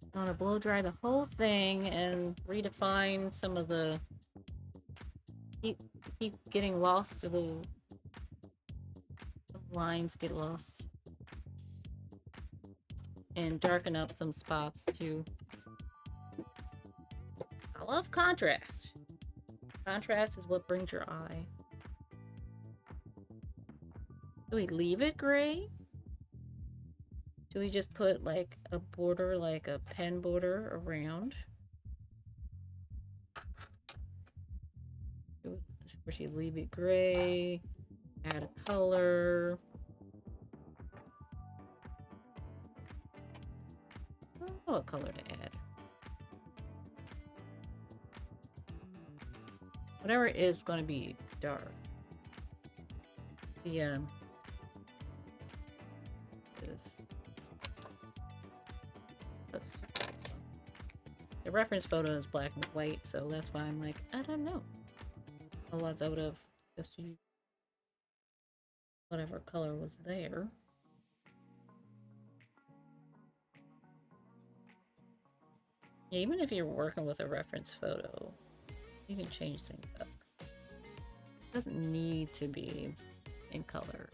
I want to blow dry the whole thing and redefine some of the keep getting lost to the lines get lost and darken up some spots too. I love contrast. Contrast is what brings your eye. Do we leave it gray? Do we just put like a border, like a pen border around? Or should we leave it gray? Add a color. I don't know what color to add. Whatever is going to be dark. The the reference photo is black and white, so that's why I'm like, I don't know. Otherwise, I would have just used whatever color was there. Yeah, even if you're working with a reference photo, you can change things up. It doesn't need to be in color.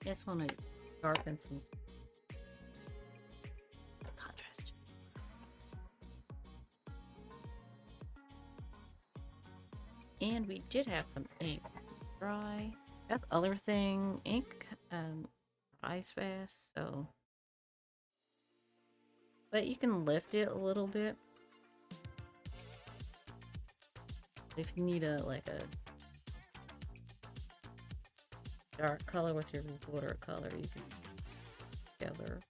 Just want to darken some contrast. And we did have some ink dry. That other thing, ink dries fast, so. But you can lift it a little bit. If you need a dark color with your watercolor, you can together.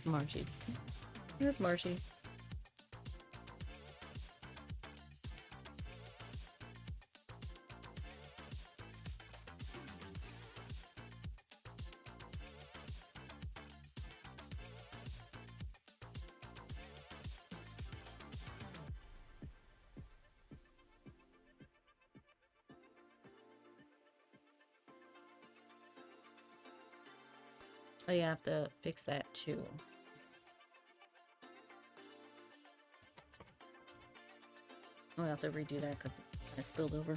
Marshy. Here's Marshy. Oh, yeah, I have to fix that too. I'll have to redo that because I spilled over.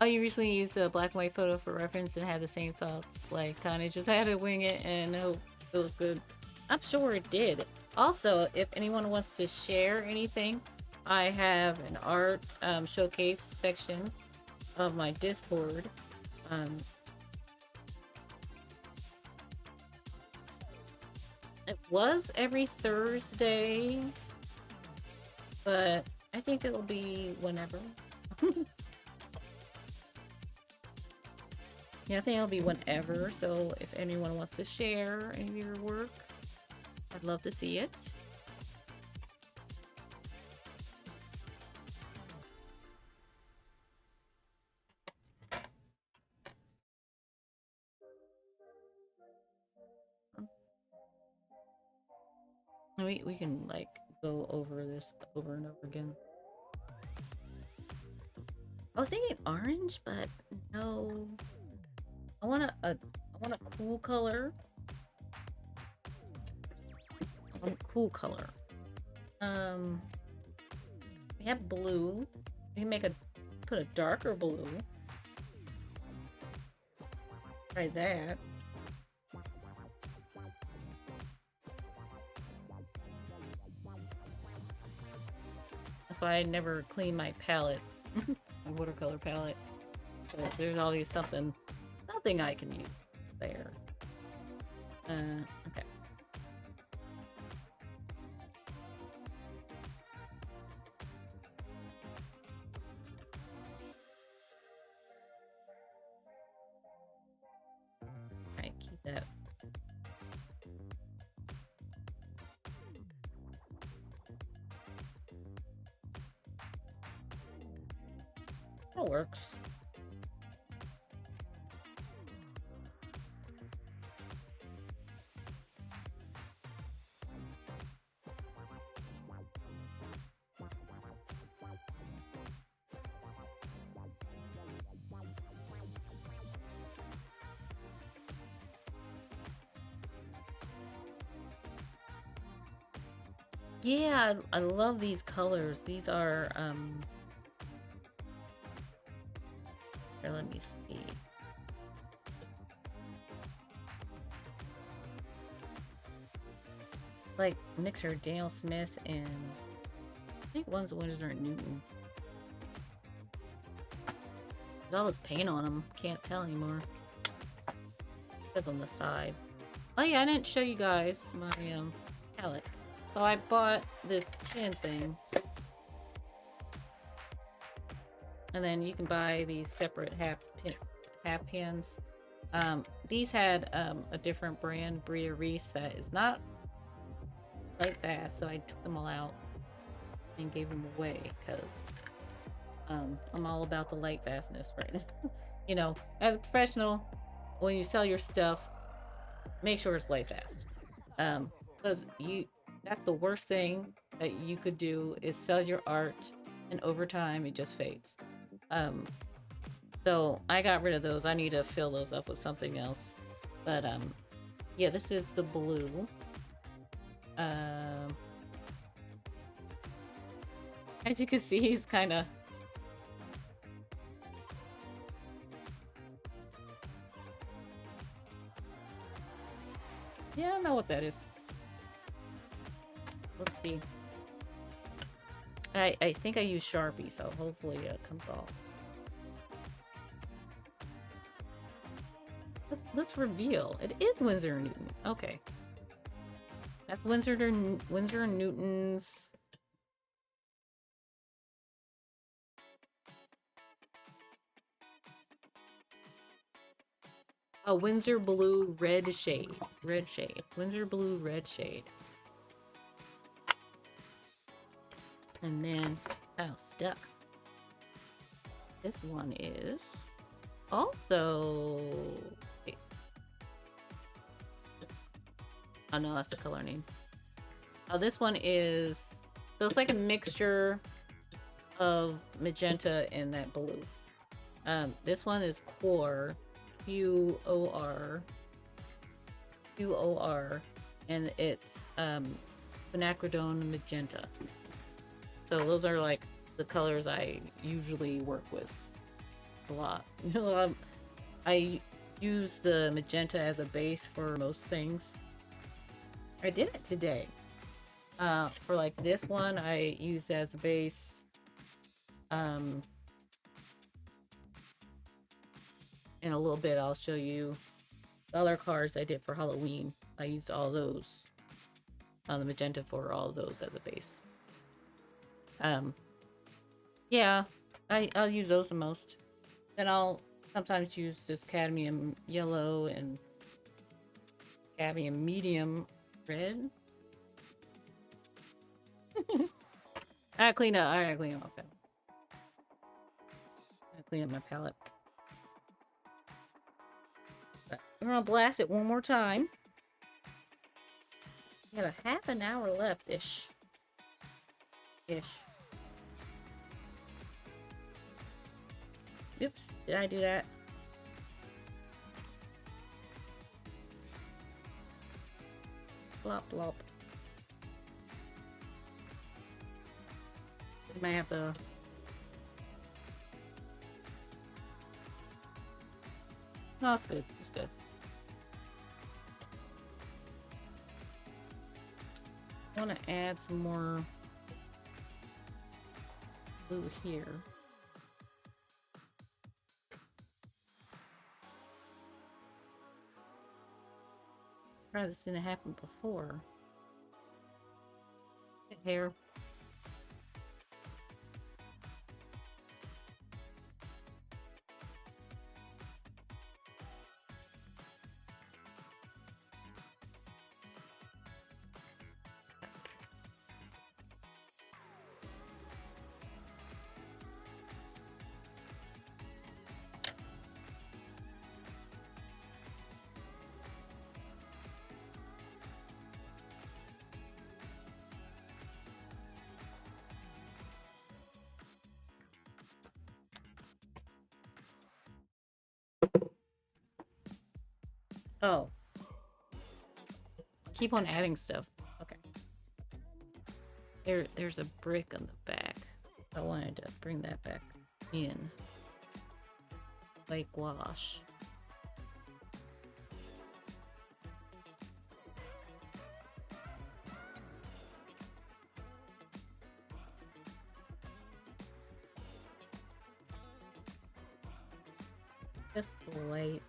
Oh, you recently used a black and white photo for reference and had the same thoughts. Like, kind of just had to wing it and hope it was good. I'm sure it did. Also, if anyone wants to share anything, I have an art showcase section of my Discord. Um, it was every Thursday, but I think it'll be whenever. Yeah, I think it'll be whenever. So if anyone wants to share any of your work, I'd love to see it. We can like go over this over and over again. I was thinking orange, but no. I want a cool color. I want a cool color. We have blue. We can put a darker blue. Try that. That's why I never clean my palette, my watercolor palette. So there's always something I can use there. Okay. Alright, keep that. That works. Yeah, I love these colors. These are, here, let me see. Like, mixer Daniel Smith and I think one's Winsor Newton. There's all this paint on them. Can't tell anymore. It's on the side. Oh yeah, I didn't show you guys my, palette. So I bought this tin thing. And then you can buy these separate half pans. These had a different brand, Bria Reese, that is not light fast, so I took them all out and gave them away because I'm all about the light fastness right now. You know, as a professional, when you sell your stuff, make sure it's light fast. Because that's the worst thing that you could do is sell your art and over time it just fades. So I got rid of those. I need to fill those up with something else. But yeah, this is the blue. As you can see, he's kind of yeah, I don't know what that is. Let's see. I think I use Sharpie, so hopefully it comes off. Let's reveal. It is Winsor & Newton. Okay. That's Winsor & Newton's. A Winsor Blue Red shade. Red shade. Winsor Blue Red shade. And then, oh, stuck. This one is also. Wait. Oh no, that's the color name. Oh, this one is. So it's like a mixture of magenta and that blue. This one is Core, Qor, Qor, and it's quinacridone magenta. So those are like the colors I usually work with a lot. I use the magenta as a base for most things. I did it today. For like this one, I used as a base. In a little bit, I'll show you the other cards I did for Halloween. I used all those, the magenta for all of those as a base. Yeah, I'll use those the most. Then I'll sometimes use this cadmium yellow and cadmium medium red. I gotta clean up. I gotta clean up my palette. I gotta clean up my palette. But I'm gonna blast it one more time. We have a half an hour left ish. Oops, did I do that? Blop blop. We might have to. No, it's good. It's good. I want to add some more blue here. Surprised this didn't happen before. Hair. Oh. Keep on adding stuff. Okay. There's a brick on the back. I wanted to bring that back in. Like wash. Just light.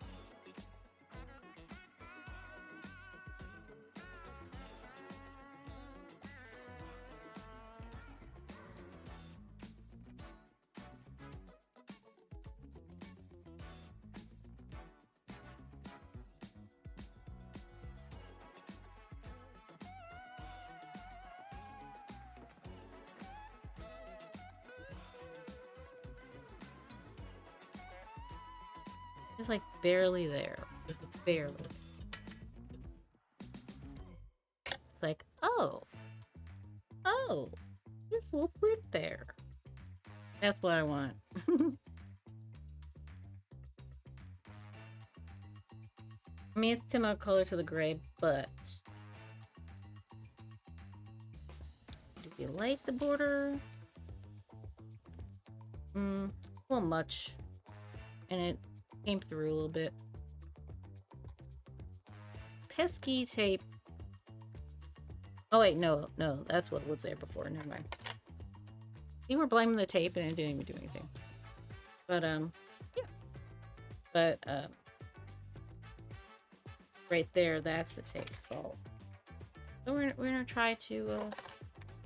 It's like barely there. Barely. It's like, oh, there's a little print there. That's what I want. I mean, it's similar color to the gray, but do we like the border? A little much, and it came through a little bit. Pesky tape. Oh wait, no, that's what was there before. Never mind. You were blaming the tape and it didn't even do anything. But yeah. But right there, that's the tape fault. So we're gonna try to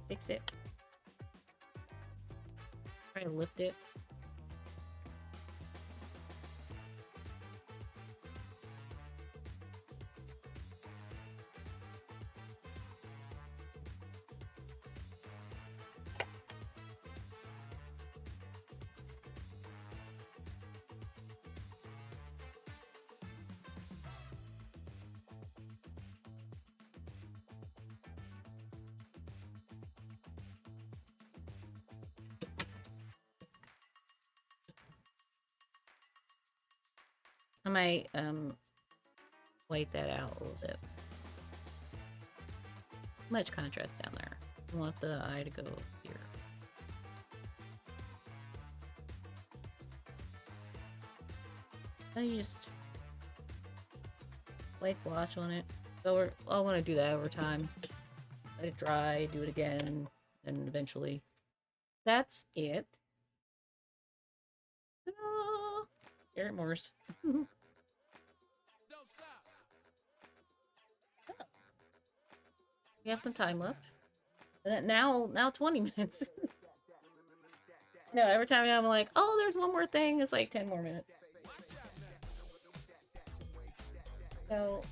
fix it. Try to lift it. I might white that out a little bit. Much contrast down there. I want the eye to go here. I just white wash on it. So I want to do that over time. Let it dry, do it again, and eventually. That's it. Garrett Morris. Oh. We have some time left. And now 20 minutes. No, every time I'm like, oh, there's one more thing, it's like 10 more minutes. So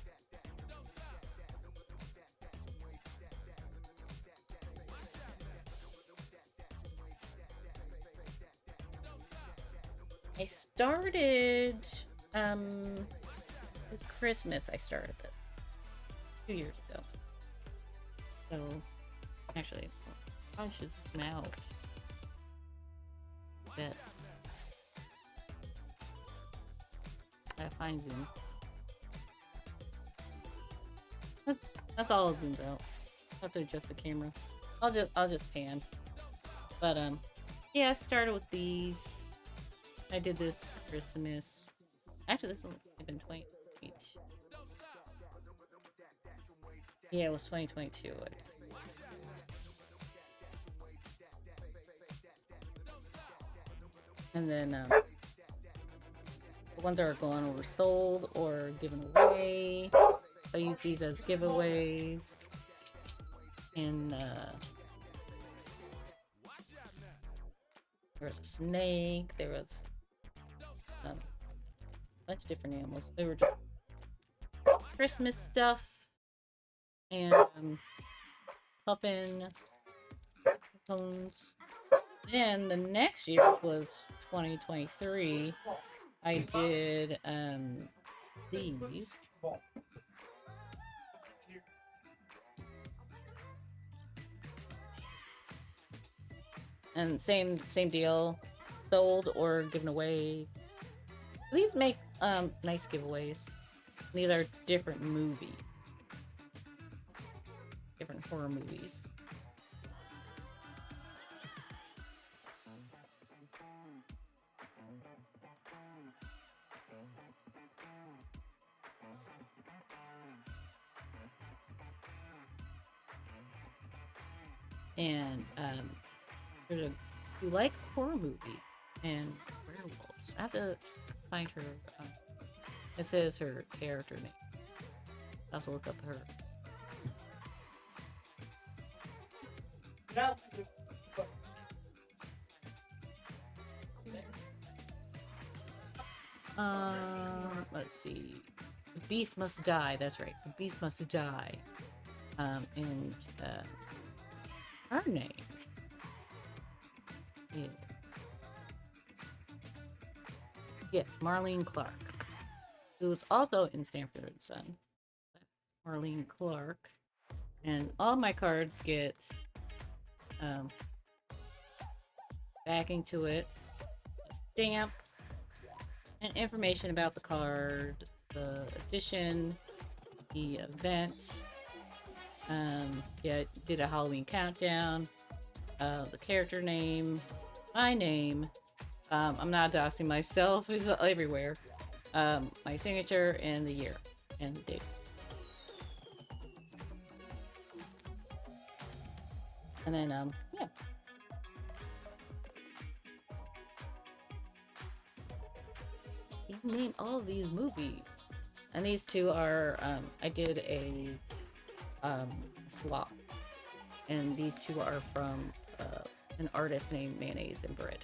I started with Christmas. I started this 2 years ago. So actually, I should zoom out. Yes, I find zoom. That's all it zooms out. I have to adjust the camera. I'll just pan. But yeah, I started with these. I did this Christmas. Actually, this one had been 2022. Yeah, it was 2022. And then the ones that are going over sold or given away. I use these as giveaways. And there was a snake. There was a bunch of different animals. They were just Christmas stuff. And puffin cones. Then the next year was 2023. I did these. And same deal. Sold or given away. These make nice giveaways. These are different movies. Different horror movies. And there's a you like horror movie and werewolves. I have to find her. It says her character name. I have to look up her. Let's see. The Beast Must Die. That's right. The Beast Must Die. And her name is yes, Marlene Clark, who was also in Stanford and Son. That's Marlene Clark, and all my cards get backing to it, a stamp, and information about the card, the edition, the event. Yeah, did a Halloween countdown, the character name, my name. I'm not doxing myself, it's everywhere. My signature and the year and the date. And then, yeah. You can name all of these movies. And these two are, I did a swap. And these two are from an artist named Mayonnaise and Bread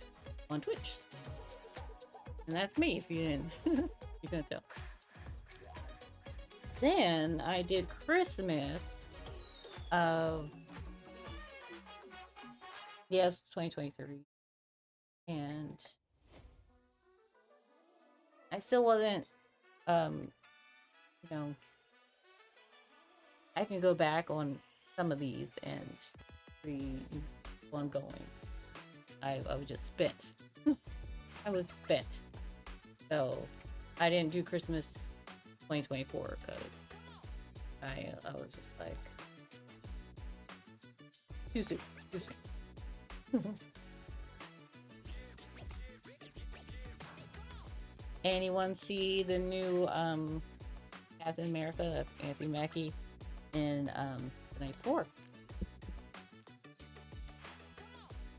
on Twitch. And that's me, if you didn't, you couldn't tell. Then I did Christmas of, yes, 2023. And I still wasn't, you know, I can go back on some of these and see where I'm going. I was just spent. I was spent. So I didn't do Christmas 2024 because I was just like too soon, too soon. Anyone see the new Captain America? That's Anthony Mackie in the Night 4.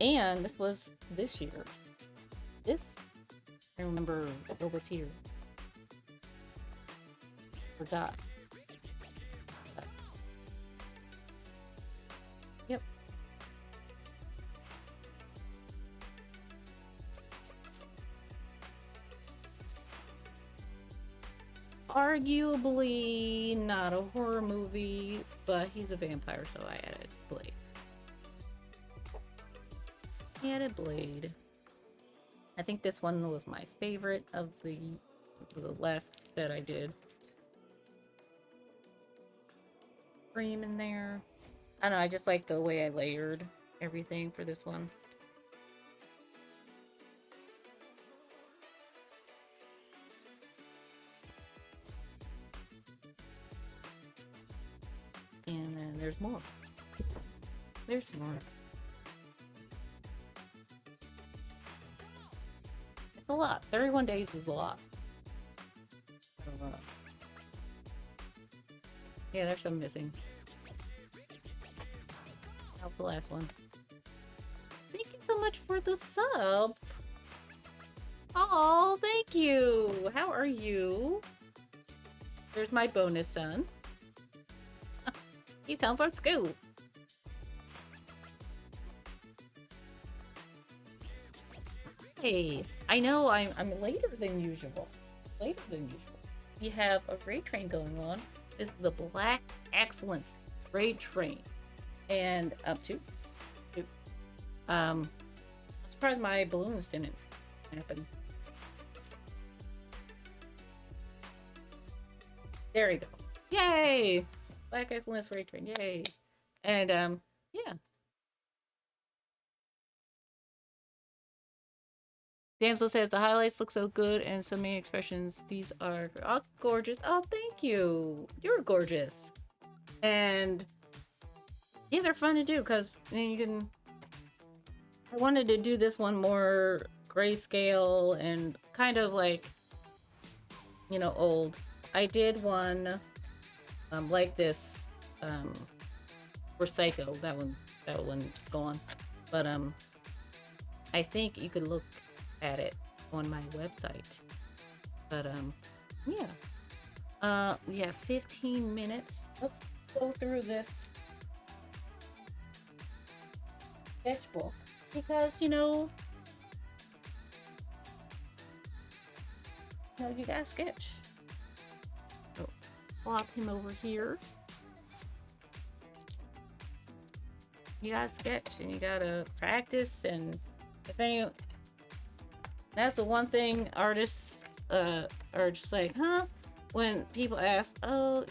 And this was this year's. This, I remember over here. Forgot. Yep. Arguably not a horror movie, but he's a vampire, so I added Blade. Added Blade. I think this one was my favorite of the last set I did. Cream in there. I don't know, I just like the way I layered everything for this one. And then there's more. There's more. It's a lot. 31 days is a lot. Yeah, there's some missing. That was the last one. Thank you so much for the sub. Oh, thank you. How are you? There's my bonus son. He's home from school. Hey, I know I'm later than usual. Later than usual. We have a raid train going on. This is the Black Excellence raid train. And up to. I'm surprised my balloons didn't happen. There we go. Yay! Black Excellence raid train. Yay! And yeah. Damsel says the highlights look so good and some main expressions. These are all gorgeous. Oh, thank you. You're gorgeous. And yeah, they're fun to do because then you can. I wanted to do this one more grayscale and kind of like, you know, old. I did one like this for Psycho. That one's gone. But I think you could look at it on my website. But yeah. We have 15 minutes. Let's go through this sketchbook because you gotta sketch. So plop him over here. You gotta sketch and you gotta practice, and if any, that's the one thing artists are just like, huh? When people ask, oh,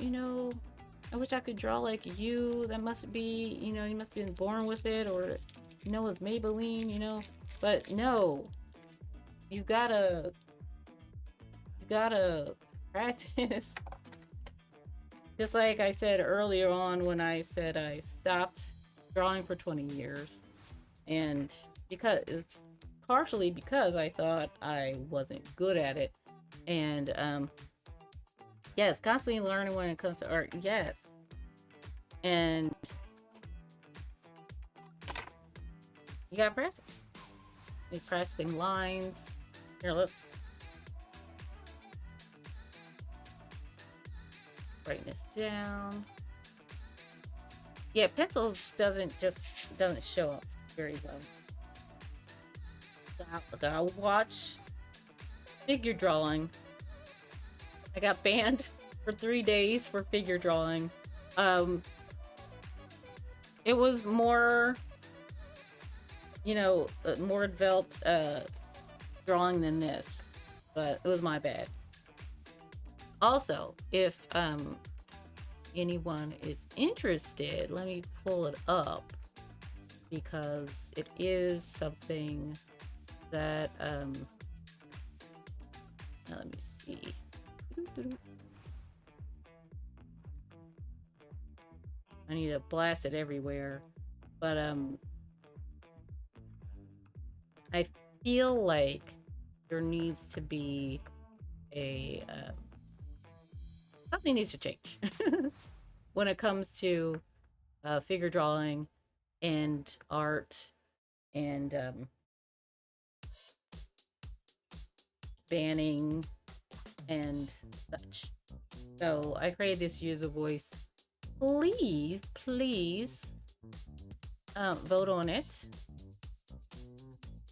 I wish I could draw like you. That must be, you must have been born with it, or with Maybelline, But no, you gotta practice. Just like I said earlier on when I said I stopped drawing for 20 years, and partially because I thought I wasn't good at it, and yes, constantly learning when it comes to art. Yes, and you gotta practice. You're practicing lines. Here, let's write this down. Yeah, pencils doesn't show up very well. I'll watch figure drawing. I got banned for 3 days for figure drawing. It was more, more developed drawing than this, but it was my bad. Also, if anyone is interested, let me pull it up because it is something that let me see. I need to blast it everywhere. But I feel like there needs to be a something needs to change when it comes to figure drawing and art and banning and such. So I created this user voice. Please, please vote on it.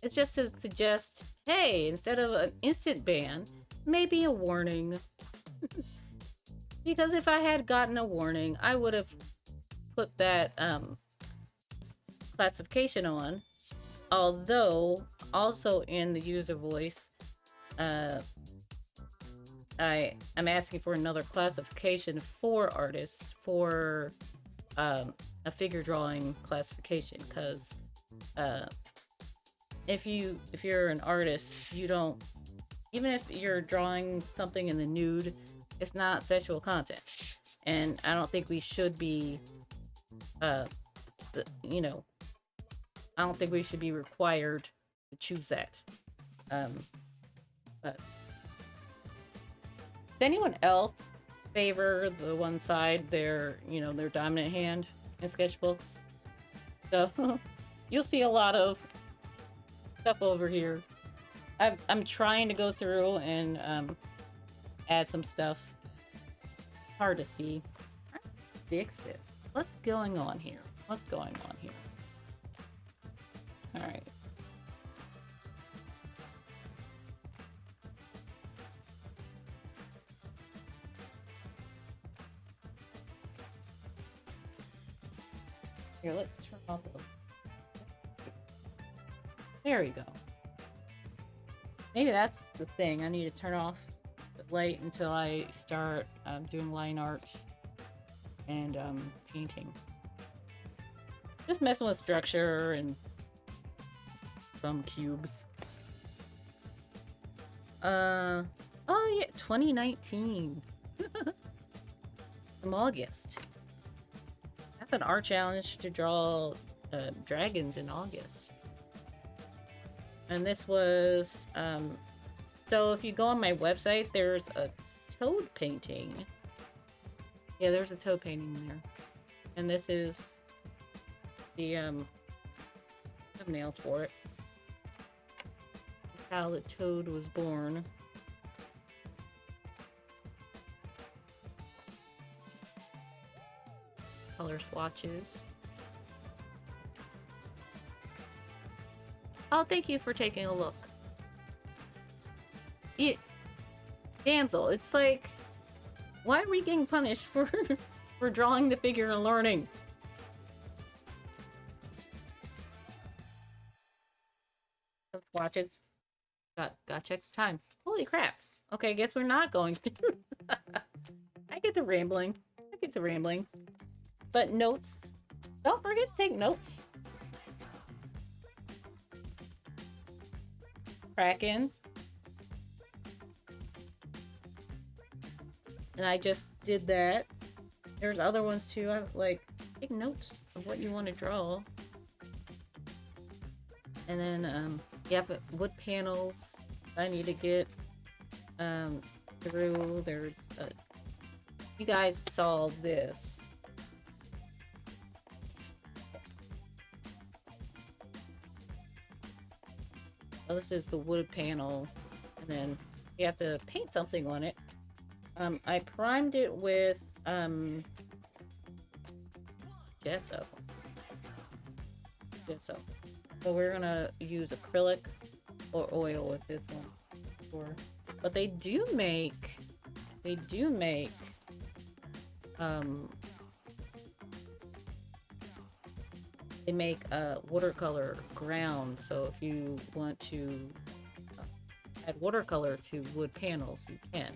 It's just to suggest, hey, instead of an instant ban, maybe a warning. Because if I had gotten a warning, I would have put that classification on. Although, also in the user voice, I'm asking for another classification for artists for a figure drawing classification, because if you're an artist, you don't, even if you're drawing something in the nude, it's not sexual content, and I don't think we should be you know, I don't think we should be required to choose that. But does anyone else favor the one side, their dominant hand in sketchbooks? So you'll see a lot of stuff over here. I'm trying to go through and add some stuff. Hard to see. Fix this. What's going on here? What's going on here? All right. Here, let's turn off the... There we go. Maybe that's the thing. I need to turn off the light until I start doing line art and painting. Just messing with structure and some cubes. Oh yeah, 2019. From August. That's an art challenge to draw dragons in August. And this was so if you go on my website, there's a toad painting. Yeah, there's a toad painting there. And this is the thumbnails for it. How the toad was born. Color swatches. Oh, thank you for taking a look. Yeah, damsel, it's like, why are we getting punished for for drawing the figure and learning? Swatches. Got check the time. Holy crap. Okay, I guess we're not going through. I get to rambling. But notes. Don't forget to take notes. Kraken. And I just did that. There's other ones too. I like take notes of what you want to draw. And then yeah, but wood panels I need to get through. There's you guys saw this. Oh, this is the wood panel, and then you have to paint something on it. I primed it with gesso. So we're gonna use acrylic or oil with this one. But they do make watercolor ground. So if you want to add watercolor to wood panels, you can.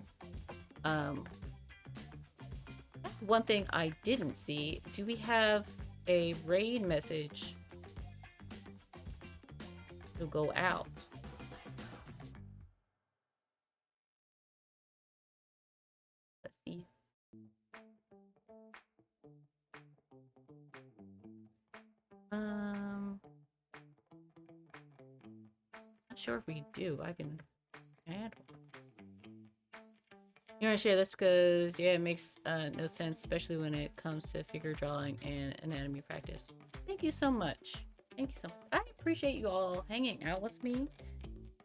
One thing I didn't see, do we have a raid message to go out? sure if we do. I can add one. You want to share this because, yeah, it makes no sense, especially when it comes to figure drawing and anatomy practice. Thank you so much. Thank you so much. I appreciate you all hanging out with me.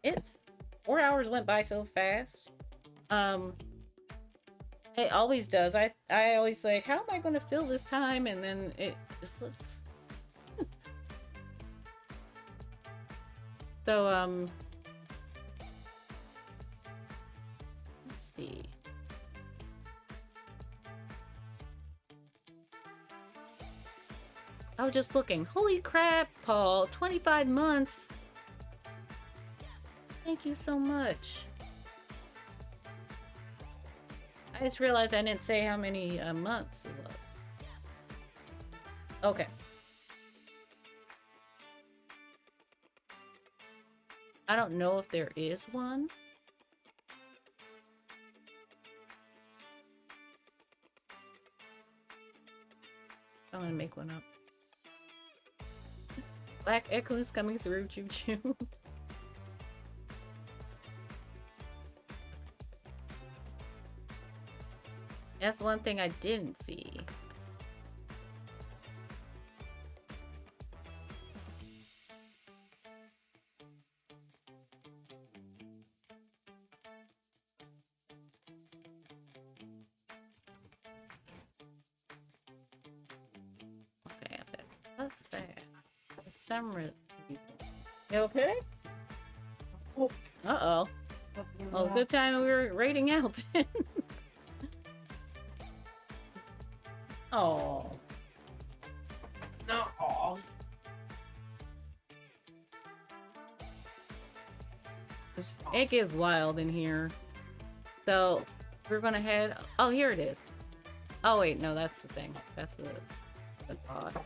It's 4 hours went by so fast. It always does. I always like, how am I going to fill this time? And then it just looks. So let's see. I was just looking. Holy crap, Paul! 25 months. Thank you so much. I just realized I didn't say how many months it was. Okay. I don't know if there is one. I'm gonna make one up. Black Excellence coming through, choo choo. That's one thing I didn't see. Okay, what's that? For some reason. You okay? Uh-oh. Oh, good time we were raiding out. Oh. No. It gets wild in here. So we're gonna head. Oh, here it is. Oh wait, no, that's the thing. That's the pod.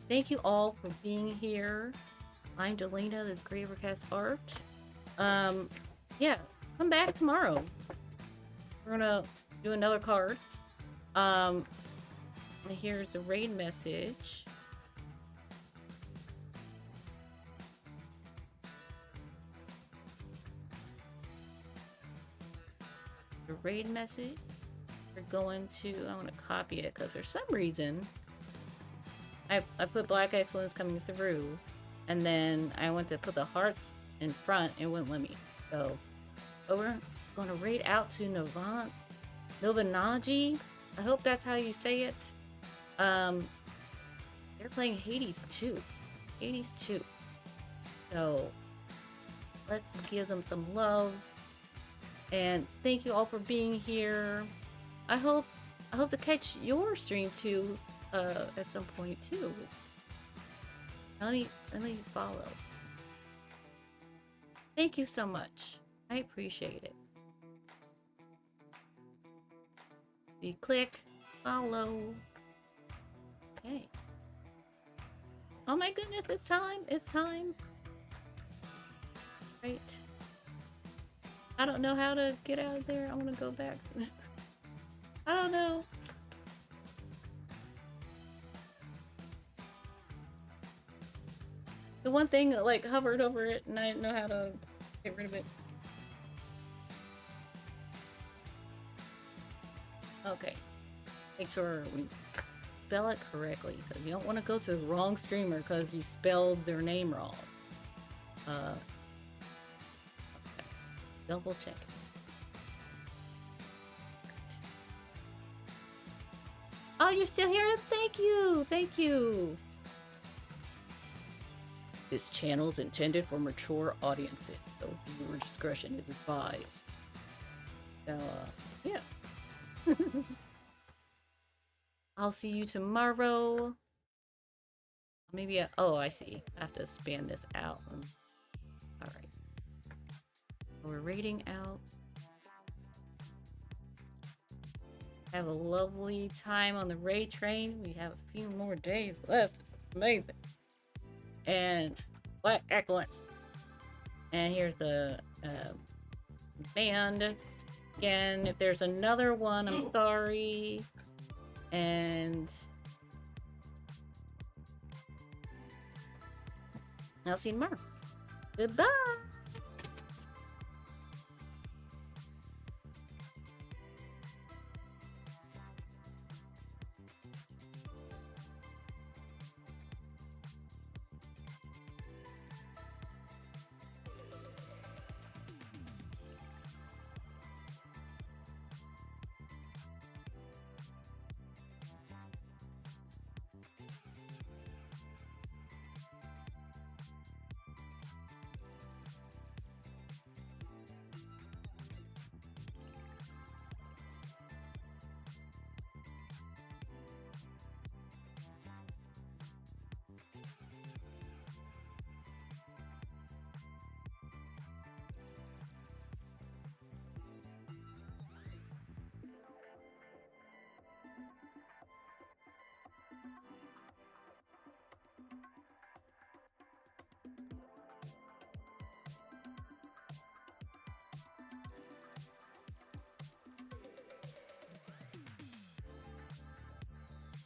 Thank you all for being here. I'm Delana, this Grayovercast art. Yeah, come back tomorrow. We're gonna do another card. Here's a raid message. The raid message. We're going to. I'm gonna copy it because for some reason I put Black Excellence coming through, and then I went to put the hearts in front, and it wouldn't let me. So, but we're gonna raid out to Novanaji. I hope that's how you say it. They're playing Hades 2. Hades 2. So, let's give them some love. And thank you all for being here. I hope to catch your stream too. At some point too. Let me follow. Thank you so much. I appreciate it. You click, follow. Okay. Oh my goodness, it's time. It's time. Right. I don't know how to get out of there. I want to go back. I don't know. The one thing that like hovered over it and I didn't know how to get rid of it. Okay. Make sure we spell it correctly because you don't want to go to the wrong streamer because you spelled their name wrong. Okay. Double check. Oh, you're still here? Thank you! Thank you! This channel is intended for mature audiences, so viewer discretion is advised. So, yeah. I'll see you tomorrow. Maybe oh, I see. I have to span this out. Alright. We're reading out. Have a lovely time on the raid train. We have a few more days left. Amazing. And Black Excellence. And here's the band. Again, if there's another one, I'm sorry. And I'll see you tomorrow. Goodbye.